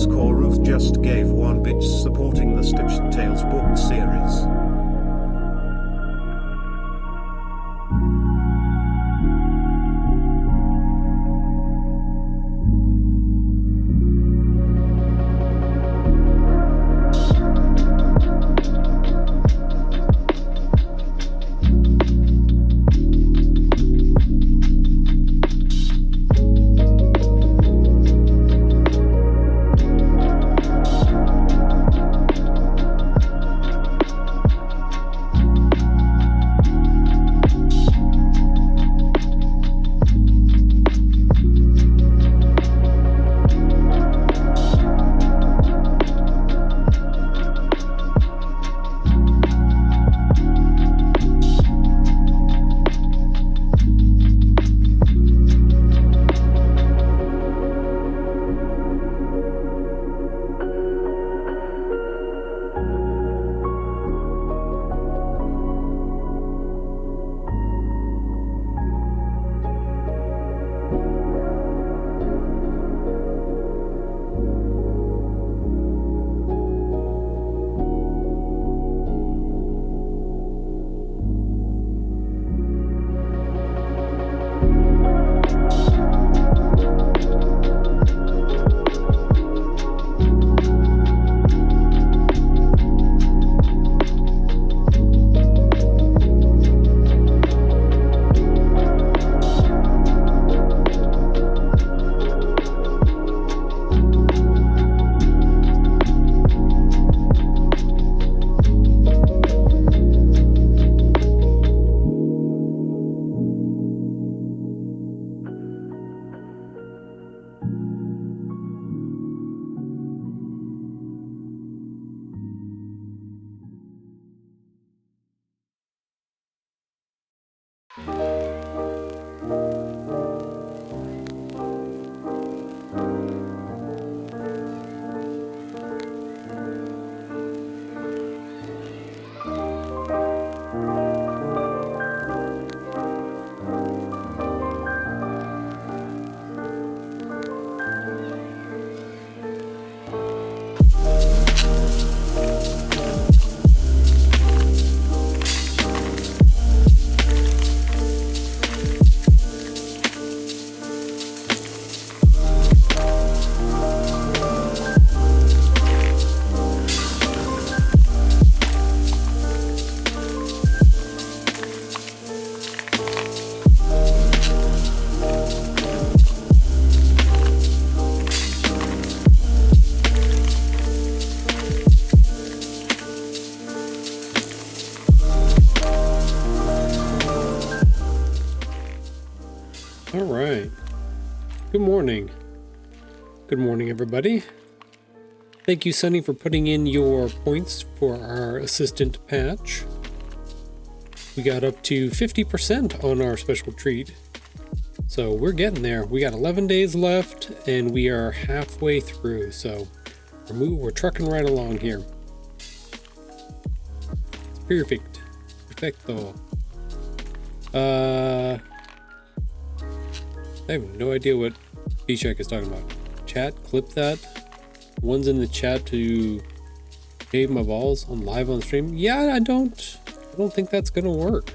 underscore Ruth just gave 1 bit supporting the Stitched Tales book series. All right. Good morning. Good morning, everybody. Thank you, Sunny, for putting in your points for our assistant patch. We got up to 50% on our special treat. So we're getting there. We got 11 days left and we are halfway through. So we're trucking right along here. It's perfect. Perfecto. I have no idea what B-Check is talking about. Chat, clip that. One's in the chat to shave my balls on live on stream. Yeah, I don't think that's gonna work.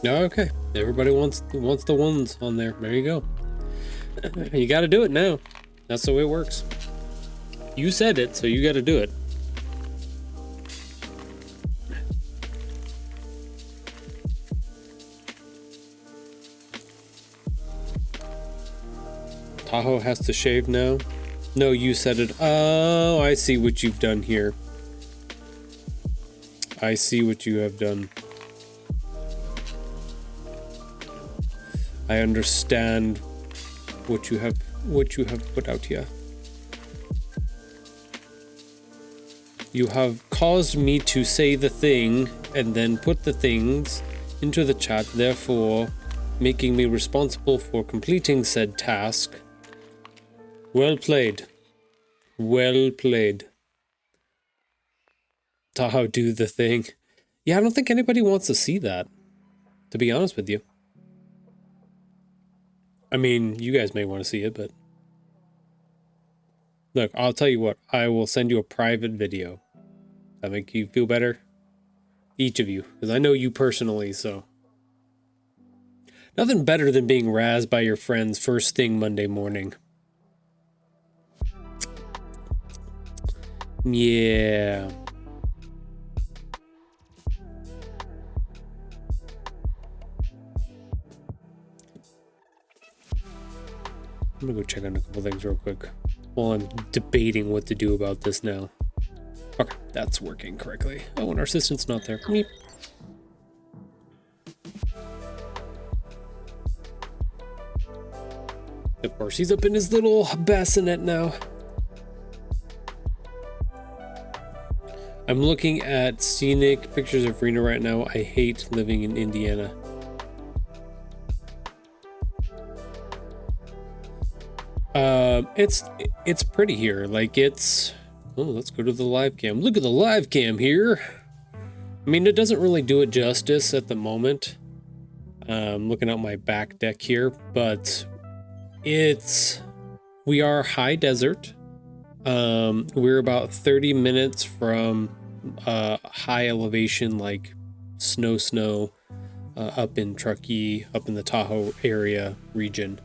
No, okay. Everybody wants the ones on there. There you go. You gotta do it now. That's the way it works. You said it, so you gotta do it. Tahoe has to shave now? No, you said it. Oh, I see what you've done here. I see what you have done. I understand what you have put out here. You have caused me to say the thing and then put the things into the chat, therefore making me responsible for completing said task. Well played. Well played. Tahoe, do the thing. Yeah, I don't think anybody wants to see that, to be honest with you. I mean, you guys may want to see it, but look, I'll tell you what, I will send you a private video. That make you feel better? Each of you, because I know you personally, so. Nothing better than being razzed by your friends first thing Monday morning. Yeah. I'm gonna go check on a couple things real quick while I'm debating what to do about this now. Okay, that's working correctly. Oh, and our assistant's not there. Meep. Of course, he's up in his little bassinet now. I'm looking at scenic pictures of Reno right now. I hate living in Indiana. It's pretty here. Like it's. Oh, let's go to the live cam. Look at the live cam here. I mean, it doesn't really do it justice at the moment. Looking out my back deck here, but we are high desert. We're about 30 minutes from high elevation, like snow, up in Truckee, up in the Tahoe area region.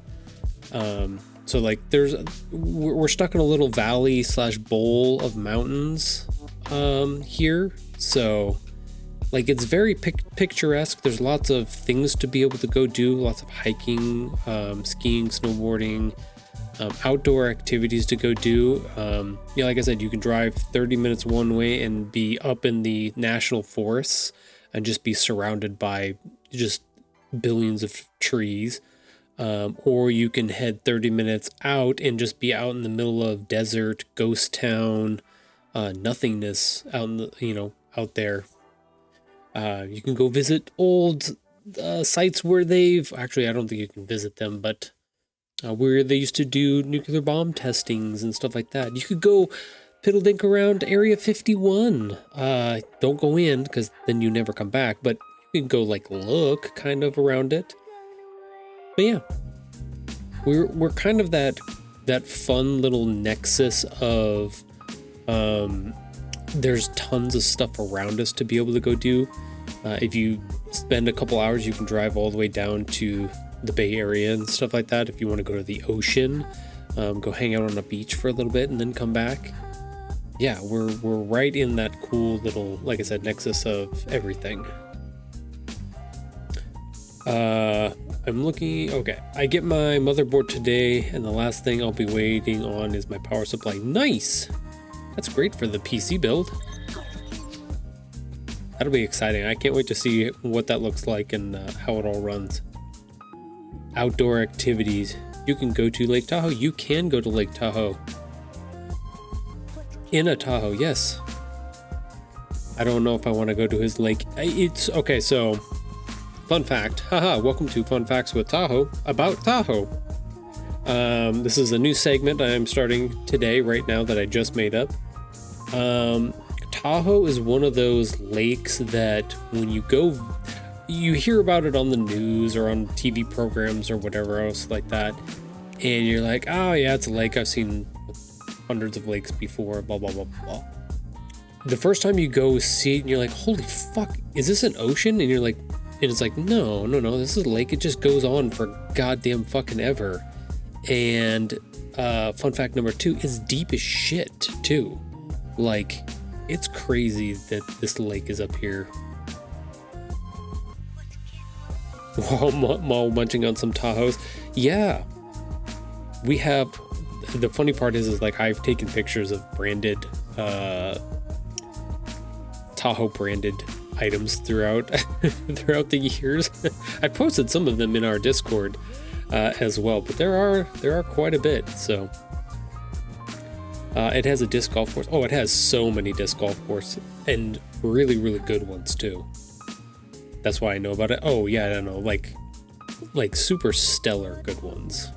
So like we're stuck in a little valley / bowl of mountains here. So like it's very picturesque. There's lots of things to be able to go do, lots of hiking, skiing, snowboarding, outdoor activities to go do. Yeah, like I said, you can drive 30 minutes one way and be up in the national forests and just be surrounded by just billions of trees. Or you can head 30 minutes out and just be out in the middle of desert, ghost town, nothingness out in the, out there. You can go visit old sites where actually, I don't think you can visit them, but where they used to do nuclear bomb testings and stuff like that. You could go piddle dink around Area 51. Don't go in because then you never come back, but you can go like look kind of around it. But yeah, we're kind of that fun little nexus of there's tons of stuff around us to be able to go do. If you spend a couple hours, you can drive all the way down to the Bay Area and stuff like that. If you want to go to the ocean, go hang out on a beach for a little bit and then come back. Yeah, we're right in that cool little, like I said, nexus of everything. I'm looking. Okay, I get my motherboard today, and the last thing I'll be waiting on is my power supply. Nice. That's great for the PC build. That'll be exciting. I can't wait to see what that looks like and how it all runs. Outdoor activities. You can go to Lake Tahoe. You can go to Lake Tahoe. In a Tahoe, yes. I don't know if I want to go to his lake. It's okay, so fun fact. Haha, welcome to Fun Facts with Tahoe about Tahoe. This is a new segment I'm starting today, right now, that I just made up. Tahoe is one of those lakes that when you go, you hear about it on the news or on TV programs or whatever else like that, and you're like, oh yeah, it's a lake. I've seen hundreds of lakes before, blah, blah, blah, blah. The first time you go see it and you're like, holy fuck, is this an ocean? And you're like, and it's like, no, this is a lake. It just goes on for goddamn fucking ever. And fun fact number 2 is deep as shit too. Like, it's crazy that this lake is up here. While munching on some Tahoes. Yeah. We have, the funny part is like I've taken pictures of branded, Tahoe branded items throughout the years. I posted some of them in our Discord as well, but there are quite a bit. So it has a disc golf course. Oh, it has so many disc golf courses and really, really good ones too. That's why I know about it. Oh yeah, I don't know, like super stellar good ones.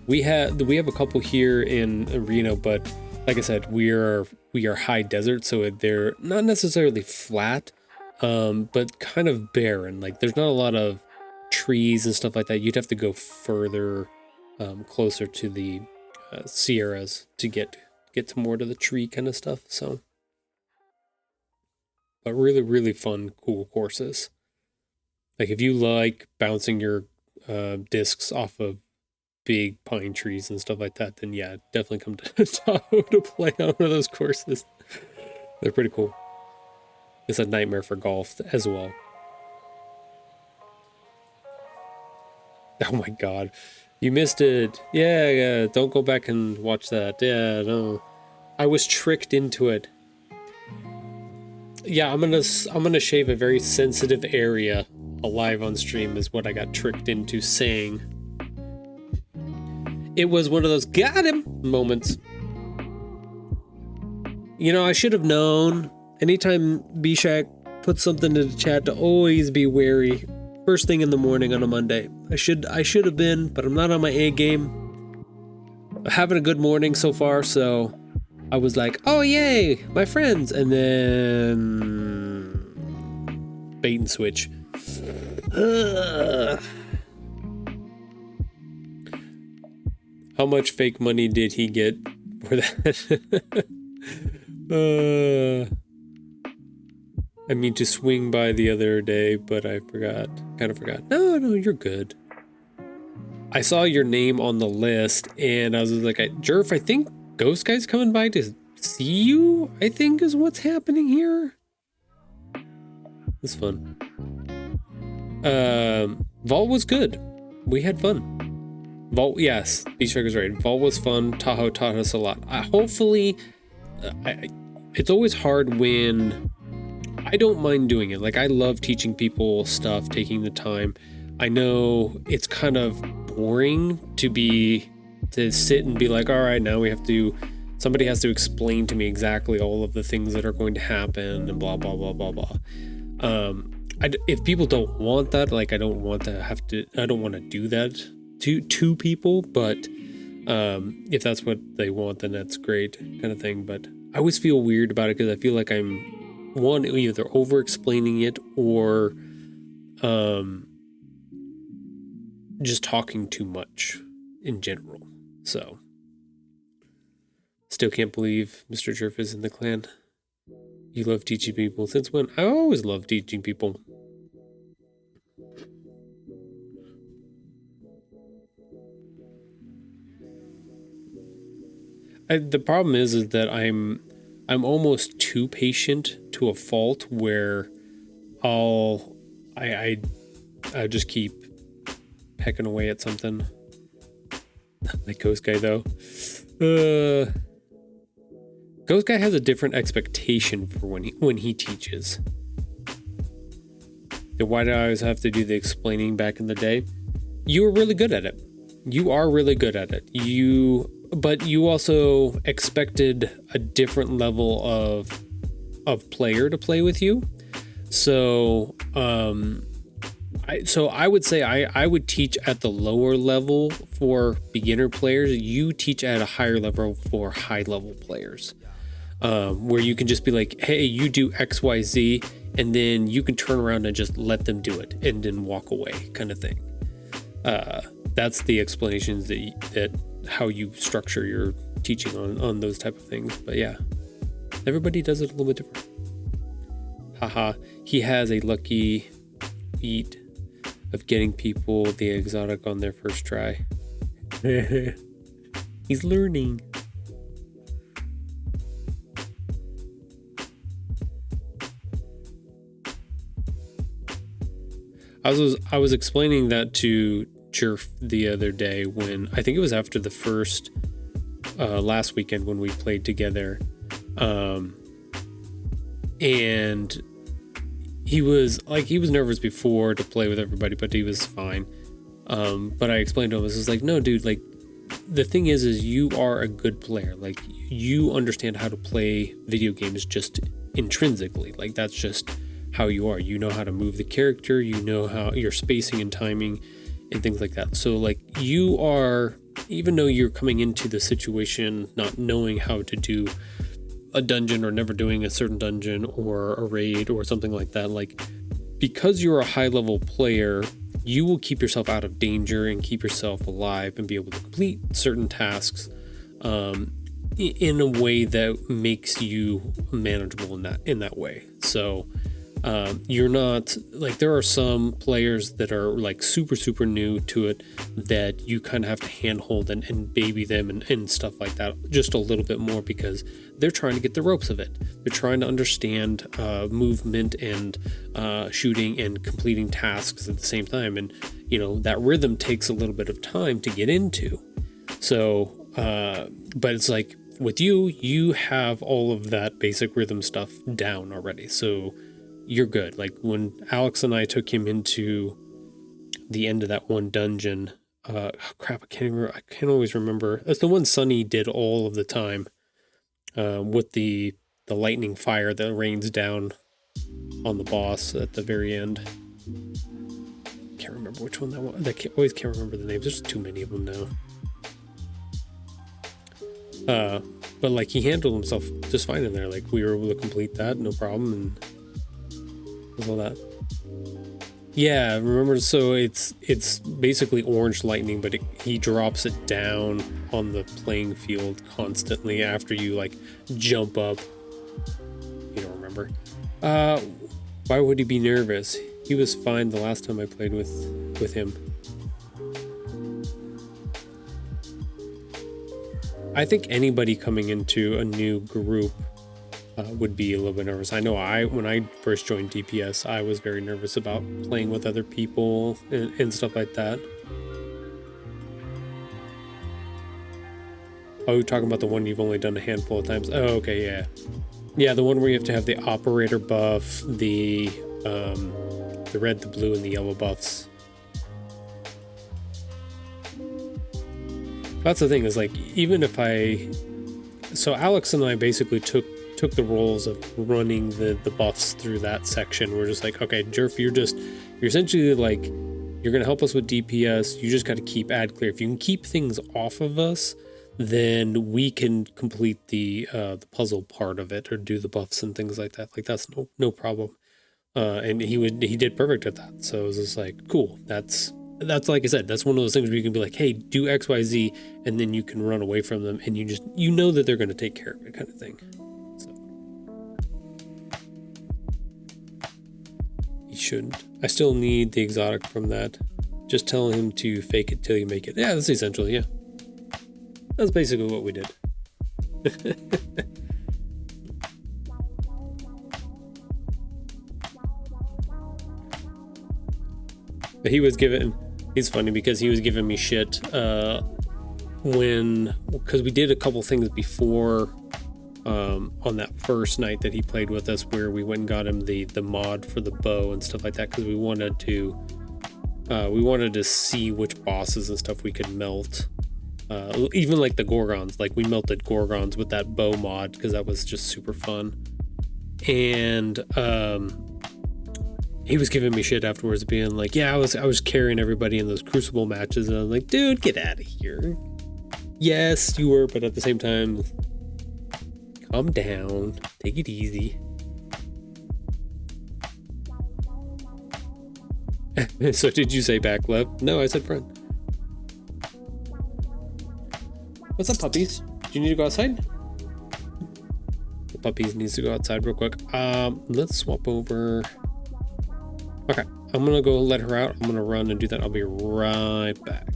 We have a couple here in Reno, but like I said, we are high desert, so they're not necessarily flat, but kind of barren. Like there's not a lot of trees and stuff like that, you'd have to go further, closer to the Sierras to get to more to the tree kind of stuff. So, but really, really fun, cool courses. Like if you like bouncing your discs off of big pine trees and stuff like that, then yeah, definitely come to Tahoe to play on one of those courses. They're pretty cool. It's a nightmare for golf as well. Oh my god. You missed it. Yeah, don't go back and watch that. Yeah, no. I was tricked into it. Yeah, I'm gonna shave a very sensitive area alive on stream is what I got tricked into saying. It was one of those got him moments. You know, I should have known. Anytime B-Shack puts something in the chat to always be wary. First thing in the morning on a Monday. I should have been, but I'm not on my A game. I'm having a good morning so far, so I was like, oh yay, my friends, and then bait and switch. How much fake money did he get for that? I mean to swing by the other day, but I forgot. Kind of forgot. No, you're good. I saw your name on the list, and I was like, Jerf, I think Ghost Guy's coming by to see you, I think is what's happening here. It's fun. Vault was good. We had fun. Vault, yes, Beach is right. Vault was fun. Tahoe taught us a lot. Hopefully, it's always hard when I don't mind doing it. Like, I love teaching people stuff, taking the time. I know it's kind of boring to sit and be like, all right, now somebody has to explain to me exactly all of the things that are going to happen and blah, blah, blah, blah, blah. If people don't want that, like, I don't want to do that to people, but if that's what they want, then that's great kind of thing. But I always feel weird about it because I feel like I'm either over explaining it or just talking too much in general. So still can't believe Mr. Jerf is in the clan. You love teaching people. Since when? I always love teaching people. The problem is that I'm almost too patient to a fault where I just keep pecking away at something. Like Ghost Guy though. Ghost Guy has a different expectation for when he teaches. Why did I always have to do the explaining back in the day? You were really good at it. You are really good at it. But you also expected a different level of player to play with you. So I would say I would teach at the lower level for beginner players. You teach at a higher level for high level players, where you can just be like, hey, you do X, Y, Z, and then you can turn around and just let them do it and then walk away kind of thing. That's the explanations that how you structure your teaching on those type of things. But yeah, everybody does it a little bit different. Haha, he has a lucky feat of getting people the exotic on their first try. He's learning. I was explaining that to Jerf the other day when I think it was after the first last weekend when we played together, and he was nervous before to play with everybody, but he was fine. But I explained to him, I was like, no, dude, like the thing is you are a good player. Like you understand how to play video games just intrinsically. Like that's just how you are. You know how to move the character. You know how your spacing and timing and things like that. So like you are, even though you're coming into the situation not knowing how to do a dungeon or never doing a certain dungeon or a raid or something like that, like because you're a high level player, you will keep yourself out of danger and keep yourself alive and be able to complete certain tasks in a way that makes you manageable in that way. So you're not like, there are some players that are like super new to it that you kind of have to handhold and baby them and stuff like that just a little bit more, because they're trying to get the ropes of it. They're trying to understand movement and shooting and completing tasks at the same time, and that rhythm takes a little bit of time to get into. So but it's like with you have all of that basic rhythm stuff down already, so you're good. Like when Alex and I took him into the end of that one dungeon, crap, I can't always remember. That's the one Sunny did all of the time, with the lightning fire that rains down on the boss at the very end. Can't remember which one that was. Always can't remember the names. There's too many of them now. But like he handled himself just fine in there. Like we were able to complete that, no problem, and all that. Yeah, remember, so it's basically orange lightning, but he drops it down on the playing field constantly after you like jump up. You don't remember? Why would he be nervous? He was fine the last time I played with him. I think anybody coming into a new group would be a little bit nervous. I know when I first joined DPS, I was very nervous about playing with other people and stuff like that. Oh, you're talking about the one you've only done a handful of times. Oh, okay, yeah. Yeah, the one where you have to have the operator buff, the red, the blue, and the yellow buffs. That's the thing, is like, even if so Alex and I basically took the roles of running the buffs through that section. We're just like, okay, Jerf, you're essentially like, you're gonna help us with DPS. You just got to keep ad clear. If you can keep things off of us, then we can complete the puzzle part of it or do the buffs and things like that. Like that's no problem. And he did perfect at that. So it was just like, cool. That's like I said, that's one of those things where you can be like, hey, do XYZ, and then you can run away from them, and you know that they're going to take care of it, kind of thing. So he shouldn't. I still need the exotic from that. Just tell him to fake it till you make it. Yeah, that's essentially, yeah. That's basically what we did. But he's funny because he was giving me shit because we did a couple things before on that first night that he played with us, where we went and got him the mod for the bow and stuff like that, because we wanted to see which bosses and stuff we could melt, even like the Gorgons. Like we melted Gorgons with that bow mod because that was just super fun. And he was giving me shit afterwards, being like, yeah, I was carrying everybody in those Crucible matches, and I was like, dude, get out of here. Yes, you were, but at the same time, calm down, take it easy. So did you say back left? No, I said front. What's up, puppies? Do you need to go outside? The puppies needs to go outside real quick. Let's swap over. Okay, I'm gonna go let her out. I'm gonna run and do that. I'll be right back.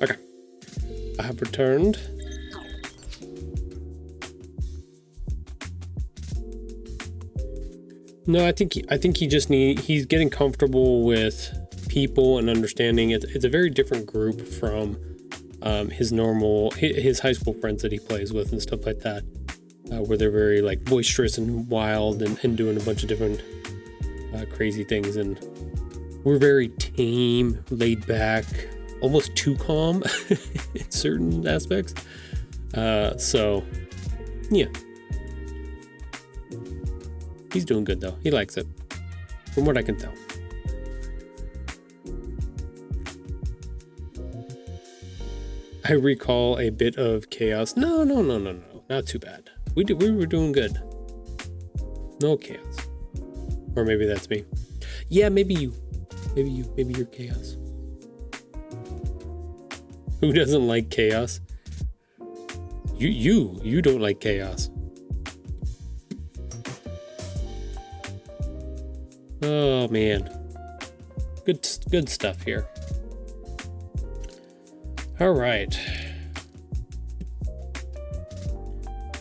Okay, I have returned. No, I think he's getting comfortable with people and understanding it. It's a very different group from his high school friends that he plays with and stuff like that, where they're very like boisterous and wild and doing a bunch of different crazy things. And we're very tame, laid back, almost too calm in certain aspects. So yeah, he's doing good though. He likes it, from what I can tell. I recall a bit of chaos. No, not too bad. We were doing good. No chaos. Or maybe that's me. Yeah, maybe you're chaos. Who doesn't like chaos? You don't like chaos. Oh man. Good stuff here. All right.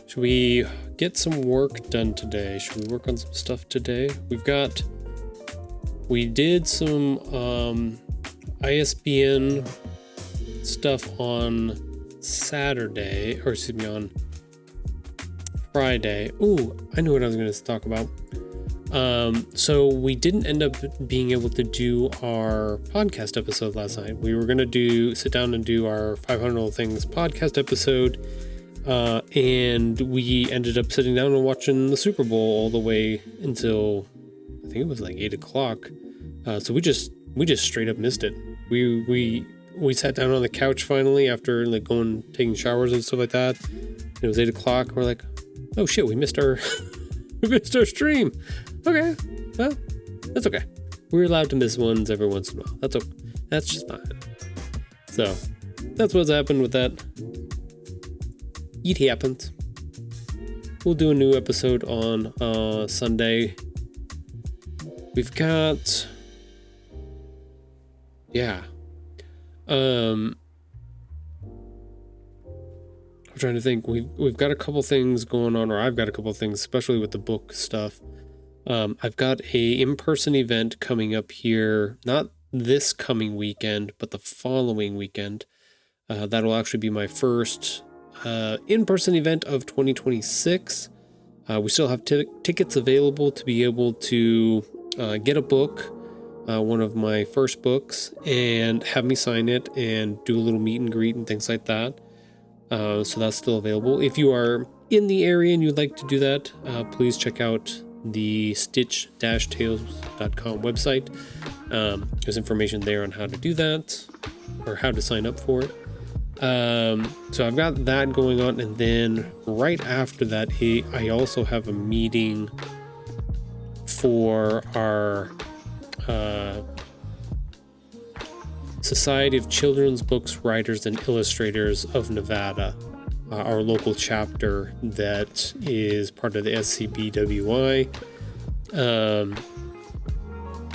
Should we get some work done today? Should we work on some stuff today? We did some ISBN stuff on Saturday, or excuse me, on Friday. Ooh, I knew what I was going to talk about. So we didn't end up being able to do our podcast episode last night. We were going to sit down and do our 500 Little Things podcast episode. And we ended up sitting down and watching the Super Bowl all the way until I think it was like 8 o'clock. So we just straight up missed it. We sat down on the couch finally after like taking showers and stuff like that. It was 8 o'clock. We're like, oh shit, we missed our stream. Okay, well, that's okay. We're allowed to miss ones every once in a while. That's okay. That's just fine. So that's what's happened with that. It happens. We'll do a new episode on Sunday. We've got, I'm trying to think. We've got a couple things going on, or I've got a couple things, especially with the book stuff. I've got a in-person event coming up here, not this coming weekend, but the following weekend. That'll actually be my first in-person event of 2026. We still have tickets available to be able to get a book, one of my first books, and have me sign it and do a little meet and greet and things like that. So that's still available. If you are in the area and you'd like to do that, please check out the stitch-tales.com website. There's information there on how to do that or how to sign up for it. So I've got that going on, and then right after that, I also have a meeting for our Society of Children's Books Writers and Illustrators of Nevada, our local chapter that is part of the SCBWI.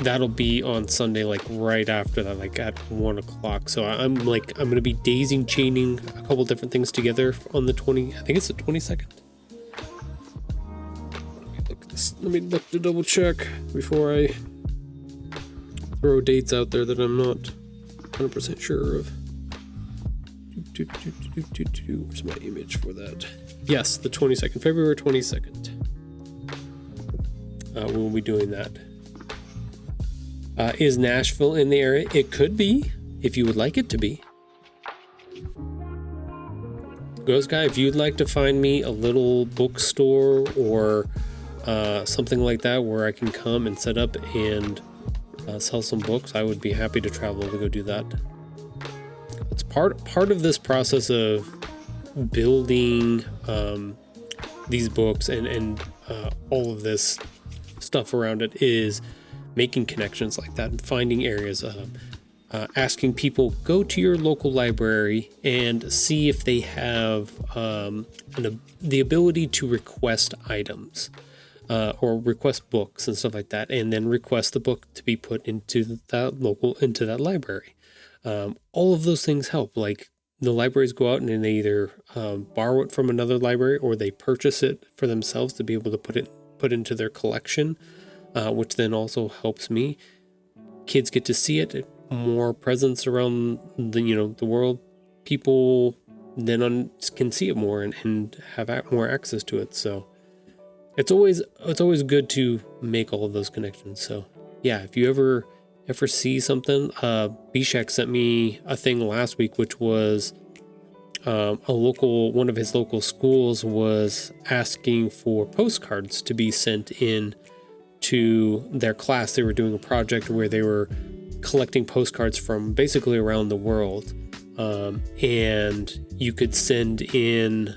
That'll be on Sunday, like right after that, like at 1 o'clock. So I'm going to be daisy chaining a couple different things together on the 20, I think it's the 22nd. Let me look to double check before I throw dates out there that I'm not 100% sure of. Where's my image for that? Yes, the 22nd, February 22nd. We'll be doing that. Is Nashville in the area? It could be, if you would like it to be. Ghost Guy, if you'd like to find me a little bookstore or something like that where I can come and set up and sell some books, I would be happy to travel to go do that. It's part of this process of building these books and all of this stuff around it is making connections like that and finding areas, asking people, go to your local library and see if they have the ability to request items or request books and stuff like that, and then request the book to be put into that library. All of those things help. Like the libraries go out and they either borrow it from another library or they purchase it for themselves to be able to put into their collection. Which then also helps me. Kids get to see it, more presence around the world. people then can see it more and have more access to it. So it's always good to make all of those connections. So yeah, if you ever see something, Bishak sent me a thing last week, which was one of his local schools was asking for postcards to be sent in to their class. They were doing a project where they were collecting postcards from basically around the world, and you could send in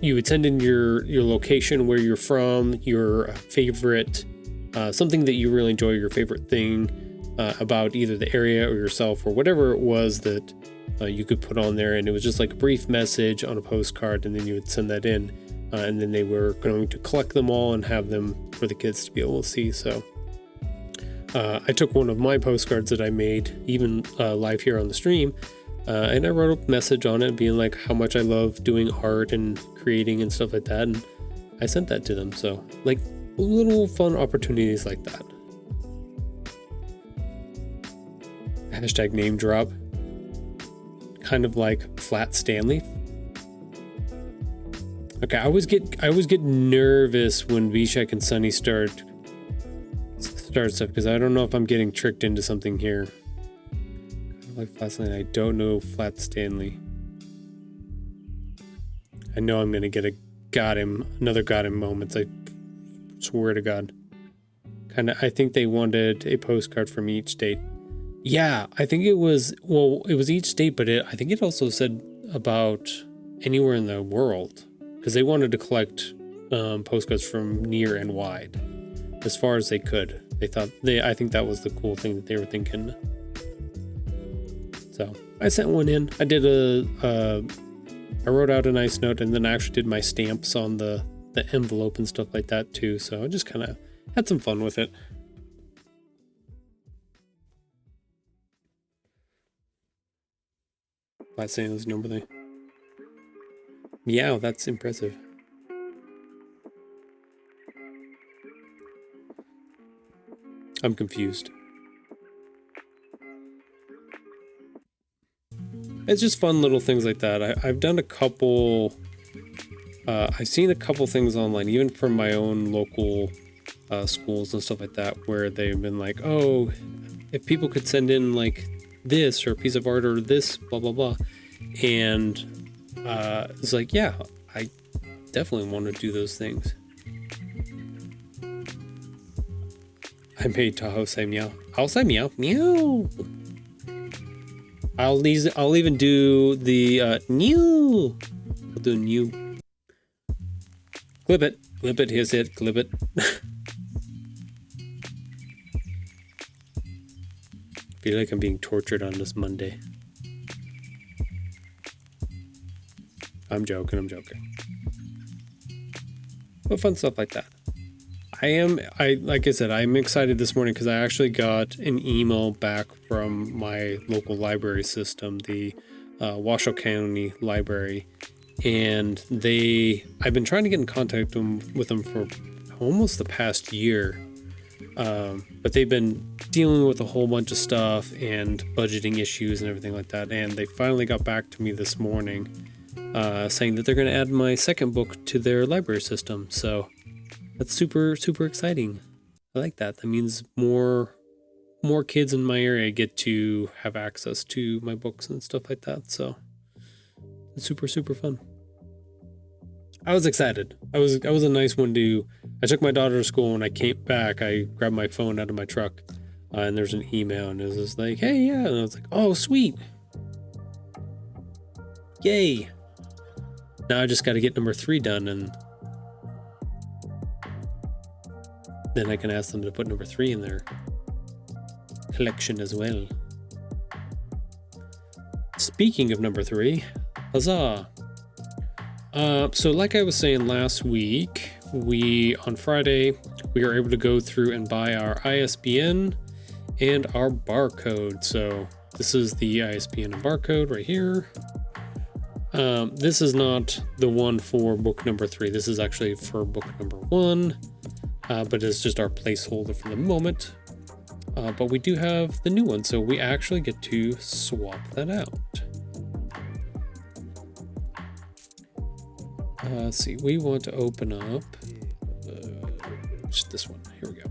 your location, where you're from, your favorite, something that you really enjoy, your favorite thing about either the area or yourself or whatever it was that you could put on there. And it was just like a brief message on a postcard, and then you would send that in, and then they were going to collect them all and have them for the kids to be able to see. So I took one of my postcards that I made, even live here on the stream, and I wrote a message on it being like how much I love doing art and creating and stuff like that, and I sent that to them. So like little fun opportunities like that. Hashtag name drop. Kind of like Flat Stanley. Okay, I always get nervous when Vishak and Sunny start stuff, because I don't know if I'm getting tricked into something here. Kind of like Flat Stanley. I don't know Flat Stanley. I know I'm gonna get another got him moments. I swear to God. I think they wanted a postcard from each state. Yeah, I think it was each state, but I think it also said about anywhere in the world, because they wanted to collect postcards from near and wide, as far as they could. I think that was the cool thing that they were thinking. So I sent one in. I wrote out a nice note, and then I actually did my stamps on the envelope and stuff like that too. So I just kind of had some fun with it. Flat Stanley's number there. Yeah, that's impressive. I'm confused. It's just fun little things like that. I've done a couple. I've seen a couple things online, even from my own local schools and stuff like that, where they've been like, oh, if people could send in like this or a piece of art or this, blah, blah, blah. And it's like, yeah, I definitely want to do those things. I made Tahoe say meow. I'll say meow. Meow. I'll even do the new. I'll do new. Clip it. Clip it. Here's it. Clip it. Feel like I'm being tortured on this Monday. I'm joking. But fun stuff like that. Like I said, I'm excited this morning because I actually got an email back from my local library system, the Washoe County Library, and I've been trying to get in contact with them for almost the past year, but they've been dealing with a whole bunch of stuff and budgeting issues and everything like that, and they finally got back to me this morning, saying that they're going to add my second book to their library system. So that's super, super exciting. I like that. That means more kids in my area get to have access to my books and stuff like that. So it's super, super fun. I was excited. I was a nice one to. I took my daughter to school, and I came back. I grabbed my phone out of my truck, and there's an email, and it was just like, hey, yeah. And I was like, oh, sweet. Yay. Now I just got to get number 3 done, and then I can ask them to put number 3 in their collection as well. Speaking of number 3, huzzah! So like I was saying last week, on Friday, we were able to go through and buy our ISBN and our barcode. So this is the ISBN and barcode right here. This is not the one for book number 3. This is actually for book number 1. But it's just our placeholder for the moment. But we do have the new one, so we actually get to swap that out. Let's see, we want to open up this one. Here we go.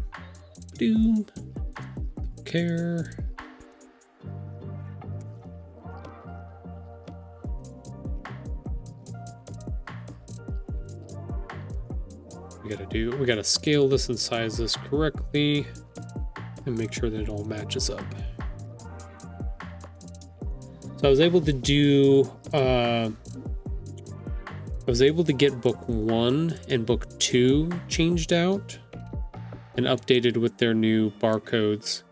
Doom. Care. We gotta scale this and size this correctly and make sure that it all matches up. So I was able to do I was able to get book 1 and book 2 changed out and updated with their new barcodes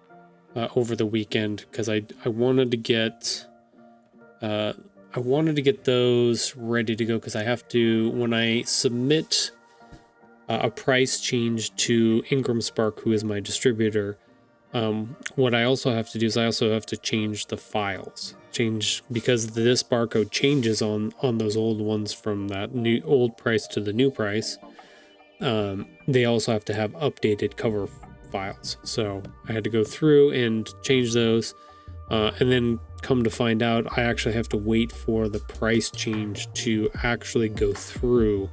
over the weekend, because I wanted to get those ready to go, because I have to, when I submit a price change to Ingram Spark, who is my distributor, what I also have to do is I also have to change the files, because this barcode changes on those old ones from that new old price to the new price. They also have to have updated cover files, so I had to go through and change those, and then come to find out I actually have to wait for the price change to actually go through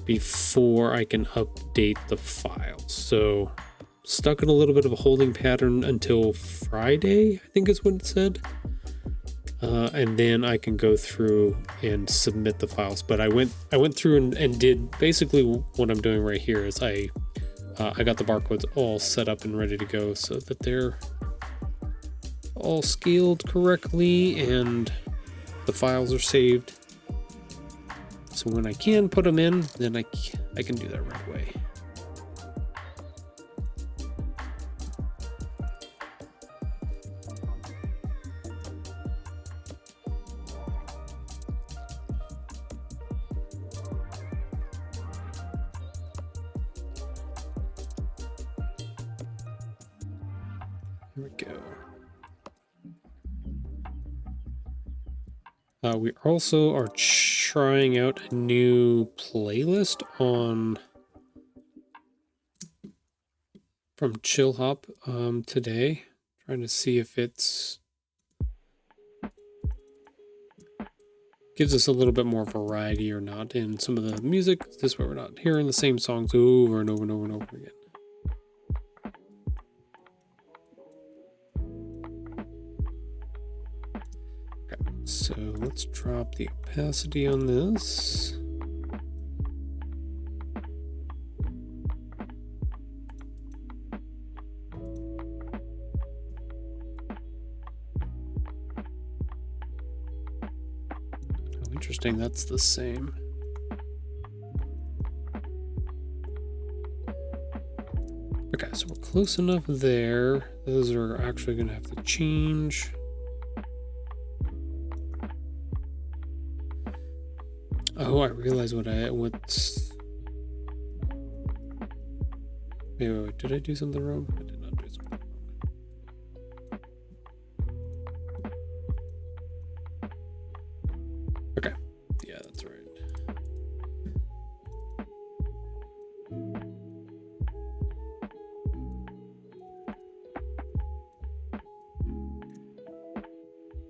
before I can update the files. So stuck in a little bit of a holding pattern until Friday, I think is what it said. And then I can go through and submit the files. But I went through and did basically what I'm doing right here is I got the barcodes all set up and ready to go so that they're all scaled correctly and the files are saved. So when I can put them in, then I can do that right away. Here we go. We also are trying out a new playlist from Chill Hop today. Trying to see if it's gives us a little bit more variety or not in some of the music. This way we're not hearing the same songs over and over and over and over again. So let's drop the opacity on this. Oh, interesting, that's the same. Okay, so we're close enough there. Those are actually going to have to change. Oh, I realize what's... Wait, did I do something wrong? I did not do something wrong. Okay, yeah, that's right.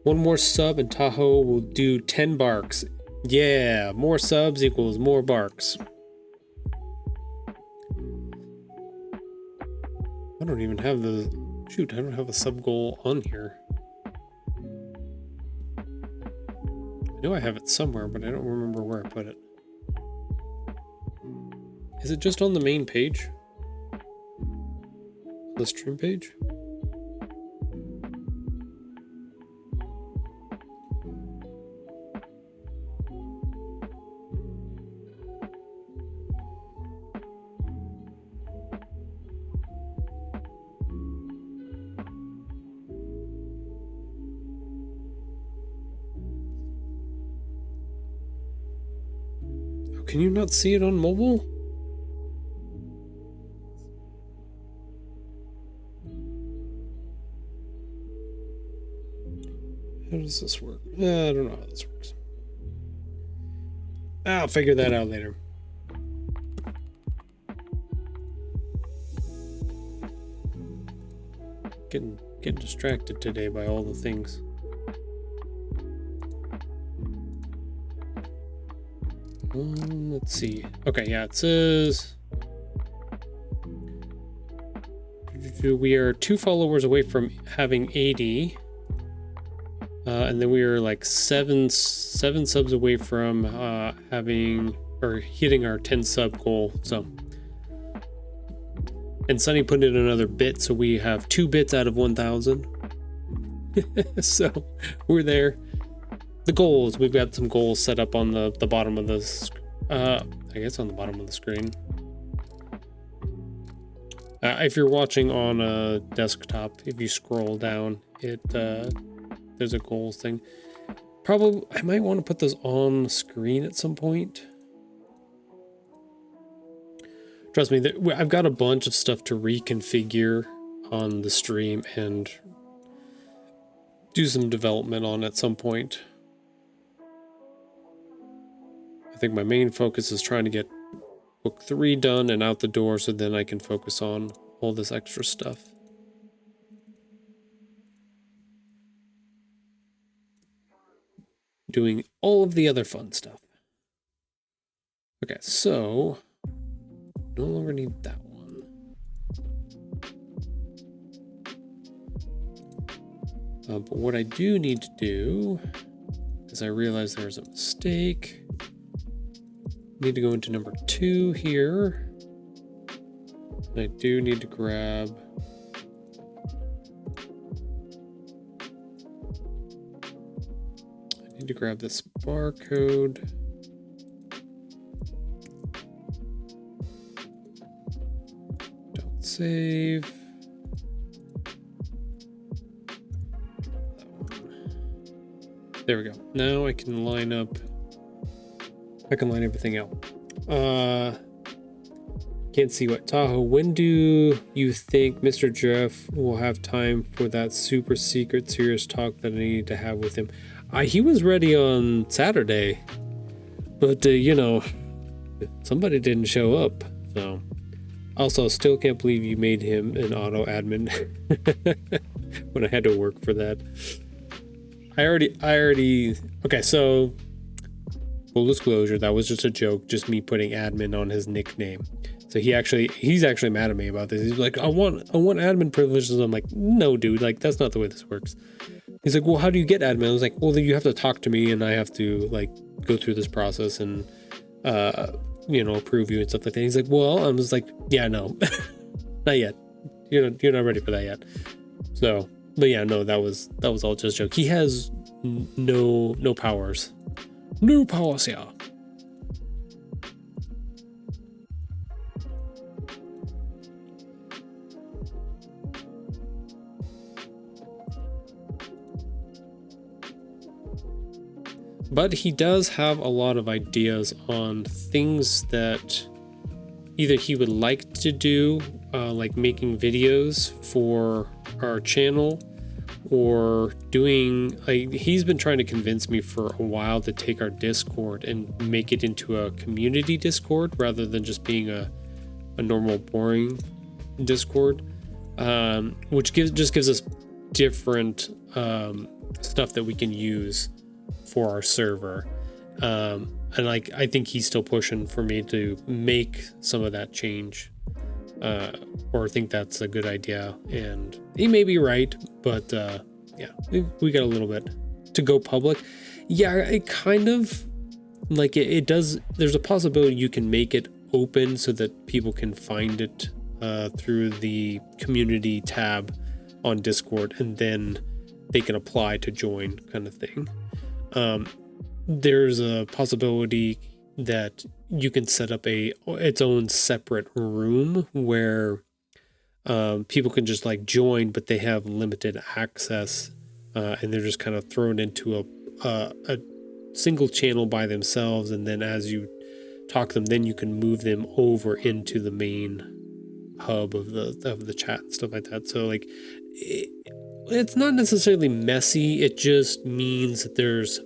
One more sub and Tahoe will do 10 barks. Yeah, more subs equals more barks. I don't even have the... Shoot, I don't have a sub goal on here. I know I have it somewhere, but I don't remember where I put it. Is it just on the main page? The stream page? Can you not see it on mobile? How does this work? I don't know how this works. I'll figure that out later. getting distracted today by all the things. Let's see. Okay, yeah, it says we are 2 followers away from having 80. And then we are like seven subs away from having or hitting our 10 sub goal. So, and Sunny put in another bit, so we have 2 bits out of 1,000. So we're there. The goals, we've got some goals set up on the bottom of this. I guess on the bottom of the screen. If you're watching on a desktop, if you scroll down, there's a goals thing. Probably, I might want to put those on the screen at some point. Trust me, I've got a bunch of stuff to reconfigure on the stream and do some development on at some point. I think my main focus is trying to get book 3 done and out the door so then I can focus on all this extra stuff. Doing all of the other fun stuff. Okay, so no longer need that one. But what I do need to do is I realize there's a mistake. Need to go into number 2 here. And I do need to grab this barcode. Don't save. There we go. Now I can line up. I can line everything out. Can't see what Tahoe. When do you think Mr. Jeff will have time for that super secret serious talk that I need to have with him? He was ready on Saturday, but you know, somebody didn't show up. So, also, still can't believe you made him an auto admin when I had to work for that. I already. Okay, so full disclosure, that was just a joke, just me putting admin on his nickname. So he's actually mad at me about this. He's like, I want admin privileges. I'm like, no, dude, like that's not the way this works. He's like, well, how do you get admin? I was like, well, then you have to talk to me and I have to like go through this process and approve you and stuff like that. He's like, well, I'm just like, yeah, no, not yet. You're not ready for that yet. So, but yeah, no, that was all just a joke. He has no powers. No powers, yeah. But he does have a lot of ideas on things that either he would like to do, like making videos for our channel, or doing, like, he's been trying to convince me for a while to take our Discord and make it into a community Discord rather than just being a normal boring Discord, which gives us different stuff that we can use for our server. And like, I think he's still pushing for me to make some of that change, or think that's a good idea, and he may be right, but yeah, we got a little bit to go public. Yeah, it kind of like it does. There's a possibility you can make it open so that people can find it through the community tab on Discord, and then they can apply to join, kind of thing. There's a possibility that you can set up its own separate room where people can just like join, but they have limited access, and they're just kind of thrown into a single channel by themselves. And then as you talk to them, then you can move them over into the main hub of the chat and stuff like that. So like, it's not necessarily messy. It just means that there's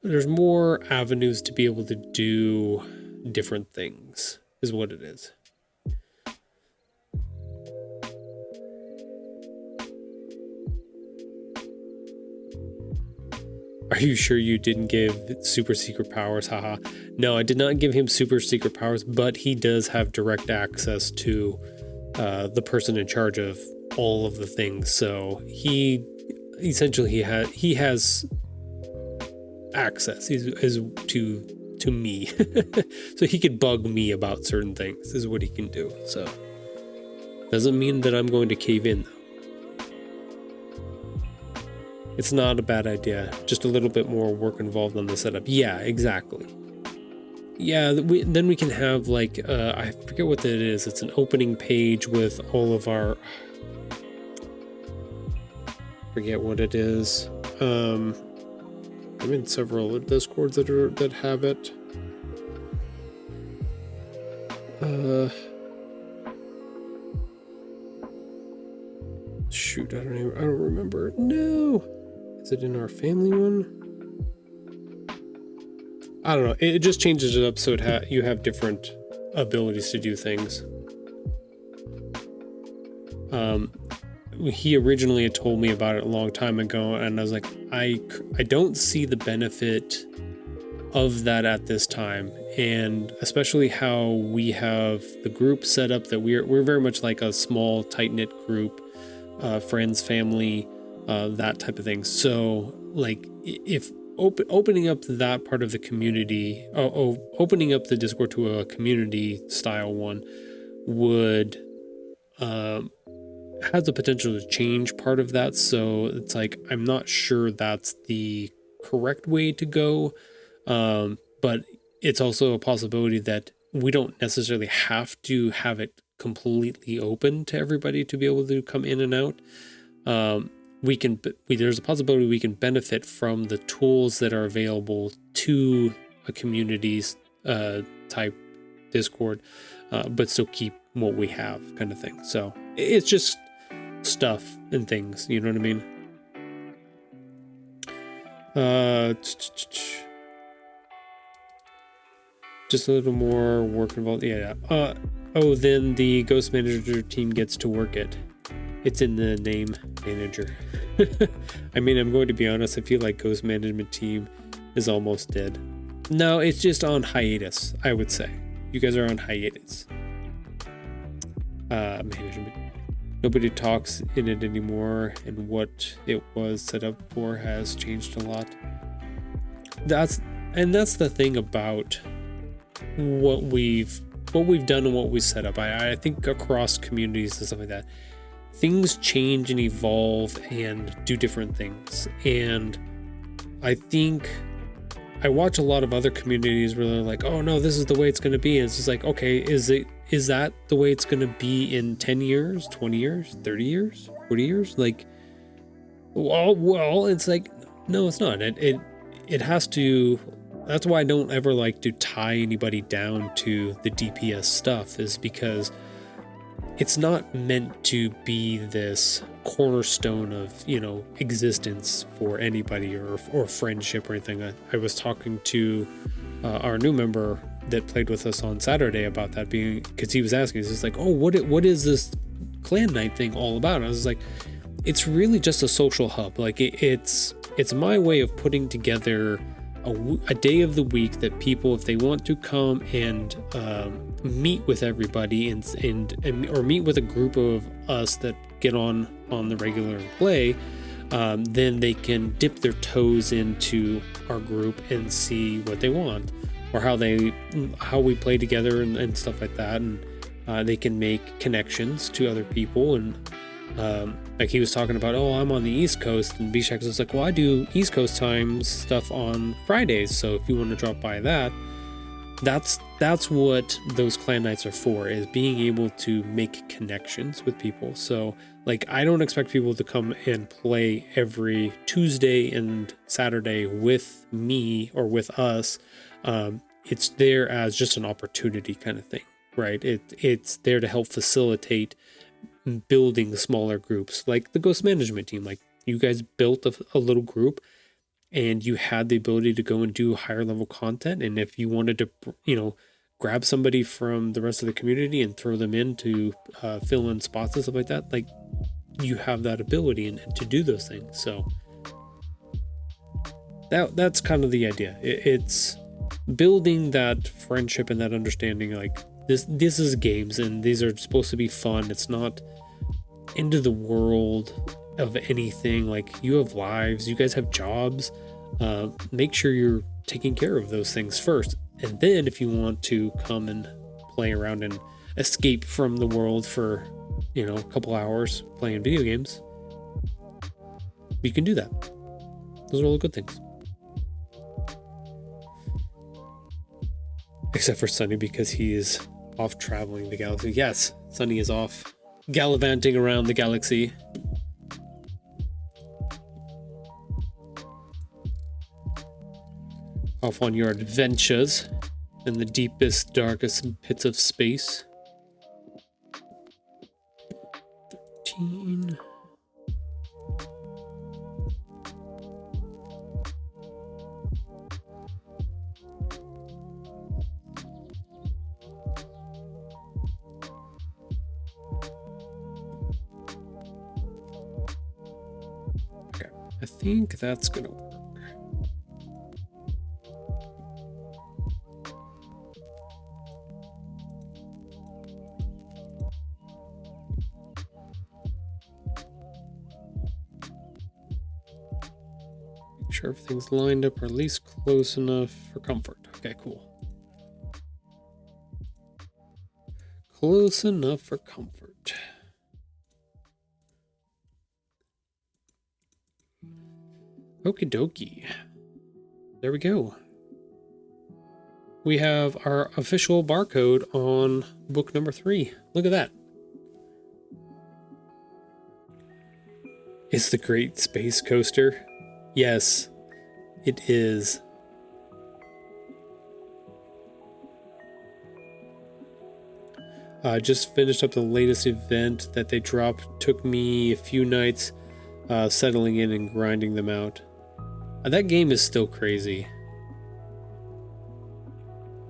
there's more avenues to be able to do different things, is what it is. Are you sure you didn't give super secret powers? Haha. No, I did not give him super secret powers, but he does have direct access to the person in charge of all of the things. So he essentially he has access to me. So he could bug me about certain things is what he can do. So doesn't mean that I'm going to cave in though. It's not a bad idea. Just a little bit more work involved on the setup. Yeah, exactly. Yeah, then we can have like, I forget what that is. It's an opening page with all of our, forget what it is. I'm in several Discords that have it. Shoot, I don't remember. No. Is it in our family one? I don't know. It just changes it up so you have different abilities to do things. He originally had told me about it a long time ago, and I was like, I don't see the benefit of that at this time, and especially how we have the group set up that we're very much like a small tight-knit group, friends, family, that type of thing. So like if opening up that part of the community, opening up the Discord to a community style one would has the potential to change part of that. So it's like, I'm not sure that's the correct way to go. But it's also a possibility that we don't necessarily have to have it completely open to everybody to be able to come in and out. There's a possibility we can benefit from the tools that are available to a communities type Discord, but still keep what we have, kind of thing. So it's just stuff and things, you know what I mean? Just a little more work involved. Yeah. Then the Ghost Manager team gets to work it. It's in the name, manager. I mean, I'm going to be honest, I feel like Ghost Management team is almost dead. No, it's just on hiatus, I would say. You guys are on hiatus. Management. Nobody talks in it anymore, and what it was set up for has changed a lot. That's the thing about what we've done and what we set up. I think across communities and stuff like that, things change and evolve and do different things. And I think I watch a lot of other communities where they're like, oh no, this is the way it's going to be. And it's just like, okay, is that the way it's going to be in 10 years, 20 years, 30 years, 40 years? Like, well, it's like, no, it's not. It has to. That's why I don't ever like to tie anybody down to the DPS stuff, is because it's not meant to be this cornerstone of, existence for anybody or friendship or anything. I was talking to our new member that played with us on Saturday about that, because he was asking, he's just like, oh, what is this clan night thing all about? And I was like, it's really just a social hub. Like it's my way of putting together a day of the week that people, if they want to come and meet with everybody and or meet with a group of us that get on the regular and play, then they can dip their toes into our group and see what they want, or how we play together and stuff like that, and they can make connections to other people. And like he was talking about, oh, I'm on the East Coast, and Bishak was like, well, I do East Coast times stuff on Fridays, so if you want to drop by that's what those clan nights are for, is being able to make connections with people. So like, I don't expect people to come and play every Tuesday and Saturday with me or with us. It's there as just an opportunity kind of thing, right? It's there to help facilitate building smaller groups, like the Ghost Management team. Like, you guys built a little group, and you had the ability to go and do higher level content. And if you wanted to, grab somebody from the rest of the community and throw them in to fill in spots and stuff like that, like, you have that ability and to do those things. So that's kind of the idea. It's building that friendship and that understanding. Like this is games, and these are supposed to be fun. It's not into the world of anything. Like, you have lives, you guys have jobs. Make sure you're taking care of those things first, and then if you want to come and play around and escape from the world for a couple hours playing video games, you can do that. Those are all the good things. Except for Sunny, because he is off traveling the galaxy. Yes, Sunny is off gallivanting around the galaxy. Off on your adventures in the deepest, darkest pits of space. 13. Okay, I think that's gonna work. Sure everything's lined up, or at least close enough for comfort. Okay, cool. Close enough for comfort. Okie dokie. There we go. We have our official barcode on book number 3. Look at that. It's the Great Space Coaster. Yes, it is. Just finished up the latest event that they dropped. Took me a few nights settling in and grinding them out. That game is still crazy.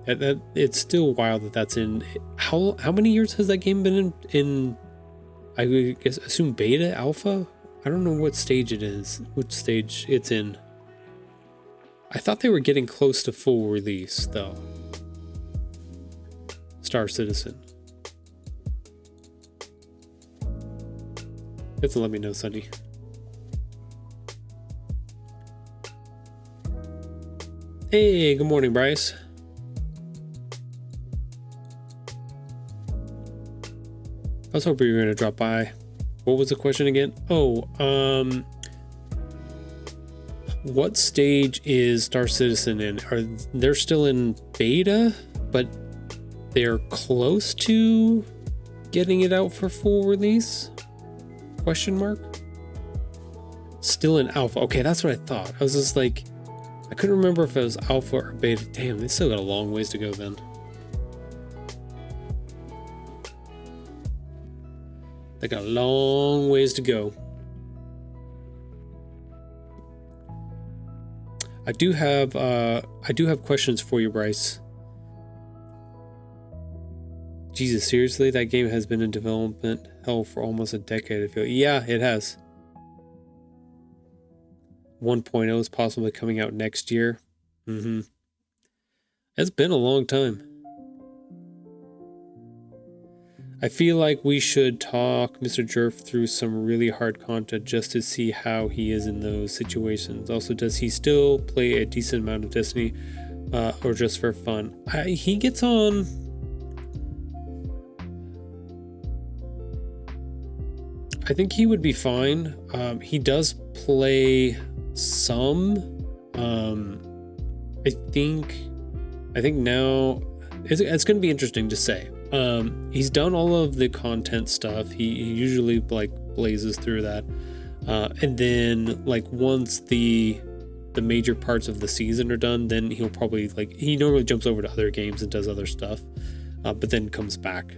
It's still wild that that's in. How many years has that game been in I guess assume beta, alpha? I don't know what stage it is, which stage it's in. I thought they were getting close to full release, though. Star Citizen. You have to let me know, Sunny. Hey, good morning, Bryce. I was hoping you were going to drop by. What was the question again? Oh, what stage is Star Citizen in? They're still in beta, but they're close to getting it out for full release? Question mark? Still in alpha. Okay, that's what I thought. I was just like, I couldn't remember if it was alpha or beta. Damn, they still got a long ways to go then. They got a long ways to go. I do have questions for you, Bryce. Jesus, seriously? That game has been in development hell for almost a decade, I feel. Yeah, it has. 1.0 is possibly coming out next year. It's been a long time. I feel like we should talk Mr. Jerf through some really hard content just to see how he is in those situations. Also, does he still play a decent amount of Destiny or just for fun? He gets on. I think he would be fine. He does play some. I think now it's going to be interesting to say. He's done all of the content stuff. He usually like blazes through that, and then like once the major parts of the season are done, then he'll probably he normally jumps over to other games and does other stuff, but then comes back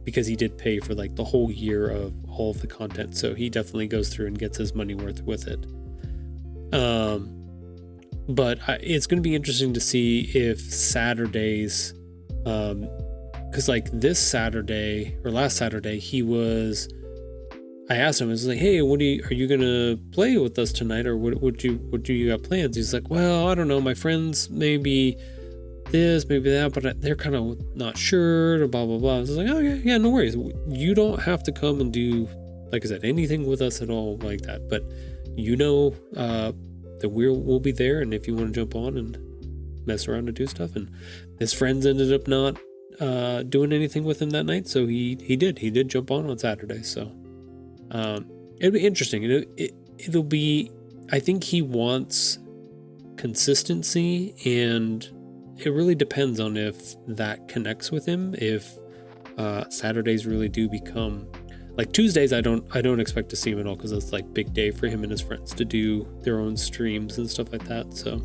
because he did pay for like the whole year of all of the content, so he definitely goes through and gets his money worth with it. But it's going to be interesting to see if Saturdays, because like this Saturday or last Saturday, he was I asked him, I was like, hey, are you gonna play with us tonight, or what do you got plans? He's like, well, I don't know, my friends maybe this, maybe that, but they're kind of not sure, blah blah blah. I was like, oh yeah, no worries. You don't have to come and do, like I said, anything with us at all like that, but that we'll be there, and if you want to jump on and mess around and do stuff. And his friends ended up not doing anything with him that night, so he did jump on Saturday. So it'll be interesting. It'll be, I think he wants consistency, and it really depends on if that connects with him. If Saturdays really do become like Tuesdays, I don't expect to see him at all, because it's like big day for him and his friends to do their own streams and stuff like that. So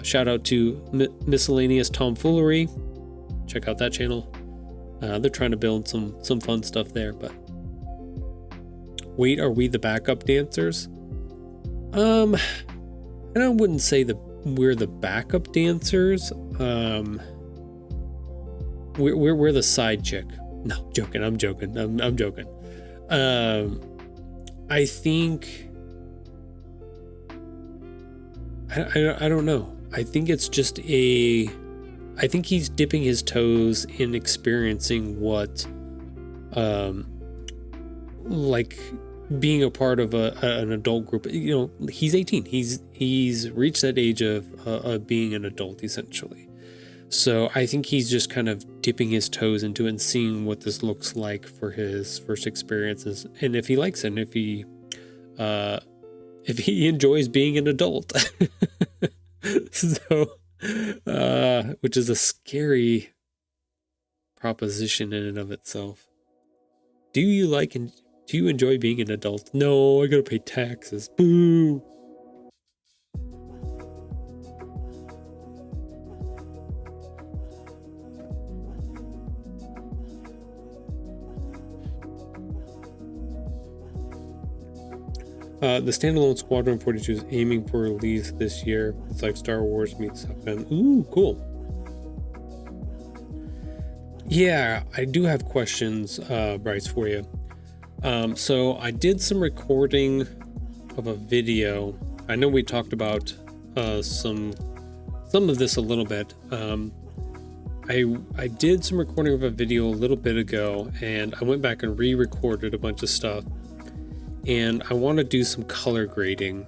shout out to Miscellaneous Tomfoolery. Check out that channel. They're trying to build some fun stuff there. But wait, are we the backup dancers? And I wouldn't say we're the backup dancers. We're the side chick. No, joking. I'm joking. I'm joking. I think I don't know. I think it's just I think he's dipping his toes in experiencing what like being a part of an adult group. You know, he's 18. He's reached that age of being an adult, essentially. So I think he's just kind of dipping his toes into it and seeing what this looks like for his first experiences, and if he likes it, and if he enjoys being an adult. So, which is a scary proposition in and of itself. Do you enjoy being an adult? No, I gotta pay taxes. Boo. The standalone Squadron 42 is aiming for release this year. It's like Star Wars meets Suckman. Ooh, cool. Yeah, I do have questions, Bryce, for you. So I did some recording of a video. I know we talked about some of this a little bit. I did some recording of a video a little bit ago, and I went back and re-recorded a bunch of stuff. And I want to do some color grading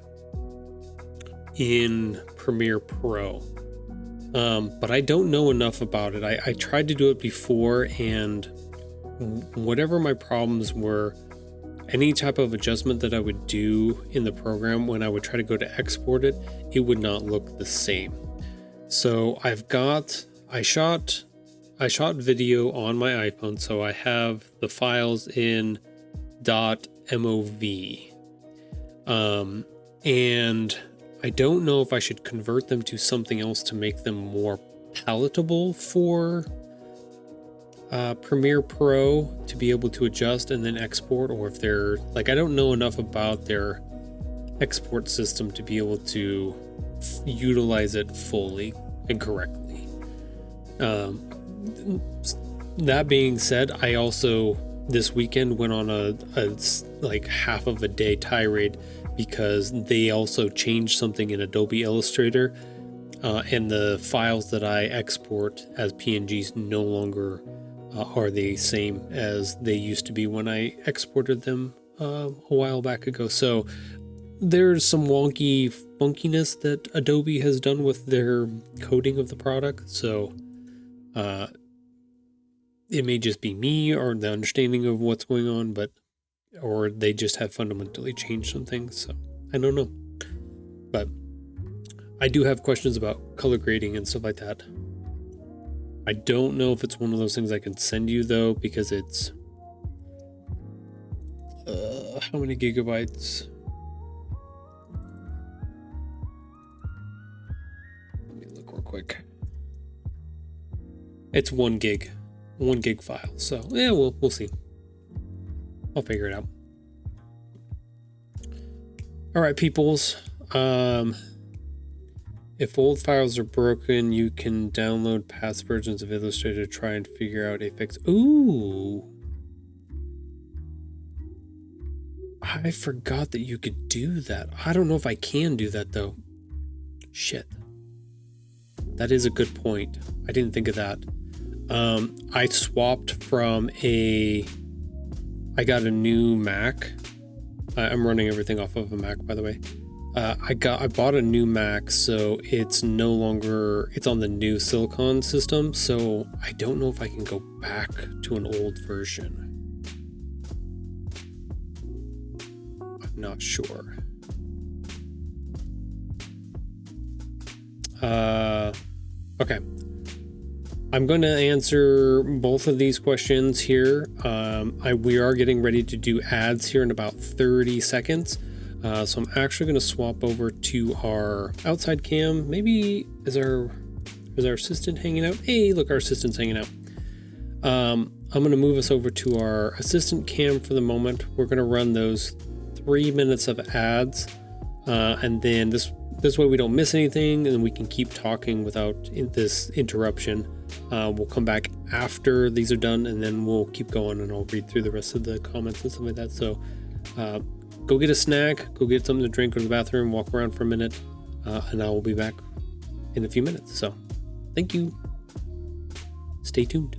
in Premiere Pro. But I don't know enough about it. I tried to do it before, and whatever my problems were, any type of adjustment that I would do in the program when I would try to go to export it, it would not look the same. So I shot video on my iPhone, so I have the files in .mov. And I don't know if I should convert them to something else to make them more palatable for Premiere Pro to be able to adjust and then export, or if they're like, I don't know enough about their export system to be able to utilize it fully and correctly. That being said, I also this weekend went on a like half of a day tirade because they also changed something in Adobe Illustrator, and the files that I export as PNGs no longer are the same as they used to be when I exported them a while back ago. So there's some funkiness that Adobe has done with their coding of the product. So it may just be me or the understanding of what's going on, or they just have fundamentally changed some things. So I don't know, but I do have questions about color grading and stuff like that. I don't know if it's one of those things I can send you though, because it's how many gigabytes? Let me look real quick. It's 1 gig file. So yeah, we'll see. I'll figure it out. All right, peoples. If old files are broken, you can download past versions of Illustrator to try and figure out a fix. Ooh. I forgot that you could do that. I don't know if I can do that though. Shit. That is a good point. I didn't think of that. I swapped from I got a new Mac. I'm running everything off of a Mac, by the way. I bought a new Mac, so it's no longer, it's on the new Silicon system, so I don't know if I can go back to an old version. I'm not sure. Okay. I'm going to answer both of these questions here. We are getting ready to do ads here in about 30 seconds. So I'm actually going to swap over to our outside cam. Maybe is our assistant hanging out? Hey, look, our assistant's hanging out. I'm going to move us over to our assistant cam for the moment. We're going to run those 3 minutes of ads, and then this way we don't miss anything, and we can keep talking without this interruption. We'll come back after these are done, and then we'll keep going, and I'll read through the rest of the comments and stuff like that. So go get a snack, go get something to drink, go to the bathroom, walk around for a minute, and I will be back in a few minutes. So thank you. Stay tuned.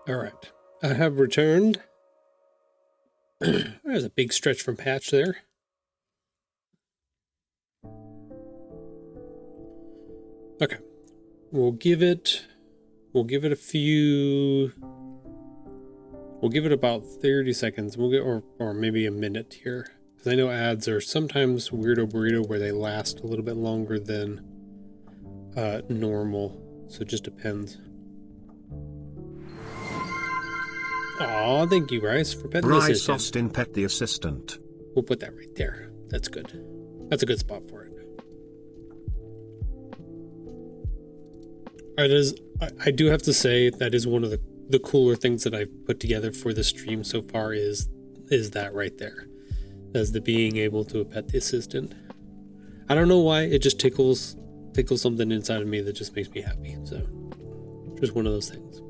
All right, I have returned. There's a big stretch from patch there. Okay, we'll give it about 30 seconds. We'll get, or maybe a minute here, because I know ads are sometimes weirdo burrito where they last a little bit longer than normal, so it just depends. Aw, thank you, Bryce, for petting the assistant. Bryce Austin pet the assistant. We'll put that right there. That's good. That's a good spot for it. I do have to say that is one of the cooler things that I've put together for the stream so far is that right there. As the being able to pet the assistant. I don't know why, it just tickles something inside of me that just makes me happy. So just one of those things.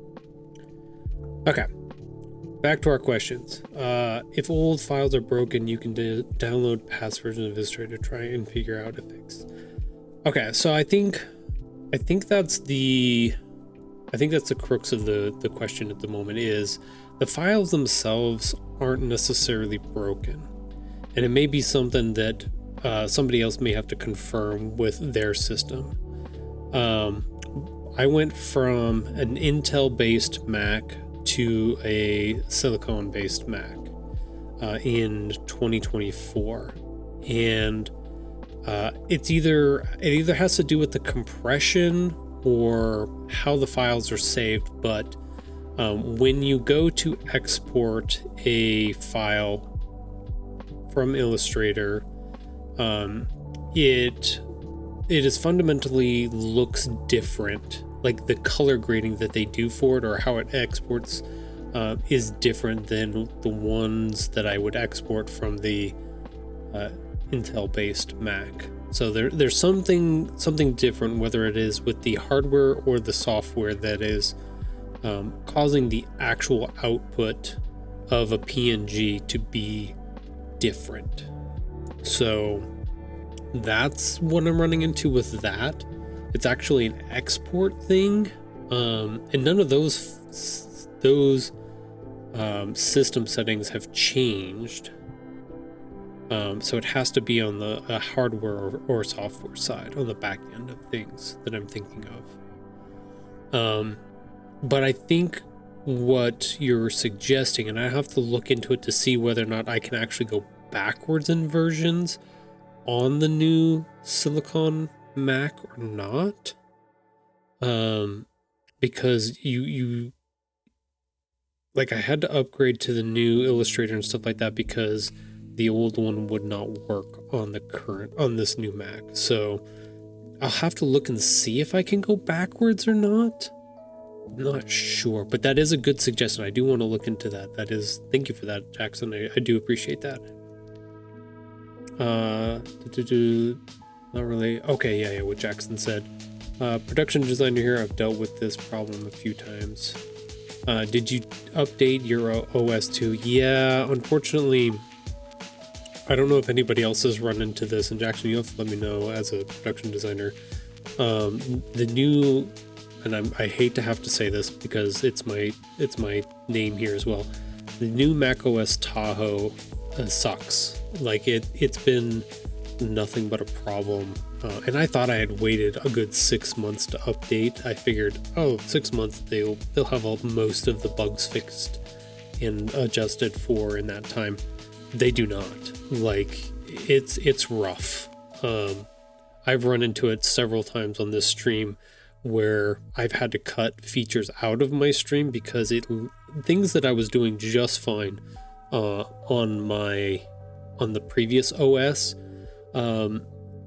Okay. Back to our questions. If old files are broken, you can download past versions of Illustrator to try and figure out a fix. Okay, so I think that's the crux of the question at the moment is the files themselves aren't necessarily broken, and it may be something that somebody else may have to confirm with their system. I went from an Intel-based Mac to a silicone-based Mac in 2024, and it either has to do with the compression or how the files are saved, but when you go to export a file from Illustrator, it is fundamentally looks different. Like the color grading that they do for it or how it exports is different than the ones that I would export from the Intel-based Mac. So there's something different, whether it is with the hardware or the software, that is causing the actual output of a PNG to be different. So that's what I'm running into with that. It's actually an export thing, and none of those system settings have changed. So it has to be on the hardware or software side, on the back end of things that I'm thinking of. But I think what you're suggesting, and I have to look into it to see whether or not I can actually go backwards in versions on the new Silicon Mac or not, because you like I had to upgrade to the new Illustrator and stuff like that because the old one would not work on this new Mac. So I'll have to look and see if I can go backwards or not. I'm not sure, but that is a good suggestion. I do want to look into that. Thank you for that, Jackson. I do appreciate that. Not really. Okay, yeah, what Jackson said. Production designer here, I've dealt with this problem a few times. Did you update your OS too? Yeah, unfortunately, I don't know if anybody else has run into this, and Jackson, you'll have to let me know as a production designer. The new, and I hate to have to say this because it's my name here as well. The new macOS Tahoe sucks. Like it's been nothing but a problem, and I thought I had waited a good 6 months to update. I figured, 6 months they'll have most of the bugs fixed and adjusted for in that time. They do not. Like it's rough. I've run into it several times on this stream where I've had to cut features out of my stream because things that I was doing just fine on the previous OS,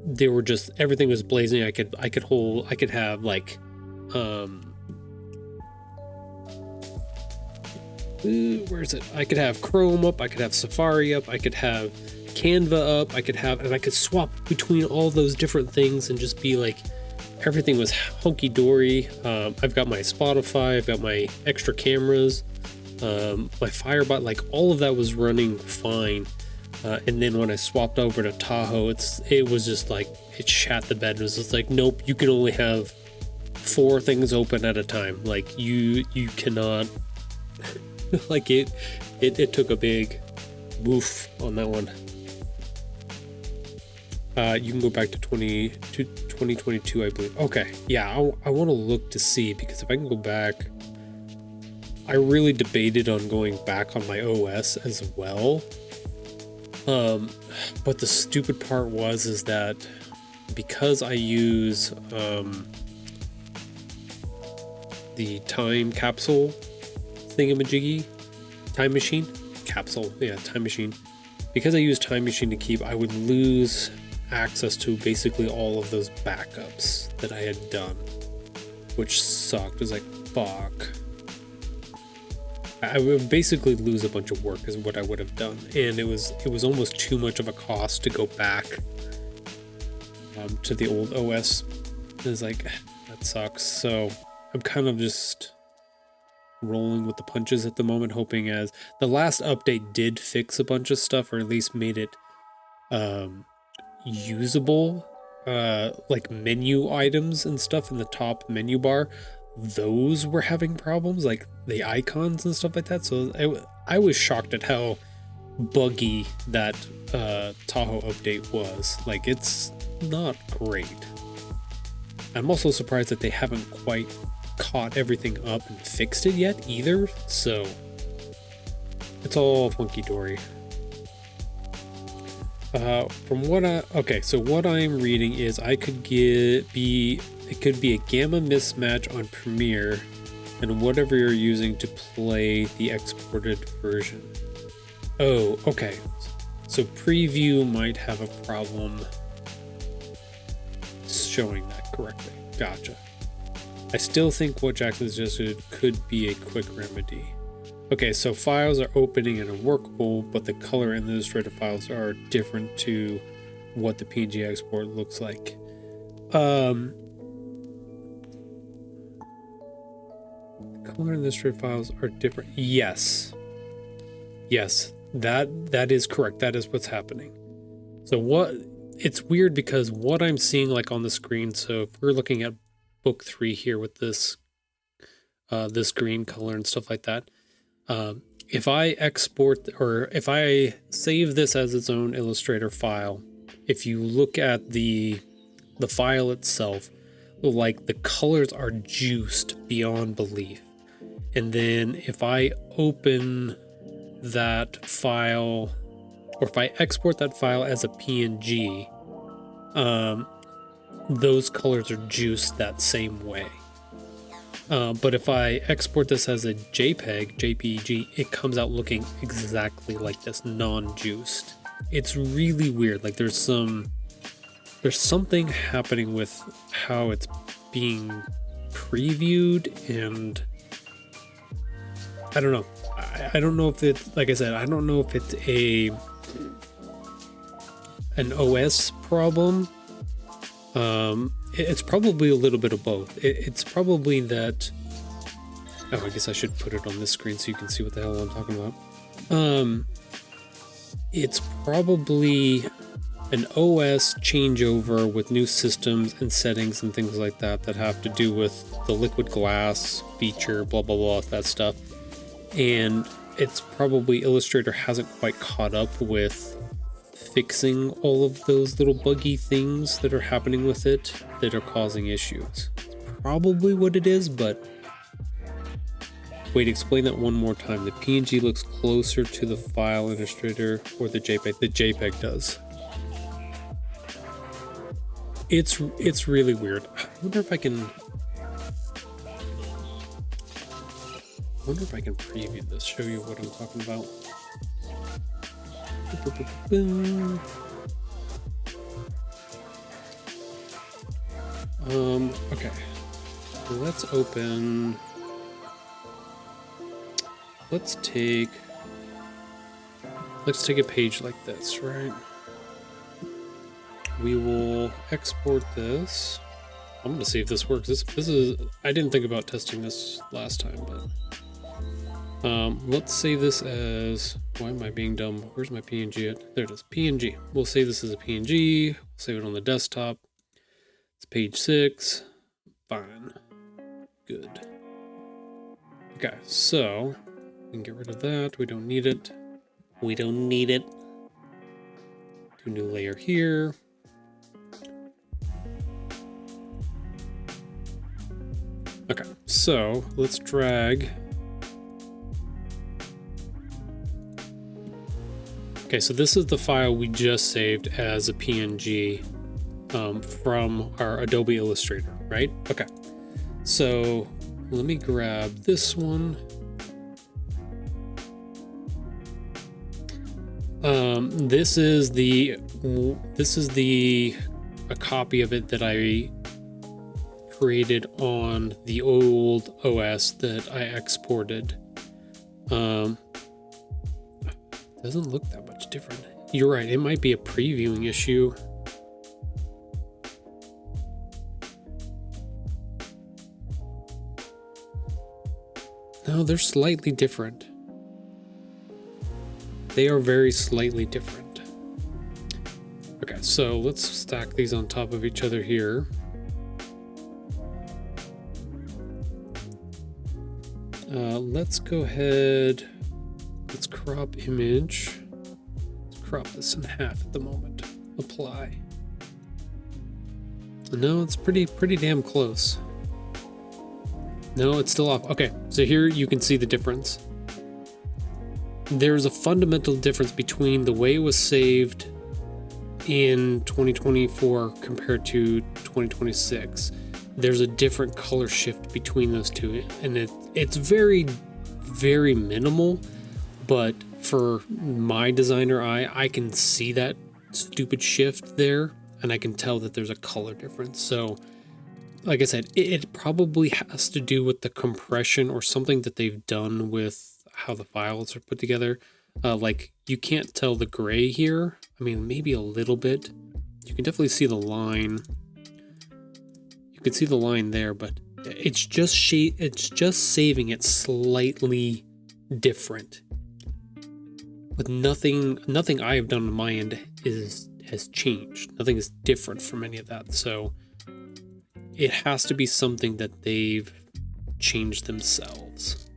they were just, everything was blazing. I could have like where is it? I could have Chrome up, I could have Safari up, I could have Canva up, and I could swap between all those different things and just be like, everything was hunky-dory. I've got my Spotify, I've got my extra cameras, my Firebot, like all of that was running fine. And then when I swapped over to Tahoe, it was just like, it shat the bed. It was just like, nope, you can only have 4 things open at a time. Like you cannot Like it took a big woof on that one. You can go back to 2022, I believe. Okay, yeah, I want to look to see, because if I can go back, I really debated on going back on my OS as well. But the stupid part is that because I use the time capsule thingamajiggy, time machine, capsule, yeah, time machine. Because I use time machine to keep, I would lose access to basically all of those backups that I had done, which sucked. It was like, fuck. I would basically lose a bunch of work is what I would have done, and it was almost too much of a cost to go back to the old OS. It was like, that sucks. So I'm kind of just rolling with the punches at the moment, hoping, as the last update did fix a bunch of stuff, or at least made it usable, like menu items and stuff in the top menu bar, those were having problems, like the icons and stuff like that. So I was shocked at how buggy that Tahoe update was. Like, it's not great. I'm also surprised that they haven't quite caught everything up and fixed it yet either, so it's all funky-dory. From what so what I'm reading is it could be a gamma mismatch on Premiere and whatever you're using to play the exported version. Oh, okay. So Preview might have a problem showing that correctly. Gotcha. I still think what Jackson suggested could be a quick remedy. Okay, so files are opening and are workable, but the color in the Illustrator files are different to what the PNG export looks like. Color in the Illustrator files are different. Yes, that is correct. That is what's happening. So it's weird because what I'm seeing like on the screen. So if we're looking at book 3 here with this green color and stuff like that. If I export, or if I save this as its own Illustrator file, if you look at the file itself, like the colors are juiced beyond belief. And then if I open that file, or if I export that file as a PNG, those colors are juiced that same way. But if I export this as a JPG, it comes out looking exactly like this, non-juiced. It's really weird. Like there's something happening with how it's being previewed, and I don't know. I don't know if it's, like I said, I don't know if it's an OS problem. It's probably a little bit of both. It's probably that. Oh, I guess I should put it on this screen so you can see what the hell I'm talking about. It's probably an OS changeover with new systems and settings and things like that have to do with the liquid glass feature, blah blah blah, that stuff. And it's probably Illustrator hasn't quite caught up with fixing all of those little buggy things that are happening with it that are causing issues. It's probably what it is, but wait, explain that one more time. The PNG looks closer to the file Illustrator or the JPEG. The JPEG does. It's really weird. I wonder if I can preview this, show you what I'm talking about. Okay. Let's open. Let's take a page like this, right? We will export this. I'm gonna see if this works. This is, I didn't think about testing this last time, but let's save this as, why am I being dumb? Where's my PNG at? There it is, PNG. We'll save this as a PNG, save it on the desktop. It's page 6, fine, good. Okay, so We can get rid of that. We don't need it. We don't need it. Do a new layer here. Okay, so let's drag. Okay, so this is the file we just saved as a PNG from our Adobe Illustrator, right? Okay, so let me grab this one. This is a copy of it that I created on the old OS that I exported. Doesn't look that much different. You're right, it might be a previewing issue. No, they're slightly different. They are very slightly different. Okay, so let's stack these on top of each other here. Let's go ahead. Let's crop image. Let's crop this in half at the moment. Apply. No, it's pretty damn close. No, it's still off. Okay, so here you can see the difference. There's a fundamental difference between the way it was saved in 2024 compared to 2026. There's a different color shift between those two, and it's very, very minimal, but for my designer eye, I can see that stupid shift there, and I can tell that there's a color difference. So like I said, it probably has to do with the compression or something that they've done with how the files are put together. Like you can't tell the gray here. I mean, maybe a little bit. You can definitely see the line. You can see the line there, but it's just saving it slightly different. But nothing I have done on my end has changed. Nothing is different from any of that. So it has to be something that they've changed themselves.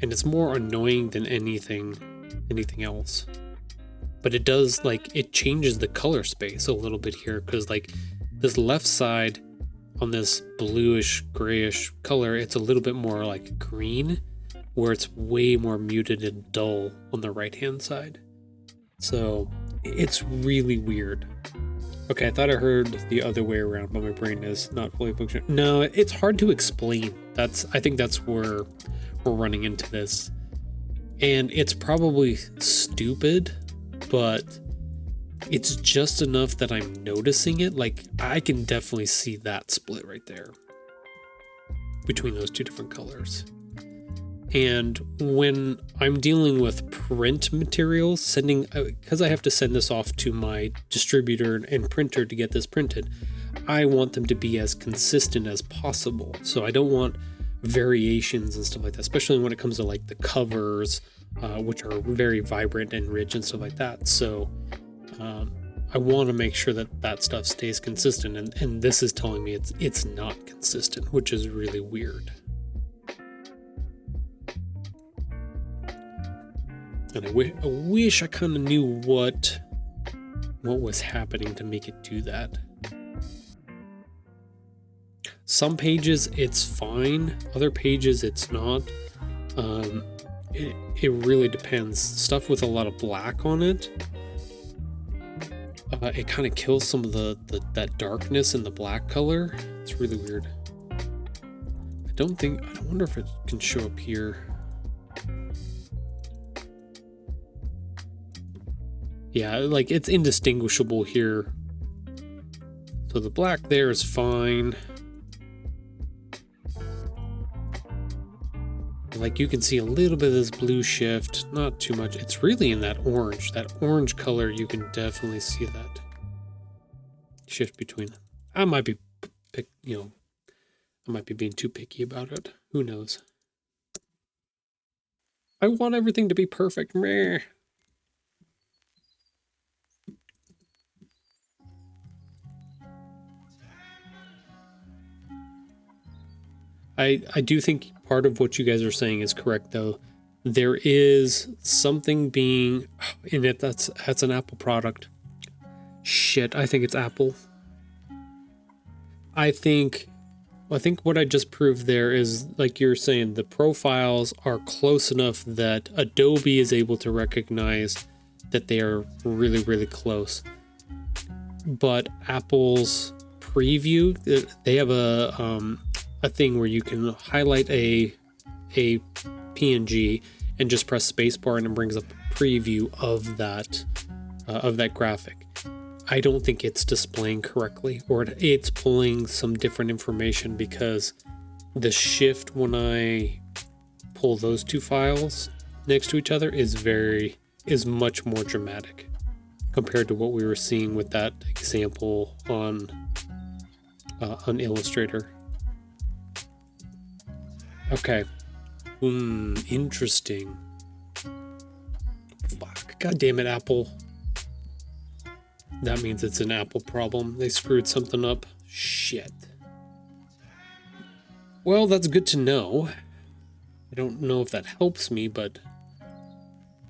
And it's more annoying than anything else. But it does, like, it changes the color space a little bit here, because like this left side on this bluish grayish color, it's a little bit more like green, where it's way more muted and dull on the right hand side. So it's really weird. Okay, I thought I heard the other way around, but my brain is not fully functioning. No, it's hard to explain. I think that's where we're running into this. And it's probably stupid, but it's just enough that I'm noticing it. Like, I can definitely see that split right there between those two different colors. And when I'm dealing with print materials, because I have to send this off to my distributor and printer to get this printed, I want them to be as consistent as possible. So I don't want variations and stuff like that, especially when it comes to like the covers, which are very vibrant and rich and stuff like that. So I want to make sure that stuff stays consistent, and this is telling me it's not consistent, which is really weird. And I wish I kind of knew what was happening to make it do that. Some pages it's fine, other pages it's not. It really depends. Stuff with a lot of black on it, it kind of kills some of that darkness in the black color. It's really weird. I wonder if it can show up here. Yeah, like it's indistinguishable here. So the black there is fine. Like you can see a little bit of this blue shift, not too much. It's really in that orange color. You can definitely see that shift between. I might be being too picky about it. Who knows? I want everything to be perfect. Meh. I do think part of what you guys are saying is correct, though. there is something being in it that's an Apple product. Shit, I think it's Apple. I think what I just proved there is, like you're saying, the profiles are close enough that Adobe is able to recognize that they are really, really close. But Apple's preview, they have a thing where you can highlight a PNG and just press spacebar and it brings up a preview of that graphic. I don't think it's displaying correctly, or it's pulling some different information, because the shift when I pull those two files next to each other is much more dramatic compared to what we were seeing with that example on Illustrator. Okay. Interesting. Fuck. God damn it, Apple. That means it's an Apple problem. They screwed something up. Shit. Well, that's good to know. I don't know if that helps me, but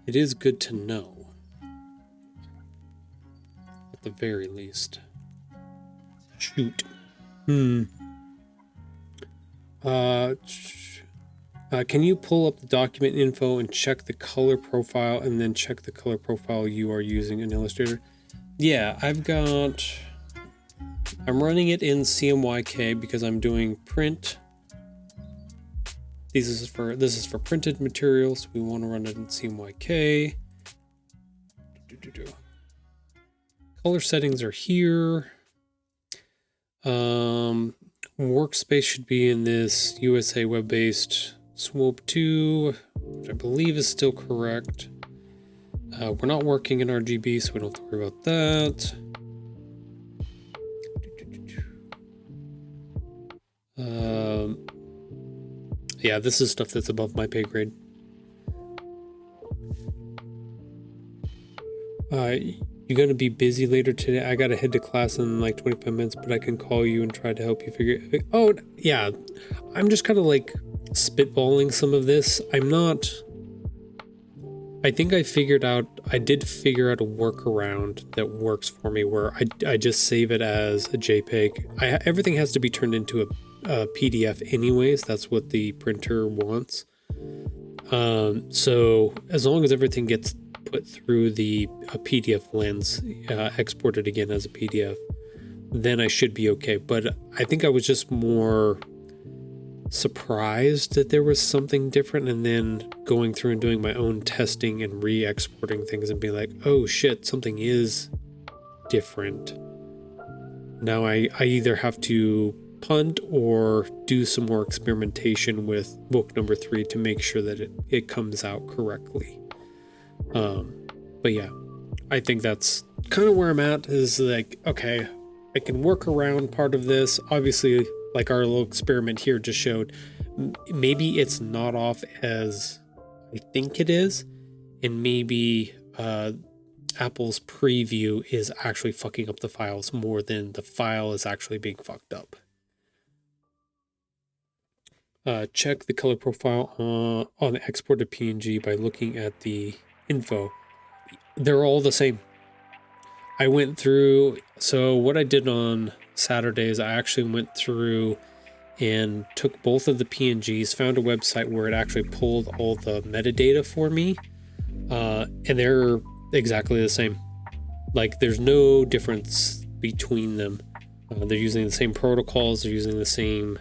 it is good to know. At the very least. Shoot. Can you pull up the document info and check the color profile, and then check the color profile you are using in Illustrator? Yeah, I'm running it in CMYK because I'm doing print. This is for printed materials. We want to run it in CMYK. Color settings are here. Workspace should be in this USA web-based Swoop 2, which I believe is still correct. We're not working in RGB, so we don't have to worry about that. Yeah, this is stuff that's above my pay grade. You're gonna be busy later today? I gotta head to class in like 25 minutes, but I can call you and try to help you figure it. Oh, yeah. I'm just kind of like spitballing some of this. I think I did figure out a workaround that works for me, where I just save it as a JPEG. Everything has to be turned into a PDF anyways. That's what the printer wants. So as long as everything gets put through a PDF lens, exported again as a PDF, then I should be okay. But I think I was just more surprised that there was something different, and then going through and doing my own testing and re-exporting things and be like, oh shit, something is different. Now I either have to punt or do some more experimentation with book number 3 to make sure that it comes out correctly. But yeah, I think that's kind of where I'm at, is like, okay, I can work around part of this. Obviously, like our little experiment here just showed, maybe it's not off as I think it is, and maybe Apple's preview is actually fucking up the files more than the file is actually being fucked up. Check the color profile on the exported PNG by looking at the info. They're all the same. I went through, so what I did on Saturdays, I actually went through and took both of the PNGs, found a website where it actually pulled all the metadata for me, and they're exactly the same. Like, there's no difference between them. They're using the same protocols, they're using the same,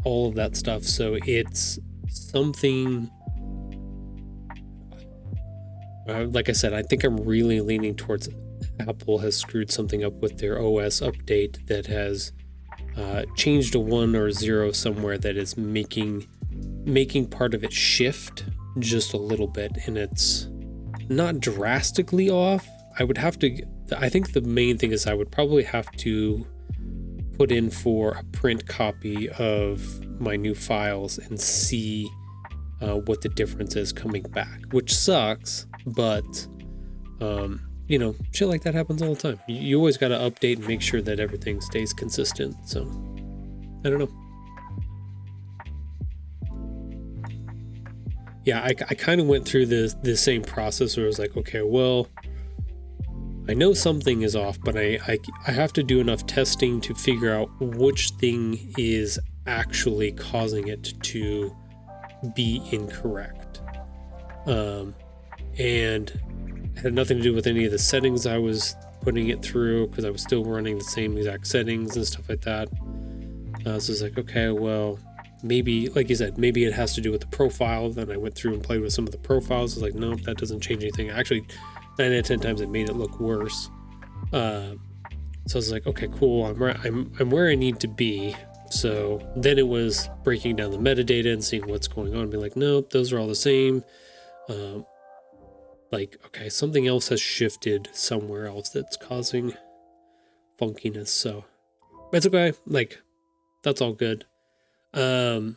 all of that stuff. So it's something, like I said, I think I'm really leaning towards Apple has screwed something up with their OS update that has changed a 1 or 0 somewhere that is making part of it shift just a little bit, and it's not drastically off. I think the main thing is I would probably have to put in for a print copy of my new files and see what the difference is coming back, which sucks, but shit like that happens all the time. You always got to update and make sure that everything stays consistent. So I don't know. yeah, I kind of went through the same process where I was like, okay, well, I know something is off, but I have to do enough testing to figure out which thing is actually causing it to be incorrect. And it had nothing to do with any of the settings I was putting it through, because I was still running the same exact settings and stuff like that. So it's like, okay, well, maybe, like you said, maybe it has to do with the profile. Then I went through and played with some of the profiles. I was like, nope, that doesn't change anything. Actually, 9 out of 10 times it made it look worse. So I was like, okay, cool. I'm where I need to be. So then it was breaking down the metadata and seeing what's going on and be like, nope, those are all the same. Like, okay, something else has shifted somewhere else that's causing funkiness. So it's okay. Like, that's all good. Try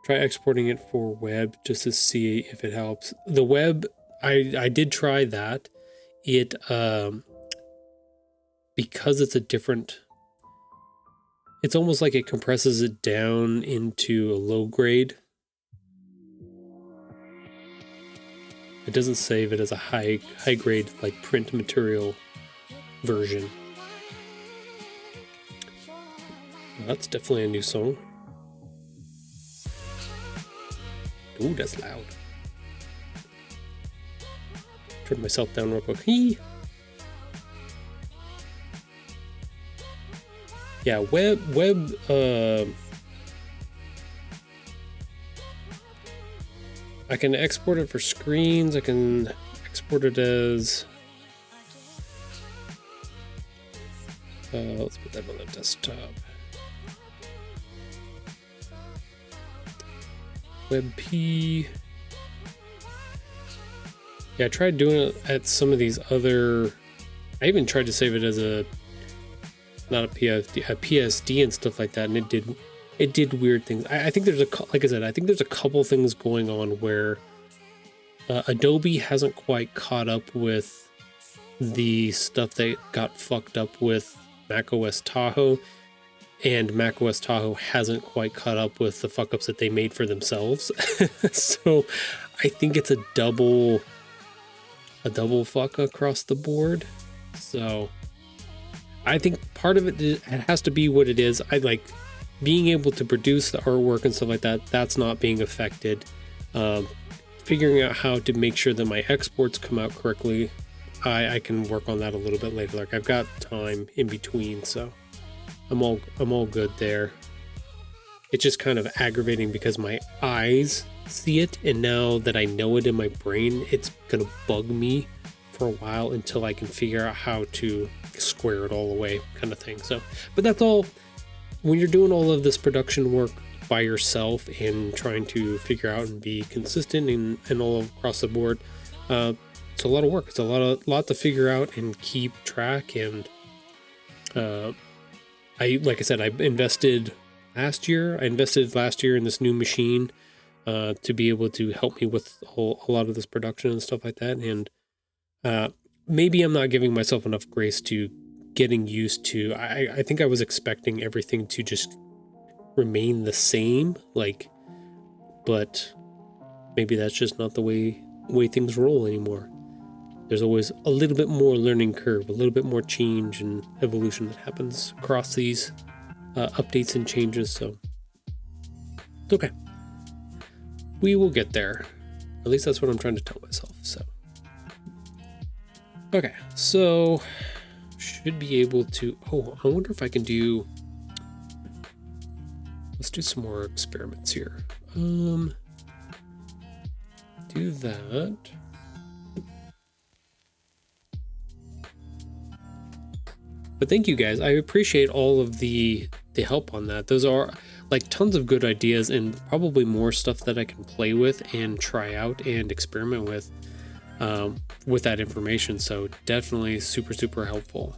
exporting it for web just to see if it helps. The web, I did try that. It because it's a different, it's almost like it compresses it down into a low grade. It doesn't save it as a high grade like print material version. Well, that's definitely a new song. Ooh, that's loud. Turn myself down real quick. Hee. Yeah, web. I can export it for screens. I can export it as. Let's put that on the desktop. WebP. Yeah, I tried doing it at some of these other. I even tried to save it as not a PSD and stuff like that, and it did weird things. I think there's like I said, I think there's a couple things going on where Adobe hasn't quite caught up with the stuff that got fucked up with macOS Tahoe, and macOS Tahoe hasn't quite caught up with the fuck ups that they made for themselves. So I think it's a double fuck across the board. So I think part of it has to be what it is. I like being able to produce the artwork and stuff like that. That's not being affected. Figuring out how to make sure that my exports come out correctly. I can work on that a little bit later. Like I've got time in between, so I'm all good there. It's just kind of aggravating because my eyes see it, and now that I know it in my brain, it's gonna bug me for a while until I can figure out how to square it all away, kind of thing. So, but that's all. When you're doing all of this production work by yourself and trying to figure out and be consistent and all across the board, it's a lot of work. It's a lot to figure out and keep track. And like I said, I invested last year in this new machine to be able to help me with a lot of this production and stuff like that. And maybe I'm not giving myself enough grace to getting used to. I think I was expecting everything to just remain the same, but maybe that's just not the way things roll anymore. There's always a little bit more learning curve, a little bit more change and evolution that happens across these updates and changes. So it's okay. We will get there. At least that's what I'm trying to tell myself. So okay, so should be able to. Oh, I wonder if I can do. Let's do some more experiments here. Do that. But thank you guys. I appreciate all of the help on that. Those are like tons of good ideas and probably more stuff that I can play with and try out and experiment with that information. So definitely super, super helpful.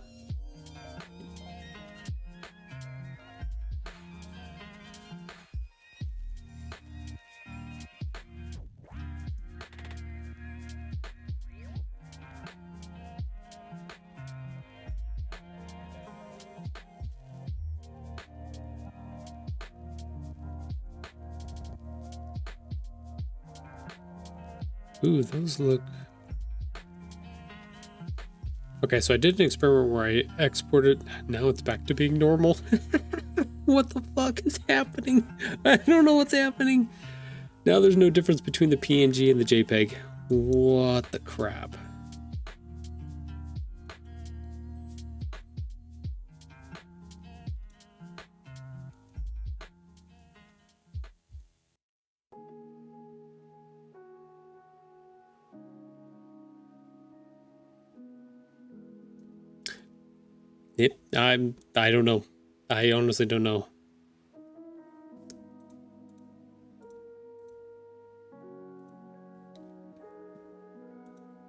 Ooh, those look... Okay, so I did an experiment where I exported. Now it's back to being normal. What the fuck is happening? I don't know what's happening. Now there's no difference between the PNG and the JPEG. What the crap? Yep, I don't know. I honestly don't know.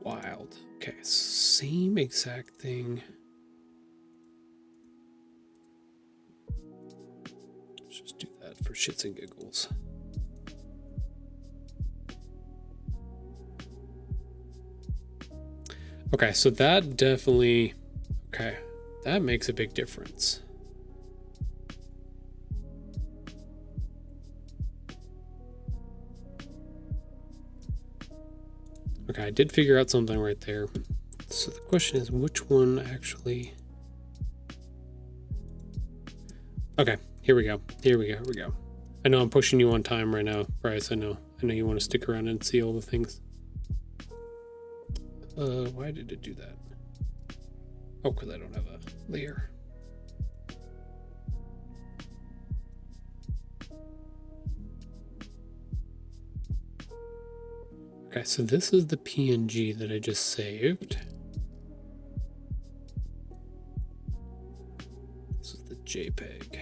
Wild. Okay, same exact thing. Let's just do that for shits and giggles. Okay, so that definitely... Okay, that makes a big difference. Okay, I did figure out something right there. So the question is, which one actually... Okay, here we go. Here we go. I know I'm pushing you on time right now, Bryce. I know you want to stick around and see all the things. Why did it do that? Oh, because I don't have a layer. Okay, so this is the PNG that I just saved. This is the JPEG.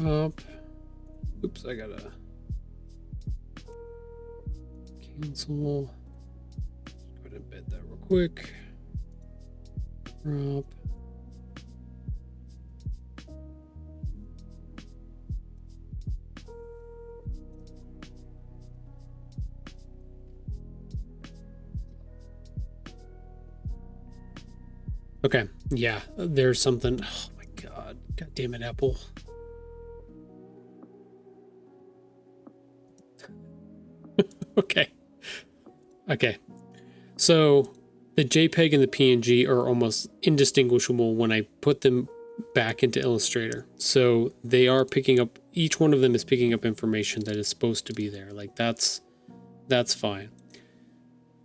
Crop. Oops, I gotta cancel. Go ahead and embed that real quick. Crop. Okay, yeah, there's something. Oh my god. God damn it, Apple. Okay. So the JPEG and the PNG are almost indistinguishable when I put them back into Illustrator. So they are picking up, each one of them is picking up information that is supposed to be there. Like that's fine.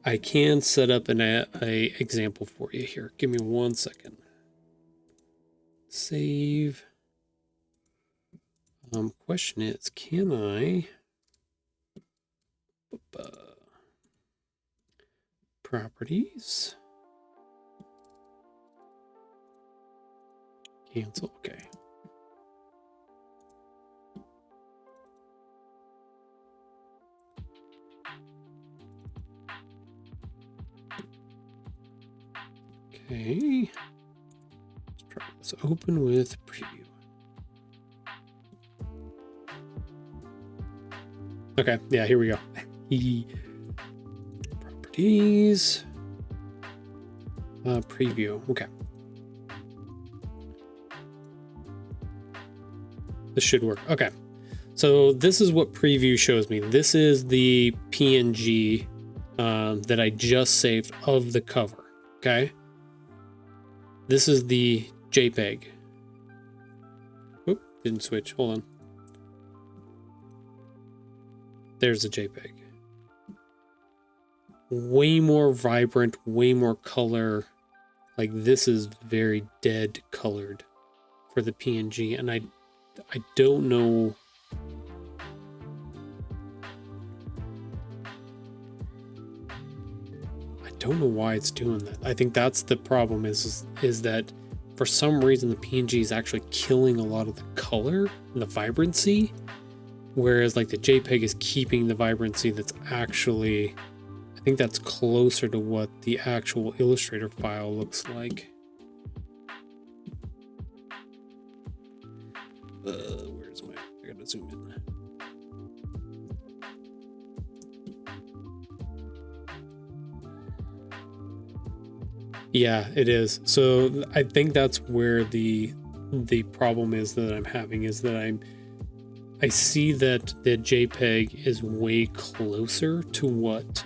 I can set up an example for you here. Give me 1 second. Save. Question is, can I... Properties. Cancel. Okay. Okay. Let's try this. Open with preview. Okay. Yeah, here we go. Properties. Preview. Okay. This should work. Okay. So this is what preview shows me. This is the PNG that I just saved of the cover. Okay. This is the JPEG. Oop, didn't switch. Hold on. There's the JPEG. Way more vibrant, way more color. Like this is very dead colored for the PNG, and I don't know. I don't know why it's doing that. I think that's the problem is that for some reason the PNG is actually killing a lot of the color and the vibrancy, whereas like the JPEG is keeping the vibrancy that's actually, I think that's closer to what the actual Illustrator file looks like. Where's my, I gotta zoom in. Yeah, it is. So I think that's where the problem is that I'm having, is that I see that the JPEG is way closer to what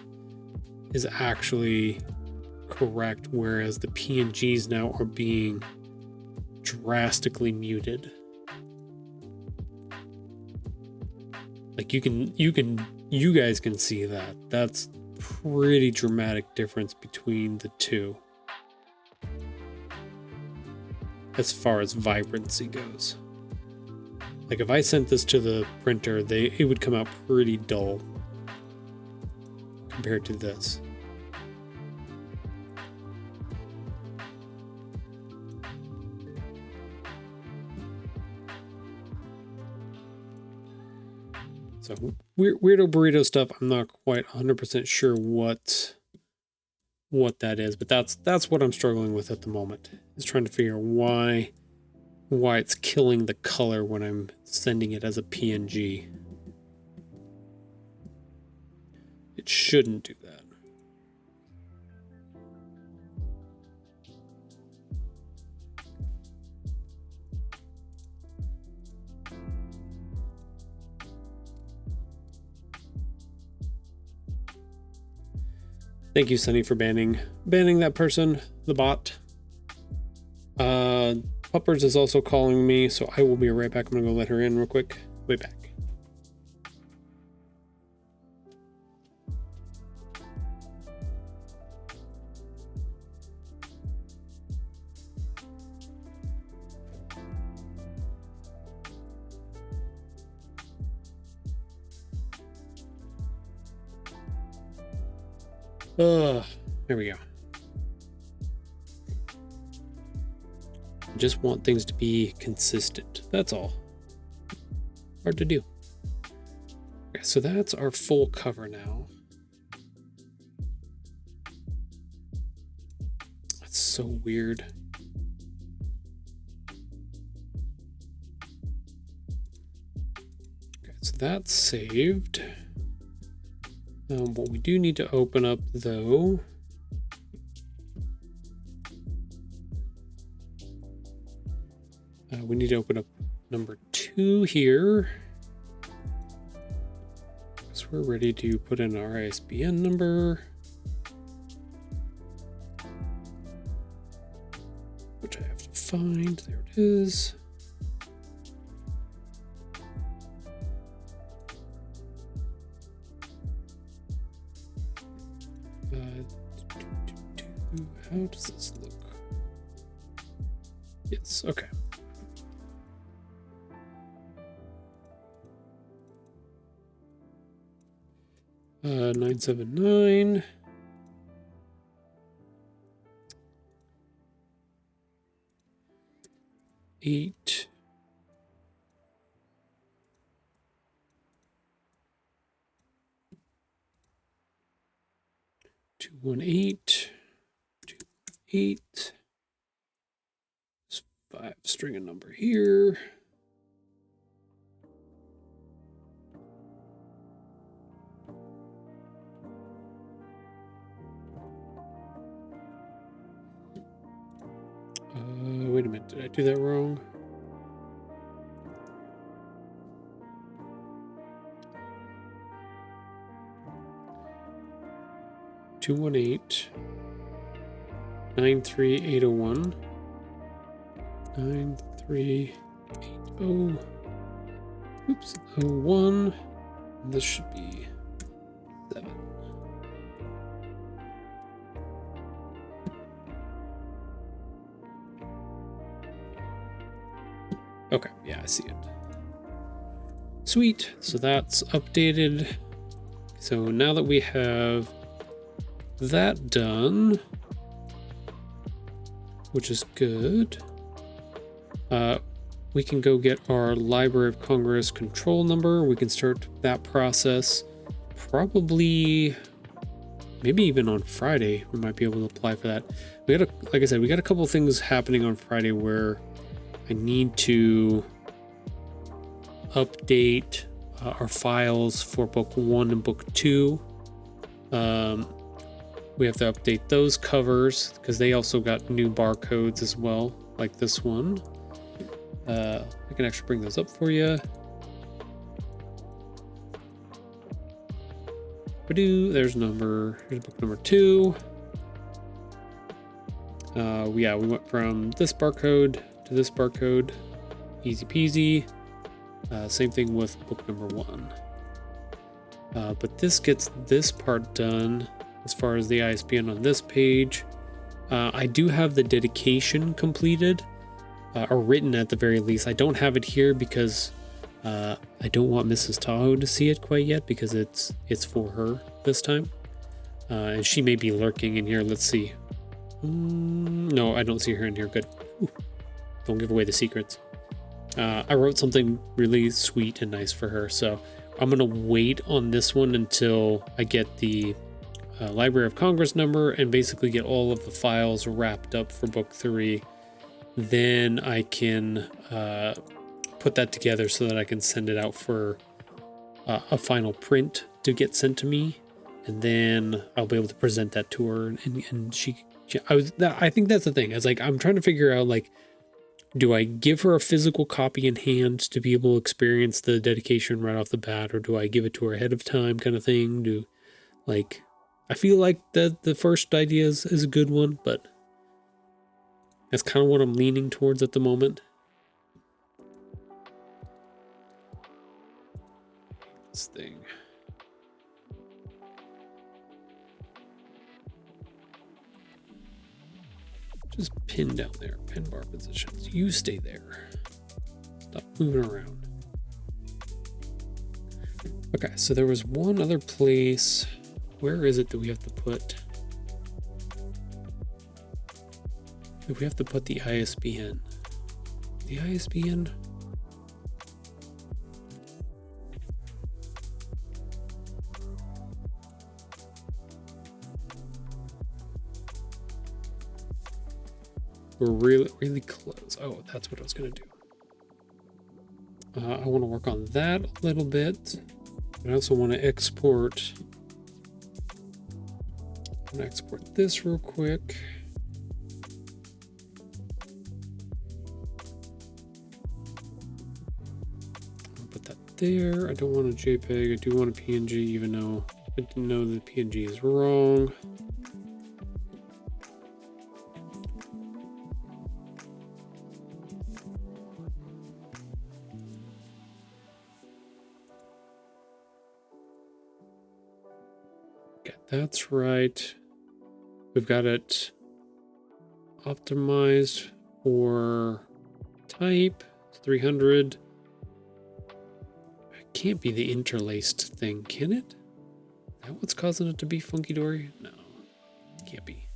is actually correct, whereas the PNGs now are being drastically muted. Like you guys can see that. That's pretty dramatic difference between the two as far as vibrancy goes. Like if I sent this to the printer, it would come out pretty dull compared to this. So weirdo burrito stuff, I'm not quite 100% sure what that is, but that's what I'm struggling with at the moment, is trying to figure out why it's killing the color when I'm sending it as a PNG. It shouldn't do that. Thank you, Sunny, for banning that person, the bot. Puppers is also calling me, so I will be right back. I'm gonna go let her in real quick. Be back. There we go. Just want things to be consistent. That's all. Hard to do. Okay, so that's our full cover now. That's so weird. Okay, so that's saved. What we do need to open up, though, we need to open up number 2 here, because we're ready to put in our ISBN number, which I have to find. There it is. How does this look? Yes, okay. Uh, 979. Eight. 218. 8. 5 string a number here. Wait a minute, did I do that wrong? Two 93801 9380. Oops, 01. This should be 7. Okay, yeah, I see it. Sweet, so that's updated. So now that we have that done, which is good, we can go get our Library of Congress control number. We can start that process probably, maybe even on Friday. We might be able to apply for that. Like I said, we got a couple of things happening on Friday where I need to update our files for book 1 and book 2. we have to update those covers because they also got new barcodes as well, like this one. I can actually bring those up for you. There's book number 2. Yeah, we went from this barcode to this barcode. Easy peasy. Same thing with book number 1. But this gets this part done as far as the ISBN on this page. I do have the dedication completed, or written at the very least. I don't have it here because I don't want Mrs. Tahoe to see it quite yet because it's for her this time. And she may be lurking in here. Let's see. No, I don't see her in here. Good. Ooh, don't give away the secrets. I wrote something really sweet and nice for her, so I'm gonna wait on this one until I get the Library of Congress number and basically get all of the files wrapped up for book 3. Then I can put that together so that I can send it out for a final print to get sent to me, and then I'll be able to present that to her. And I think that's the thing. It's like I'm trying to figure out, like, do I give her a physical copy in hand to be able to experience the dedication right off the bat, or do I give it to her ahead of time, kind of thing? I feel like the first idea is a good one, but that's kind of what I'm leaning towards at the moment. This thing. Just pin down there. Pin bar positions. You stay there. Stop moving around. Okay, so there was one other place. Where is it that we have to put? We have to put the ISBN. The ISBN? We're really close. Oh, that's what I was going to do. I want to work on that a little bit. I also want to export. I'm going to export this real quick. I'll put that there. I don't want a JPEG. I do want a PNG, even though I didn't know that PNG is wrong. That's right. We've got it optimized for type 300. It can't be the interlaced thing, can it? Is that what's causing it to be funky dory? No, can't be.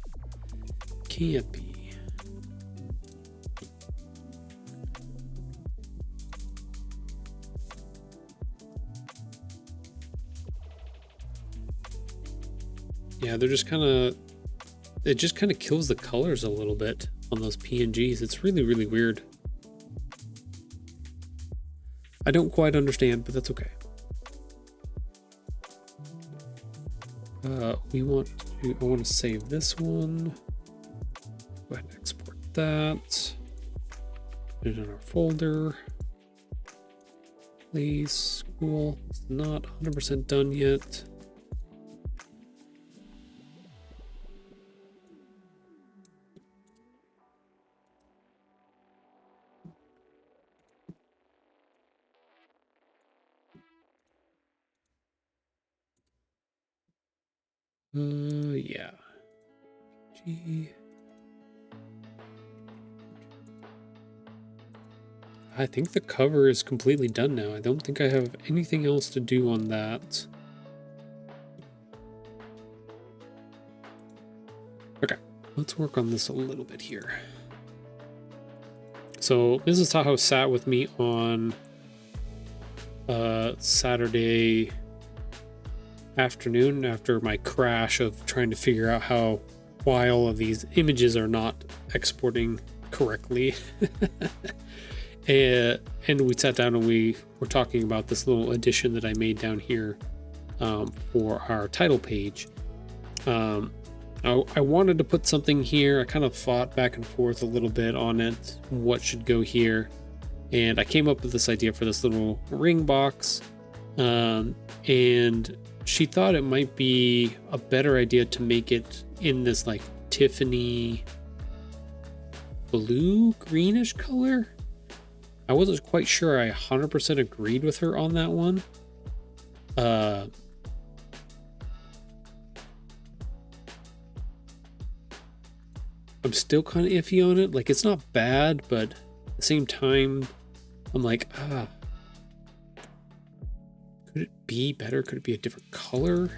Can't be. Yeah, they're just kind of, it just kind of kills the colors a little bit on those PNGs. It's really weird. I don't quite understand, but that's okay. I want to save this one. Go ahead and export that. Put it in our folder. Please, cool. It's not 100% done yet. Yeah. I think the cover is completely done now. I don't think I have anything else to do on that. Okay, let's work on this a little bit here. So Mrs. Tahoe sat with me on Saturday afternoon after my crash of trying to figure out why all of these images are not exporting correctly. And we sat down and we were talking about this little addition that I made down here for our title page. I wanted to put something here. I kind of fought back and forth a little bit on it, what should go here. And I came up with this idea for this little ring box. And she thought it might be a better idea to make it in this like Tiffany blue greenish color. I wasn't quite sure I 100% agreed with her on that one. I'm still kind of iffy on it. Like, it's not bad, but at the same time, I'm like, could it be better? Could it be a different color?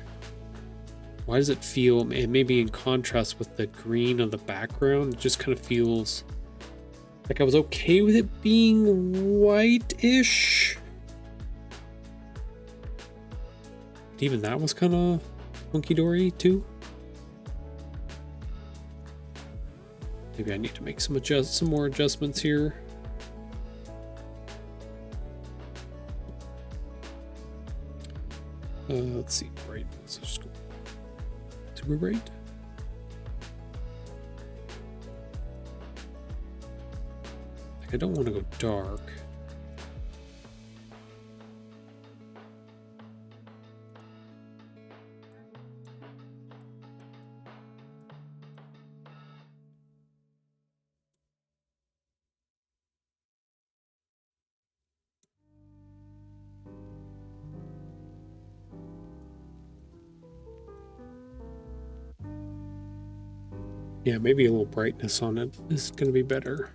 Why does it feel, and maybe in contrast with the green on the background, it just kind of feels like I was okay with it being white-ish. But even that was kind of hunky-dory too. Maybe I need to make some more adjustments here. Let's see, bright. Let's just go super bright. Like, I don't want to go dark. Yeah, maybe a little brightness on it is going to be better.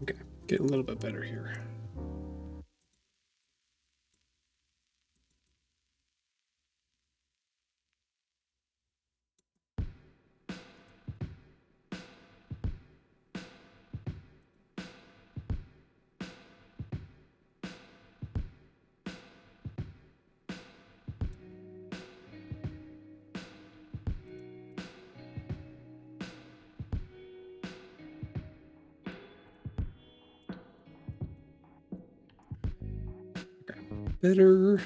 Okay, getting a little bit better here. Better.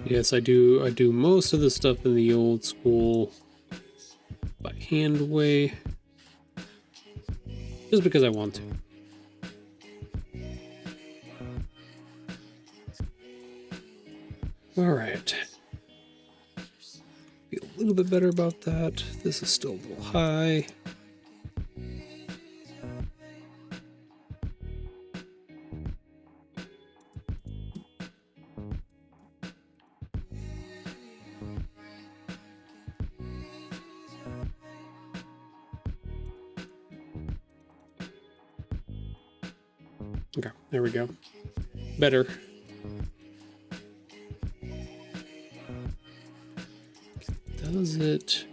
Yes, I do most of the stuff in the old school by hand way, just because I want to. All right. Be a little bit better about that. This is still a little high. Okay, there we go. Better. Does it?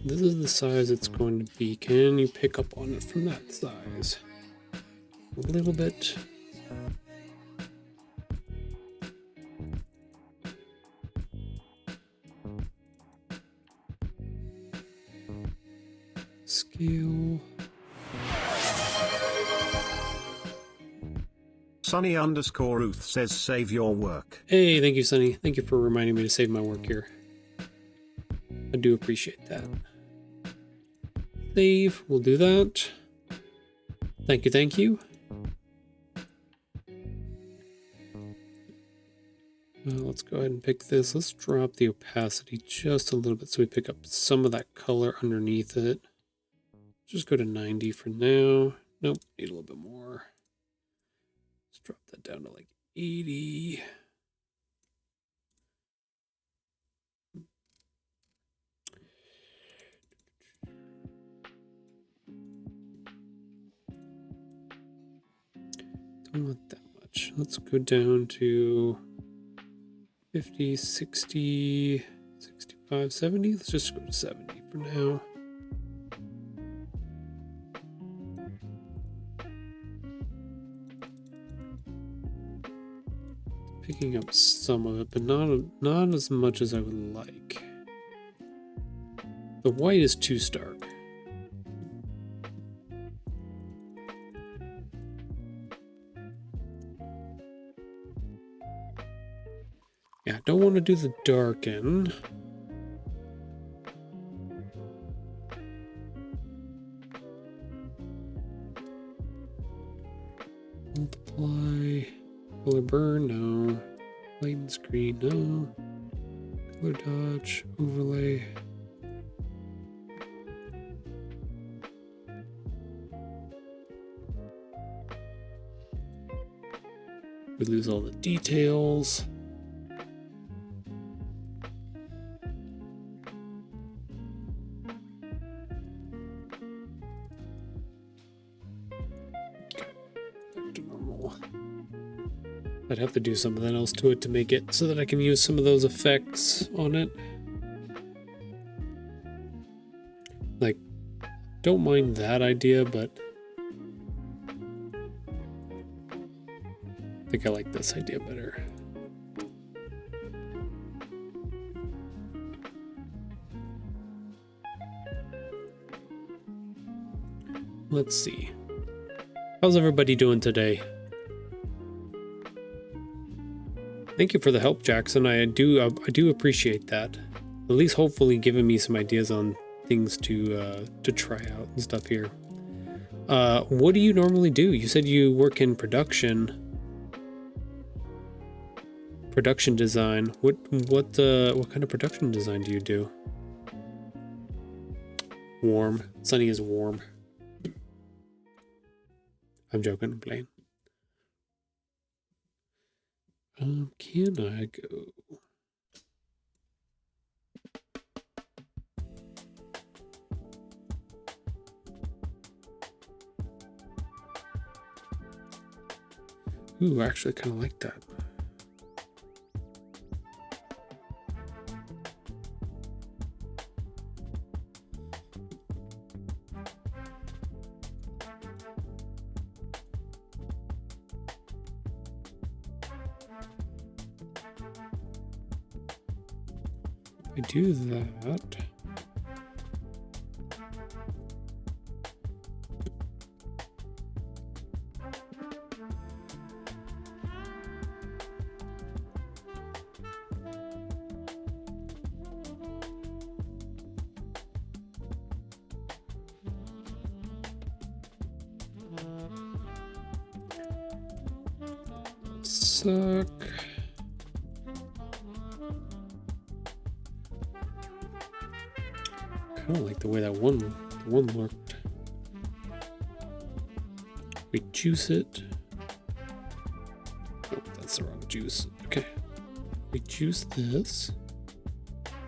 this is the size it's going to be. Can you pick up on it from that size? A little bit. Scale. Sunny_Ruth says save your work. Hey, thank you, Sunny. Thank you for reminding me to save my work here. I do appreciate that. Save, we'll do that. Thank you, thank you. Let's go ahead and pick this. Let's drop the opacity just a little bit so we pick up some of that color underneath it. Just go to 90 for now. Nope, need a little bit more. Let's drop that down to like 80. Don't want that much. Let's go down to 50, 60, 65, 70. Let's just go to 70 for now. Picking up some of it, but not as much as I would like. The white is too stark. Yeah, I don't want to do the darken. Multiply. Color burn, no. Lighten screen, no. Color dodge, overlay. We lose all the details. Back to normal. I'd have to do something else to it to make it so that I can use some of those effects on it. Like, don't mind that idea, but I think I like this idea better. Let's see. How's everybody doing today? Thank you for the help, Jackson. I do appreciate that. At least hopefully giving me some ideas on things to try out and stuff here. What do you normally do? You said you work in production design. What kind of production design do you do? Warm. Sunny is warm. I'm joking. I'm playing. Can I go? Ooh, I actually kind of like that. I do that. Suck. I don't like the way that one looked. We juice it. Oh, that's the wrong juice. Okay. We juice this.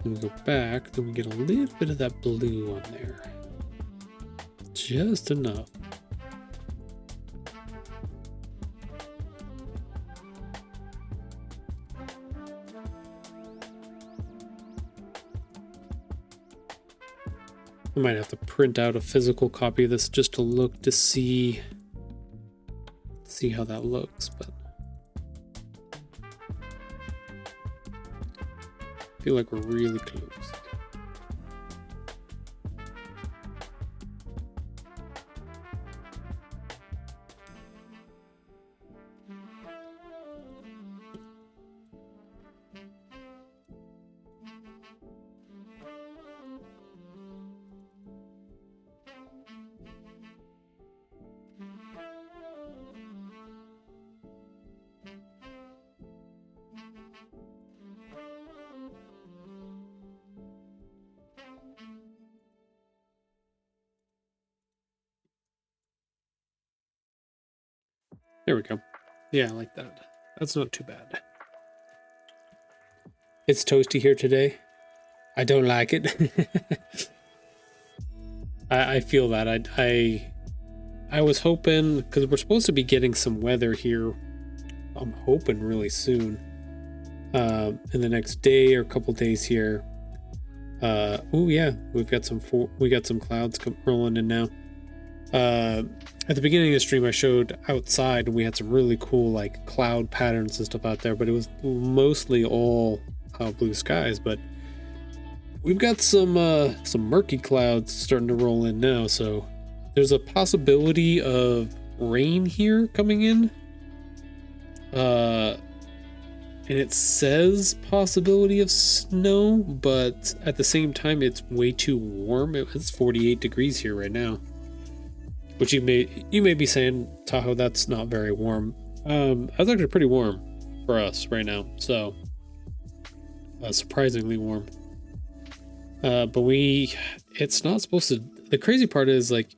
Then we go back. Then we get a little bit of that blue on there. Just enough. I might have to print out a physical copy of this just to look to see how that looks, but I feel like we're really close. There we go. Yeah, I like that. That's not too bad. It's toasty here today. I don't like it. I feel that. I was hoping, because we're supposed to be getting some weather here. I'm hoping really soon. In the next day or couple days here. Oh yeah, we got some clouds rolling in now. At the beginning of the stream, I showed outside, and we had some really cool like cloud patterns and stuff out there, but it was mostly all blue skies. But we've got some murky clouds starting to roll in now, so there's a possibility of rain here coming in. And it says possibility of snow, but at the same time, it's way too warm. It's 48 degrees here right now. Which you may be saying, Tahoe, that's not very warm. That's actually pretty warm for us right now. So surprisingly warm. But it's not supposed to. The crazy part is, like,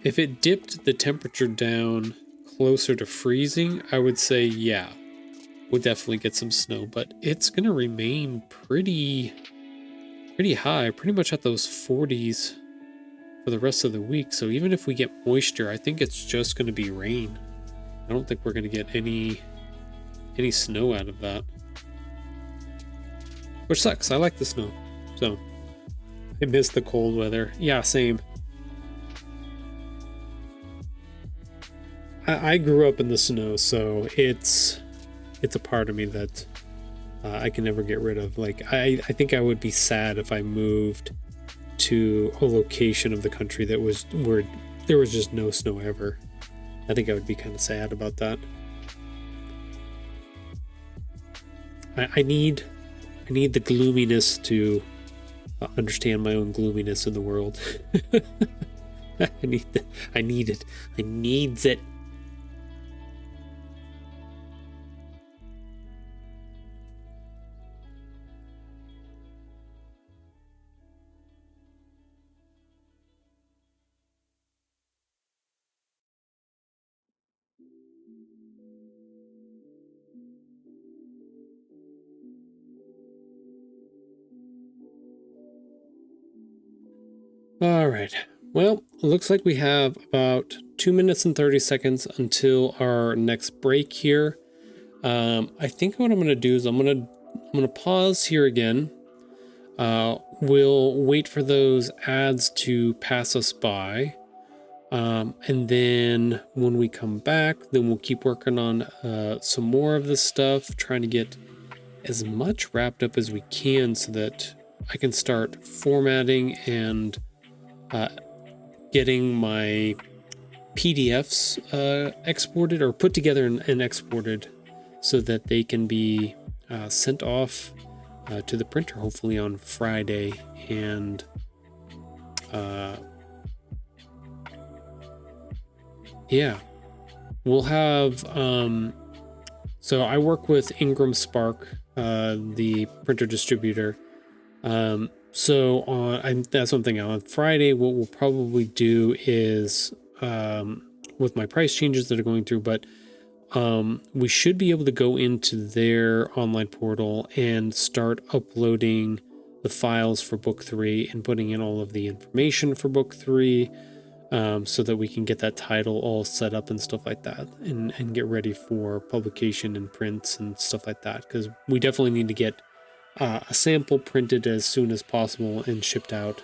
if it dipped the temperature down closer to freezing, I would say yeah, we'll definitely get some snow. But it's gonna remain pretty high, pretty much at those 40s. For the rest of the week. So even if we get moisture, I think it's just going to be rain. I don't think we're going to get any snow out of that, which sucks. I like the snow, so I miss the cold weather. Yeah, same. I grew up in the snow, so it's a part of me that I can never get rid of. Like, I think I would be sad if I moved to a location of the country that was where there was just no snow ever. I think I would be kind of sad about that. I need the gloominess to understand my own gloominess in the world. I need it. I needs it. All right. Well, it looks like we have about 2 minutes and 30 seconds until our next break here. I think what I'm going to do is I'm going to pause here again. We'll wait for those ads to pass us by. And then when we come back, then we'll keep working on some more of this stuff, trying to get as much wrapped up as we can so that I can start formatting and getting my PDFs exported or put together and exported so that they can be sent off to the printer hopefully on Friday. And yeah, we'll have so I work with Ingram Spark, the printer distributor. So that's something on Friday. What we'll probably do is with my price changes that are going through, but we should be able to go into their online portal and start uploading the files for book 3 and putting in all of the information for book 3, so that we can get that title all set up and stuff like that, and get ready for publication and prints and stuff like that, because we definitely need to get a sample printed as soon as possible and shipped out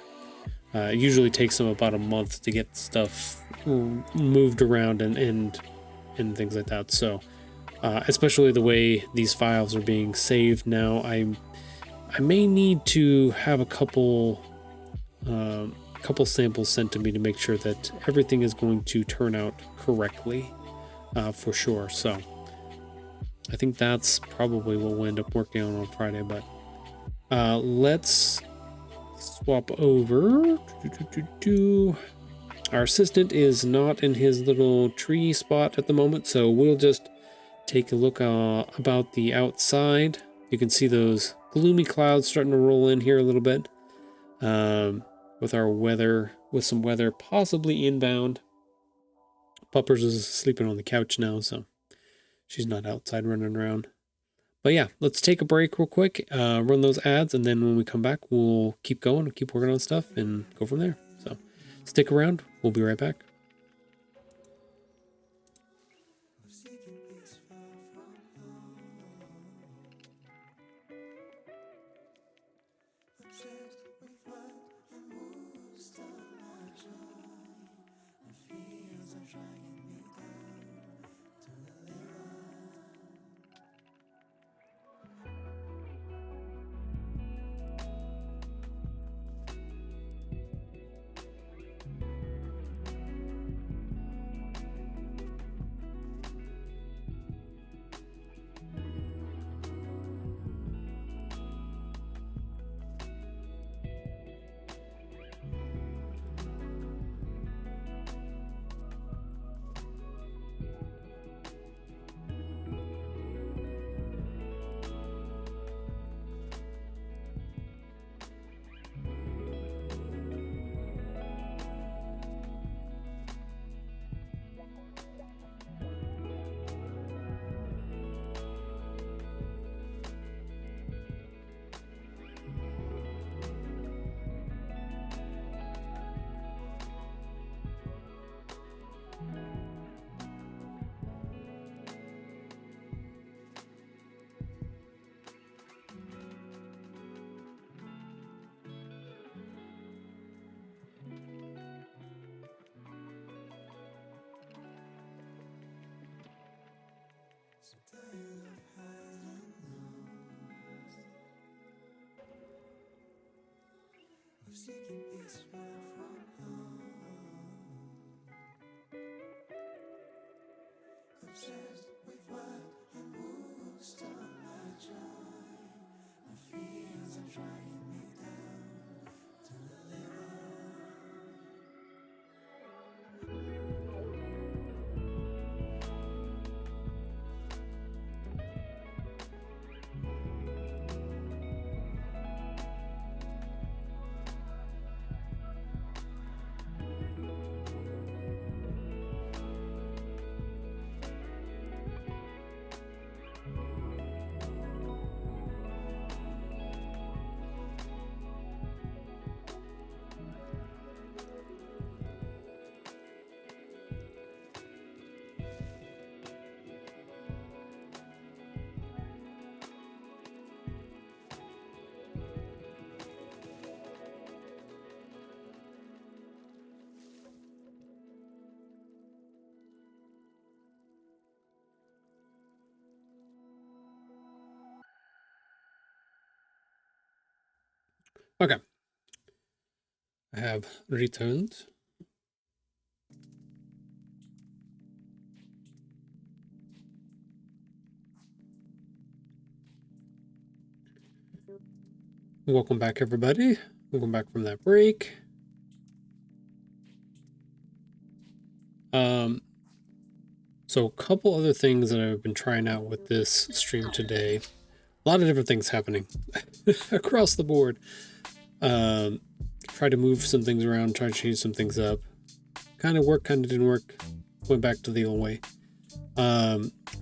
It usually takes them about a month to get stuff moved around and things like that. So especially the way these files are being saved now, I may need to have a couple samples sent to me to make sure that everything is going to turn out correctly, for sure. So I think that's probably what we'll end up working on Friday, but let's swap over. Our assistant is not in his little tree spot at the moment, so we'll just take a look about the outside. You can see those gloomy clouds starting to roll in here a little bit, with our weather, with some weather possibly inbound. Puppers is sleeping on the couch now, so she's not outside running around. But yeah, let's take a break real quick, run those ads, and then when we come back, we'll keep going, keep working on stuff, and go from there. So stick around. We'll be right back. Seeking peace far from home, obsessed with what and who stole my joy. My fears are dragging me down to the liver. Okay. I have returned. Welcome back, everybody. Welcome back from that break. So a couple other things that I've been trying out with this stream today. A lot of different things happening across the board. Tried to move some things around, tried to change some things up. Kind of worked, kind of didn't work. Went back to the old way.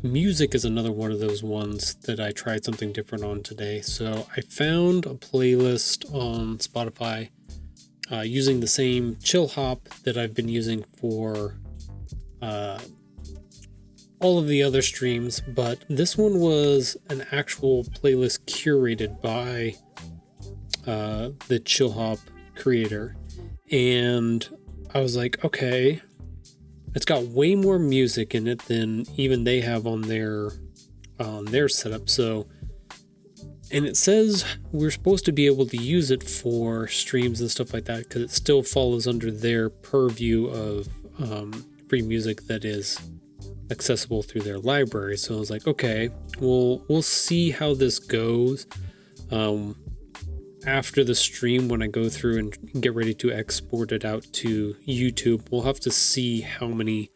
Music is another one of those ones that I tried something different on today. So I found a playlist on Spotify using the same chill hop that I've been using for all of the other streams, but this one was an actual playlist curated by the chill hop creator, and I was like, okay, it's got way more music in it than even they have on their setup. So, and it says we're supposed to be able to use it for streams and stuff like that because it still follows under their purview of free music that is accessible through their library. So I was like, okay, we'll see how this goes. After the stream, when I go through and get ready to export it out to YouTube, we'll have to see how many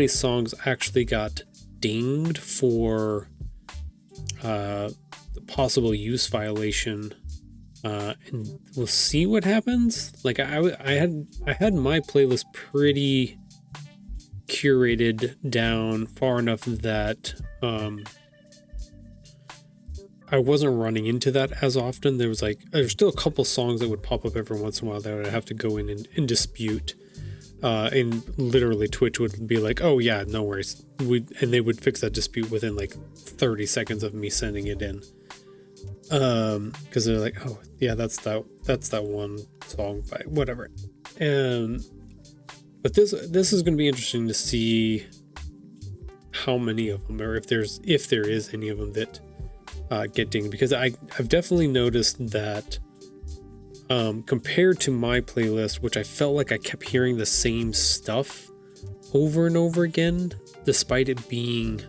songs actually got dinged for the possible use violation, and we'll see what happens. Like I had my playlist pretty curated down far enough that I wasn't running into that as often. There's still a couple songs that would pop up every once in a while that I'd have to go in and dispute. And literally Twitch would be like, oh yeah, no worries. And they would fix that dispute within like 30 seconds of me sending it in. Cause they're like, oh yeah, that's that one song by whatever. But this is going to be interesting to see how many of them, or if there is any of them that get dinged, because I've definitely noticed that compared to my playlist, which I felt like I kept hearing the same stuff over and over again, despite it being,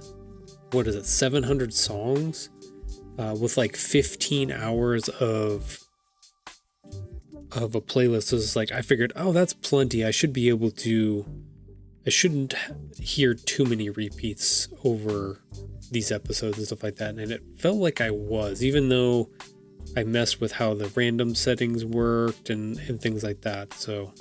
700 songs with like 15 hours of a playlist. So it's like, I figured, oh, that's plenty. I shouldn't hear too many repeats over these episodes and stuff like that. And it felt like I was, even though I messed with how the random settings worked and things like that. So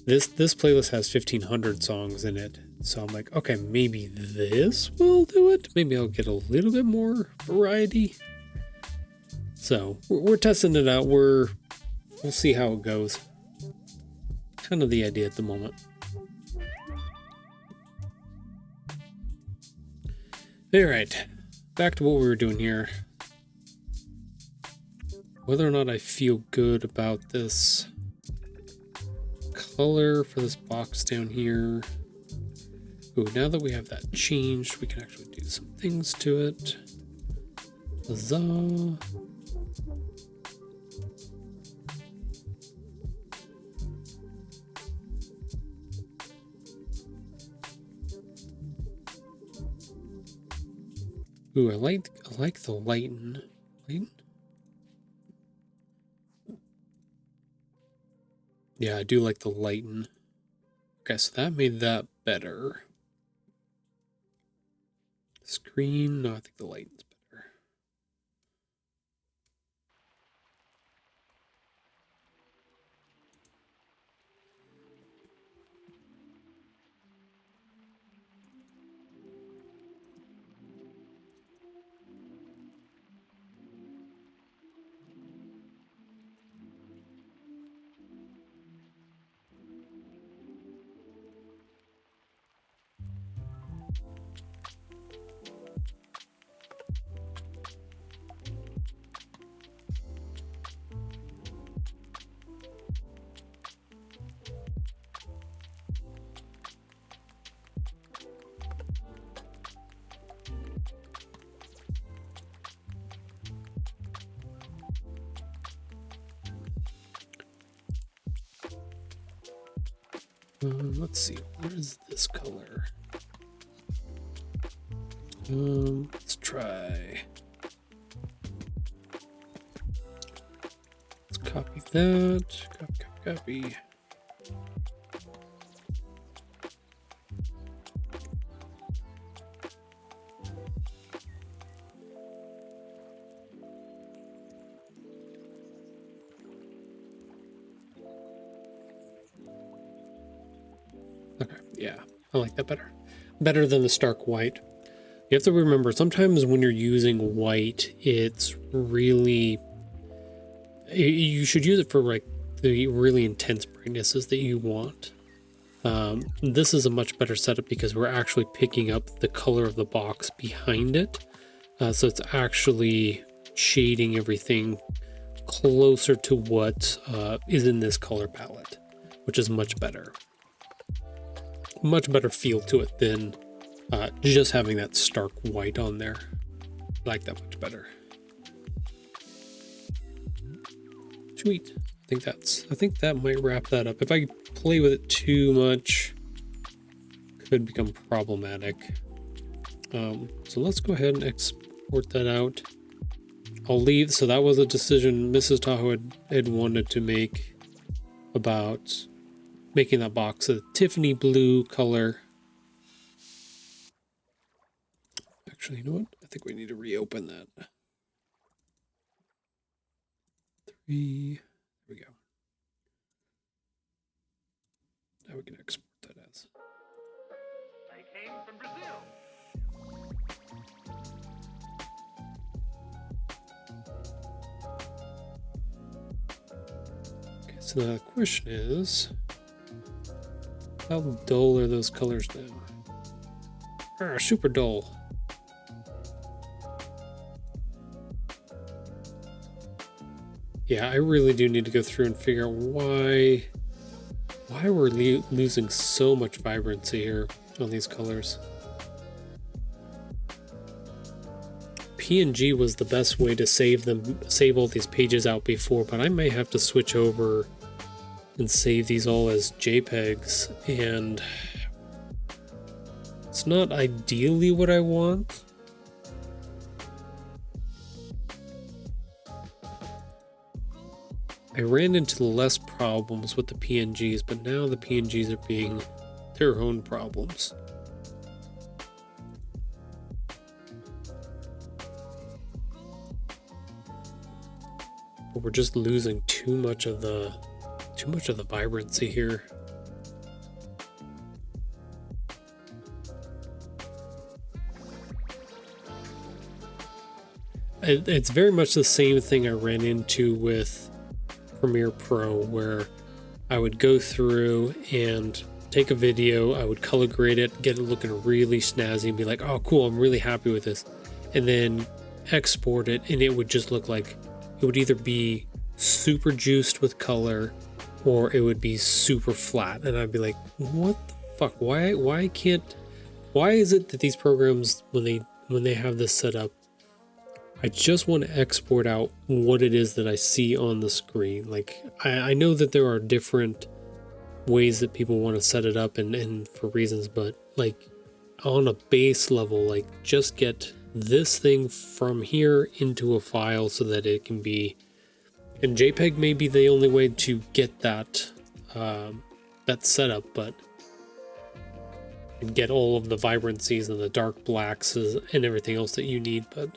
this playlist has 1,500 songs in it. So I'm like, okay, maybe this will do it. Maybe I'll get a little bit more variety. So we're testing it out. We'll see how it goes. Kind of the idea at the moment. All right, back to what we were doing here. Whether or not I feel good about this color for this box down here. Ooh, now that we have that changed, we can actually do some things to it. Huzzah. Ooh, I like the lighten. Yeah, I do like the lighten. Okay, so that made that better. Screen, no, I think the lighten's better. Let's see, what is this color? Let's try. Let's copy that. Copy. Okay, yeah, I like that better. Better than the stark white. You have to remember, sometimes when you're using white, it's really... You should use it for like the really intense brightnesses that you want. This is a much better setup because we're actually picking up the color of the box behind it. So it's actually shading everything closer to what is in this color palette, which is much better. Much better feel to it than just having that stark white on there. I like that much better. Sweet. I think that might wrap that up. If I play with it too much, could become problematic. So let's go ahead and export that out. I'll leave. So that was a decision Mrs. Tahoe had wanted to make about making that box a Tiffany blue color. Actually, you know what? I think we need to reopen that. 3. There we go. Now we can export that as. They came from Brazil. Okay, so now the question is, how dull are those colors now? Super dull. Yeah, I really do need to go through and figure out why we're losing so much vibrancy here on these colors. PNG was the best way to save all these pages out before, but I may have to switch over and save these all as JPEGs, and it's not ideally what I want. I ran into less problems with the PNGs, but now the PNGs are being their own problems. But we're just losing too much of the vibrancy here. It's very much the same thing I ran into with Premiere Pro, where I would go through and take a video, I would color grade it, get it looking really snazzy, and be like, oh cool, I'm really happy with this, and then export it, and it would just look like it would either be super juiced with color or it would be super flat, and I'd be like, what the fuck, why is it that these programs, when they have this set up, I just want to export out what it is that I see on the screen. Like, I know that there are different ways that people want to set it up and for reasons, but like on a base level, like just get this thing from here into a file so that it can be, and JPEG may be the only way to get that setup, but and get all of the vibrancies and the dark blacks and everything else that you need, but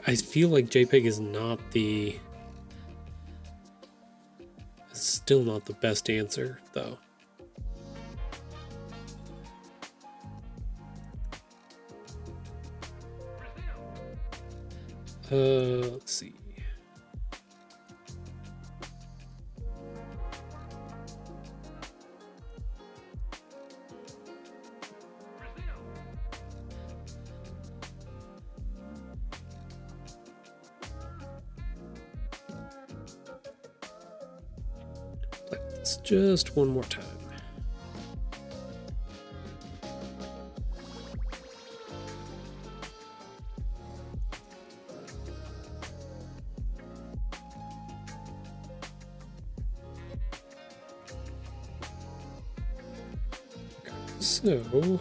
I feel like JPEG is still not the best answer, though. Let's see. Let's just one more time. So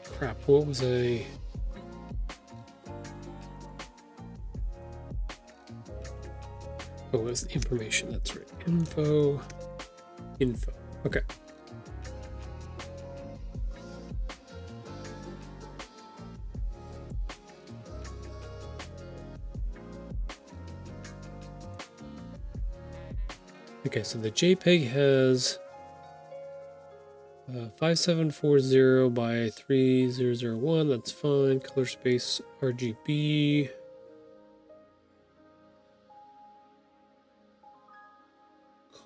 crap, what was I? Oh, it was information, that's right. Info. Okay. Okay, so the JPEG has 5740 by 3001. That's fine. Color space RGB.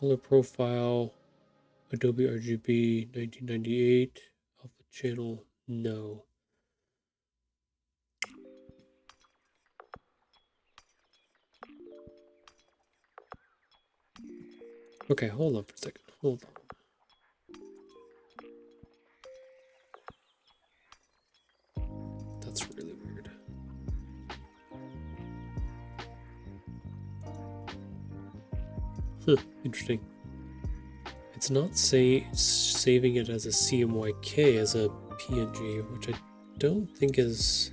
Color profile Adobe RGB 1998. Alpha channel, no. Okay, hold on for a second. Hold on. That's really weird. Huh, interesting. It's not saving it as a CMYK as a PNG, which I don't think is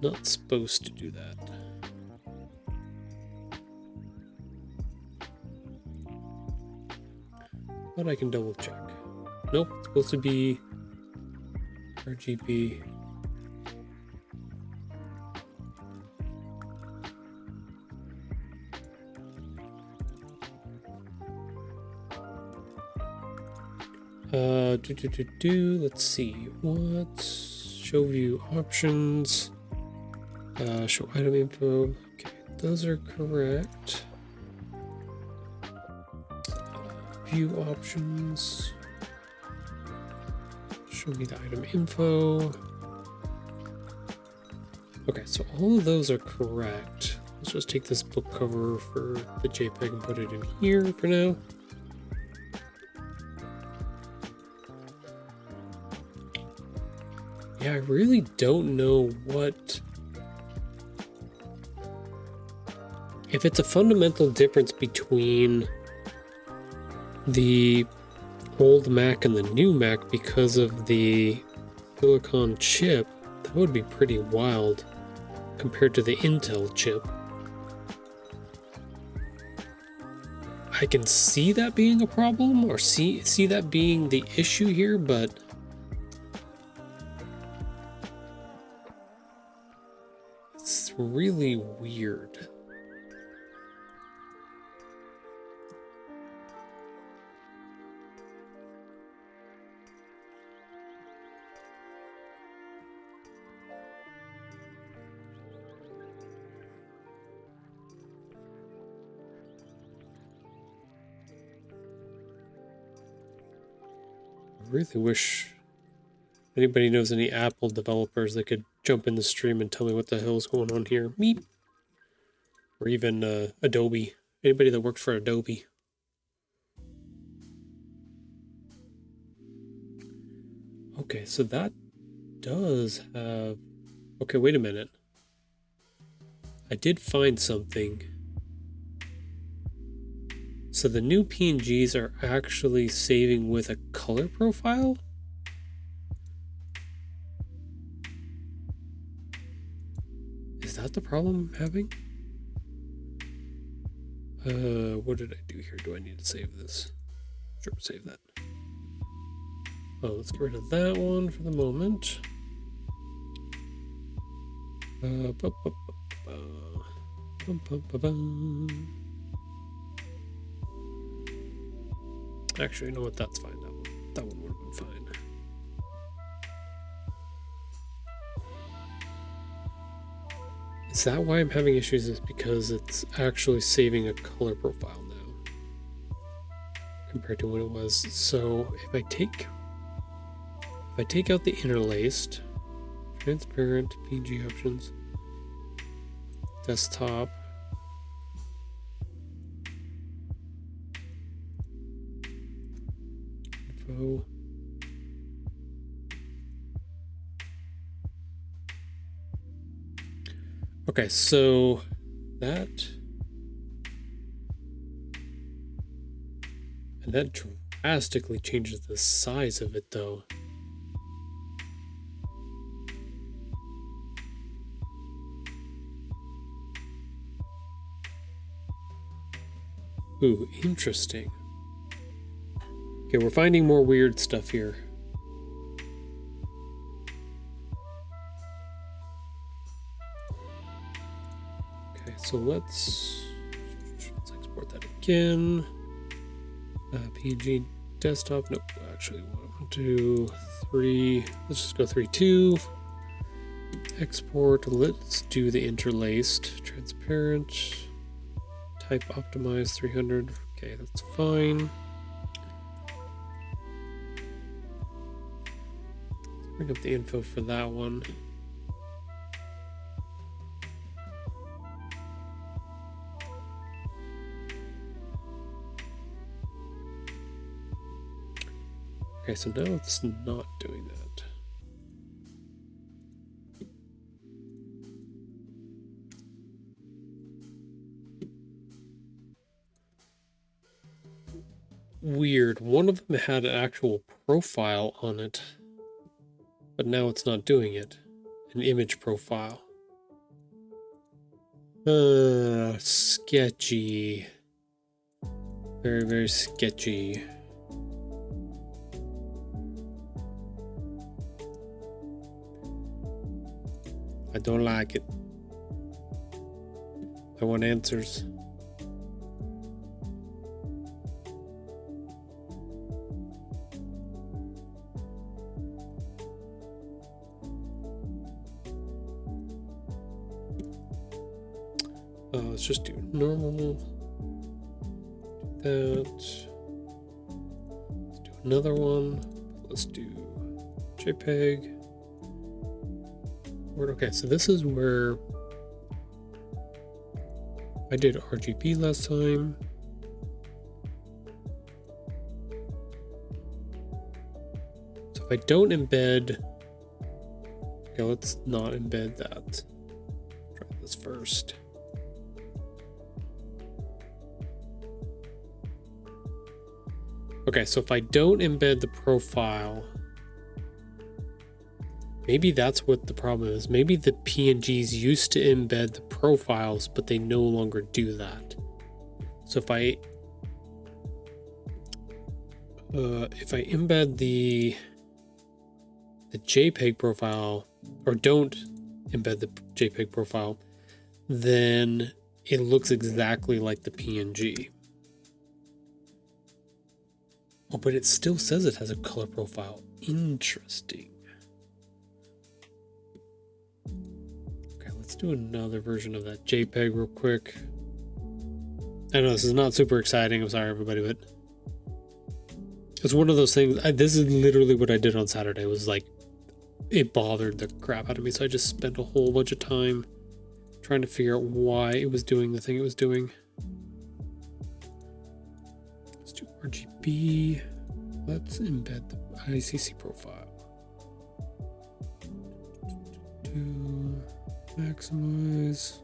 not supposed to do that. But I can double check. Nope, it's supposed to be RGB. Let's see. What? Show view options. Show item info. Okay, those are correct. View options. Show me the item info. Okay, so all of those are correct. Let's just take this book cover for the JPEG and put it in here for now. Yeah, I really don't know what... If it's a fundamental difference between the old Mac and the new Mac because of the silicon chip, that would be pretty wild compared to the Intel chip. I can see that being a problem, or see that being the issue here, but it's really weird. I really wish anybody knows any Apple developers that could jump in the stream and tell me what the hell is going on here. Meep. Or even Adobe. Anybody that works for Adobe. Okay, so that does have... Okay, wait a minute. I did find something. So the new PNGs are actually saving with a color profile? Is that the problem I'm having? What did I do here? Do I need to save this? Sure, save that. Oh, let's get rid of that one for the moment. Actually, you know what? That's fine. That one would have been fine. Is that why I'm having issues? Is because it's actually saving a color profile now compared to when it was. So if I take out the interlaced, transparent PNG options, desktop, info, okay, so that drastically changes the size of it though. Ooh, interesting. Okay, we're finding more weird stuff here. Okay, so let's export that again. PNG desktop. Nope, actually 1, 2, 3. Let's just go 3, 2. Export. Let's do the interlaced, transparent. Type optimize 300. Okay, that's fine. bring up the info for that one. Okay, so now it's not doing that. Weird. One of them had an actual profile on it, but now it's not doing it. An image profile. Sketchy. Very, very sketchy. I don't like it. I want answers. Let's just do normal. Do that. Let's do another one. Let's do JPEG. Okay, so this is where I did RGB last time. So if I don't embed, okay, let's not embed that. Try this first. Okay, so if I don't embed the profile, maybe that's what the problem is. Maybe the PNGs used to embed the profiles, but they no longer do that. So if I embed the JPEG profile, or don't embed the JPEG profile, then it looks exactly like the PNG. Oh, but it still says it has a color profile. Interesting. Okay, let's do another version of that JPEG real quick. I know this is not super exciting. I'm sorry, everybody, but it's one of those things. This is literally what I did on Saturday. It was like, it bothered the crap out of me. So I just spent a whole bunch of time trying to figure out why it was doing the thing it was doing. Let's do RGB. Let's embed the ICC profile. To maximize.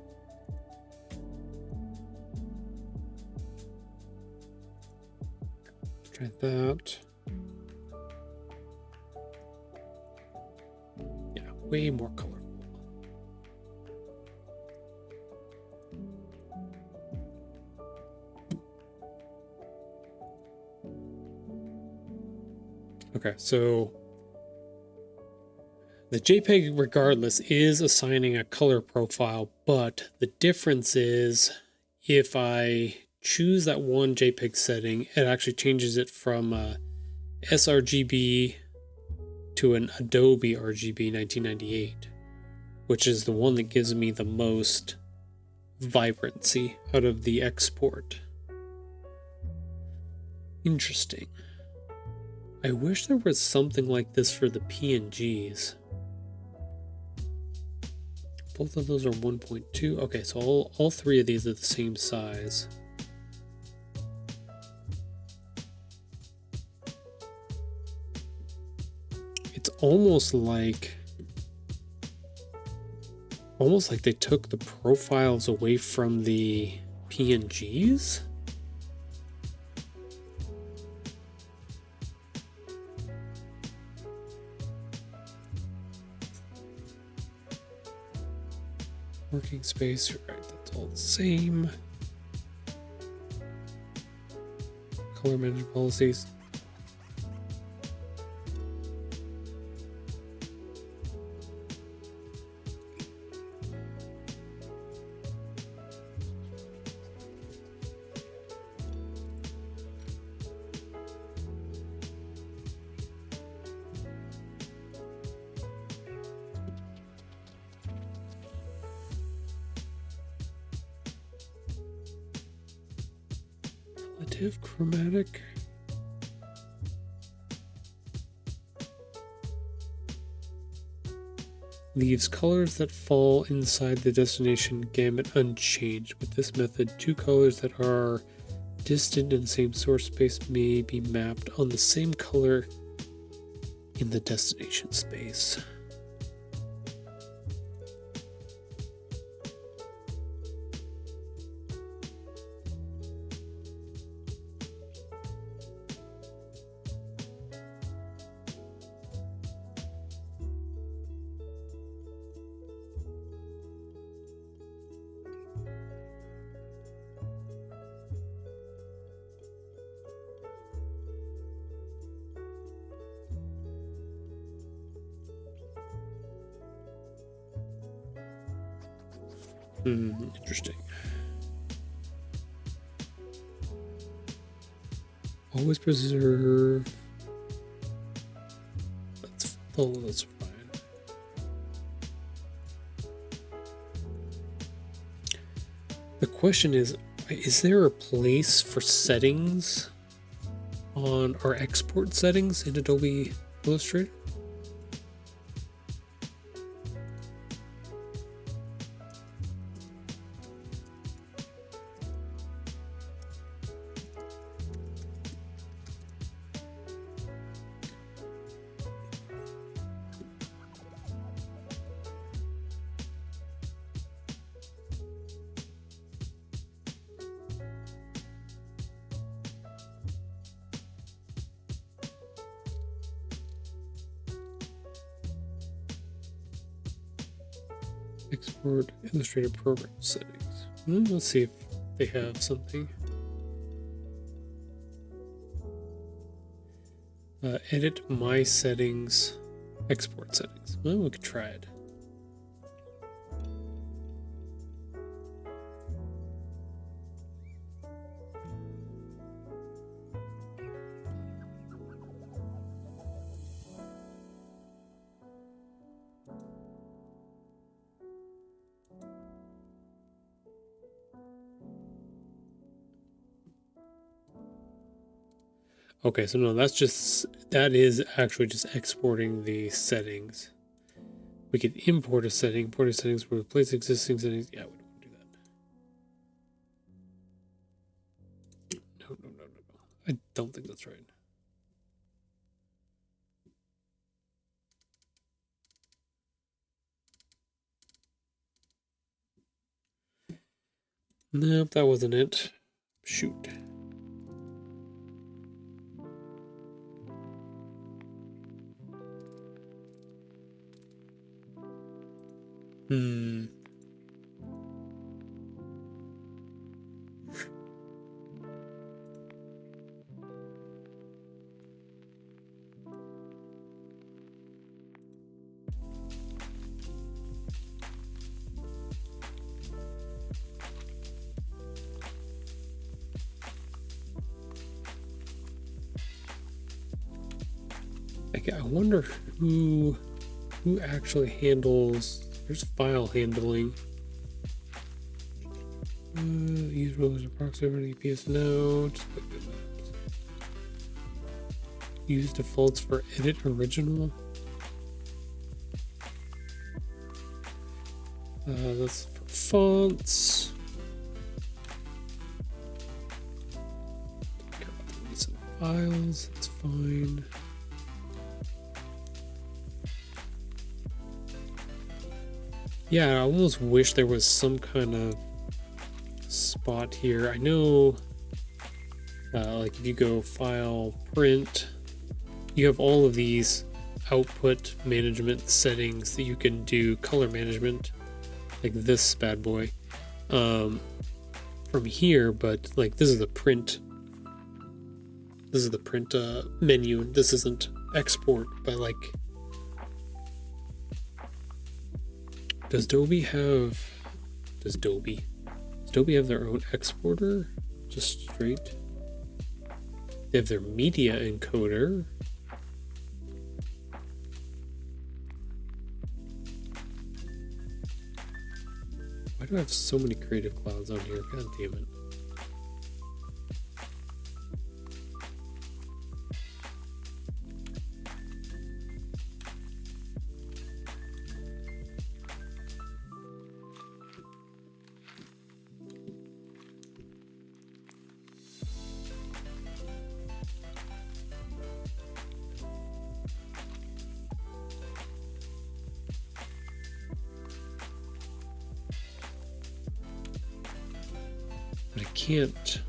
Try that. Yeah, way more colorful. Okay, so the JPEG, regardless, is assigning a color profile, but the difference is if I choose that one JPEG setting, it actually changes it from sRGB to an Adobe RGB 1998, which is the one that gives me the most vibrancy out of the export. Interesting. I wish there was something like this for the PNGs. Both of those are 1.2. Okay, so all three of these are the same size. It's almost like they took the profiles away from the PNGs. Working space, right, that's all the same. Color management policies. Relative chromatic. leaves colors that fall inside the destination gamut unchanged. With this method, two colors that are distant in the same source space may be mapped on the same color in the destination space. Interesting. Always preserve. That's fine. The question is there a place for settings on our export settings in Adobe Illustrator? Export Illustrator program settings. Let's see if they have something. Edit my settings, export settings. Well, we could try it. Okay, so no, that is actually just exporting the settings. We can import a setting. Import a settings will replace existing settings. Yeah, we don't want to do that. No. I don't think that's right. Nope, that wasn't it. Shoot. I wonder who actually handles. There's file handling. Use rules of proximity EPS. No. Just put good maps. Use defaults for edit original. That's for fonts. Don't care about the recent files. That's fine. Yeah, I almost wish there was some kind of spot here. I know, like if you go file, print, you have all of these output management settings that you can do color management, like this bad boy, from here. But like this is the print menu. This isn't export, but like. Does Adobe have their own exporter? Just straight? They have their media encoder. Why do I have so many Creative Clouds on here? God damn it. can't.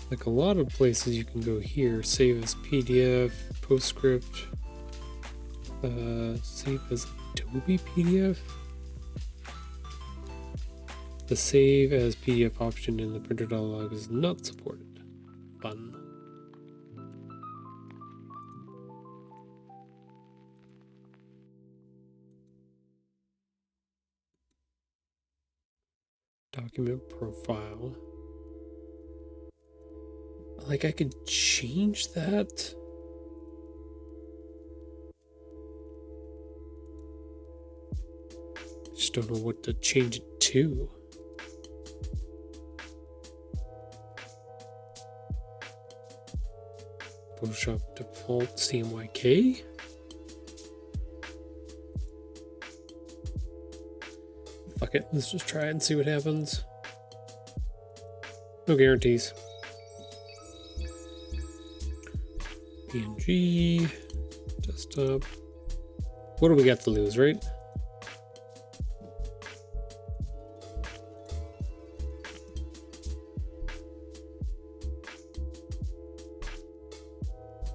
Like a lot of places you can go here, save as PDF, PostScript, save as Adobe PDF. The save as PDF option in the printer dialog is not supported. Fun. Document profile. Like I could change that. Just don't know what to change it to. Photoshop default CMYK. Fuck it, let's just try it and see what happens. No guarantees. PNG, desktop. What do we got to lose, right?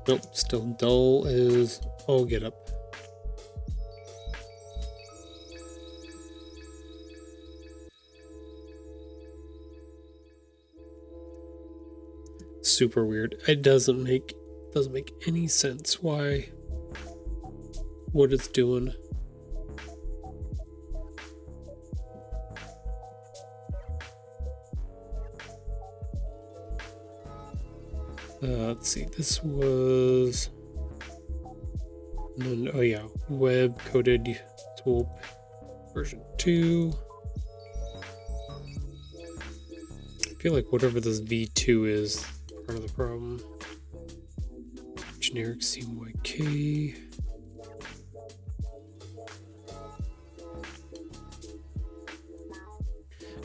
Nope, still dull as all get up. Super weird. It doesn't make any sense why what it's doing. Let's see, this was oh yeah, web coded tool version 2. I feel like whatever this V2 is part of the problem. Generic CMYK.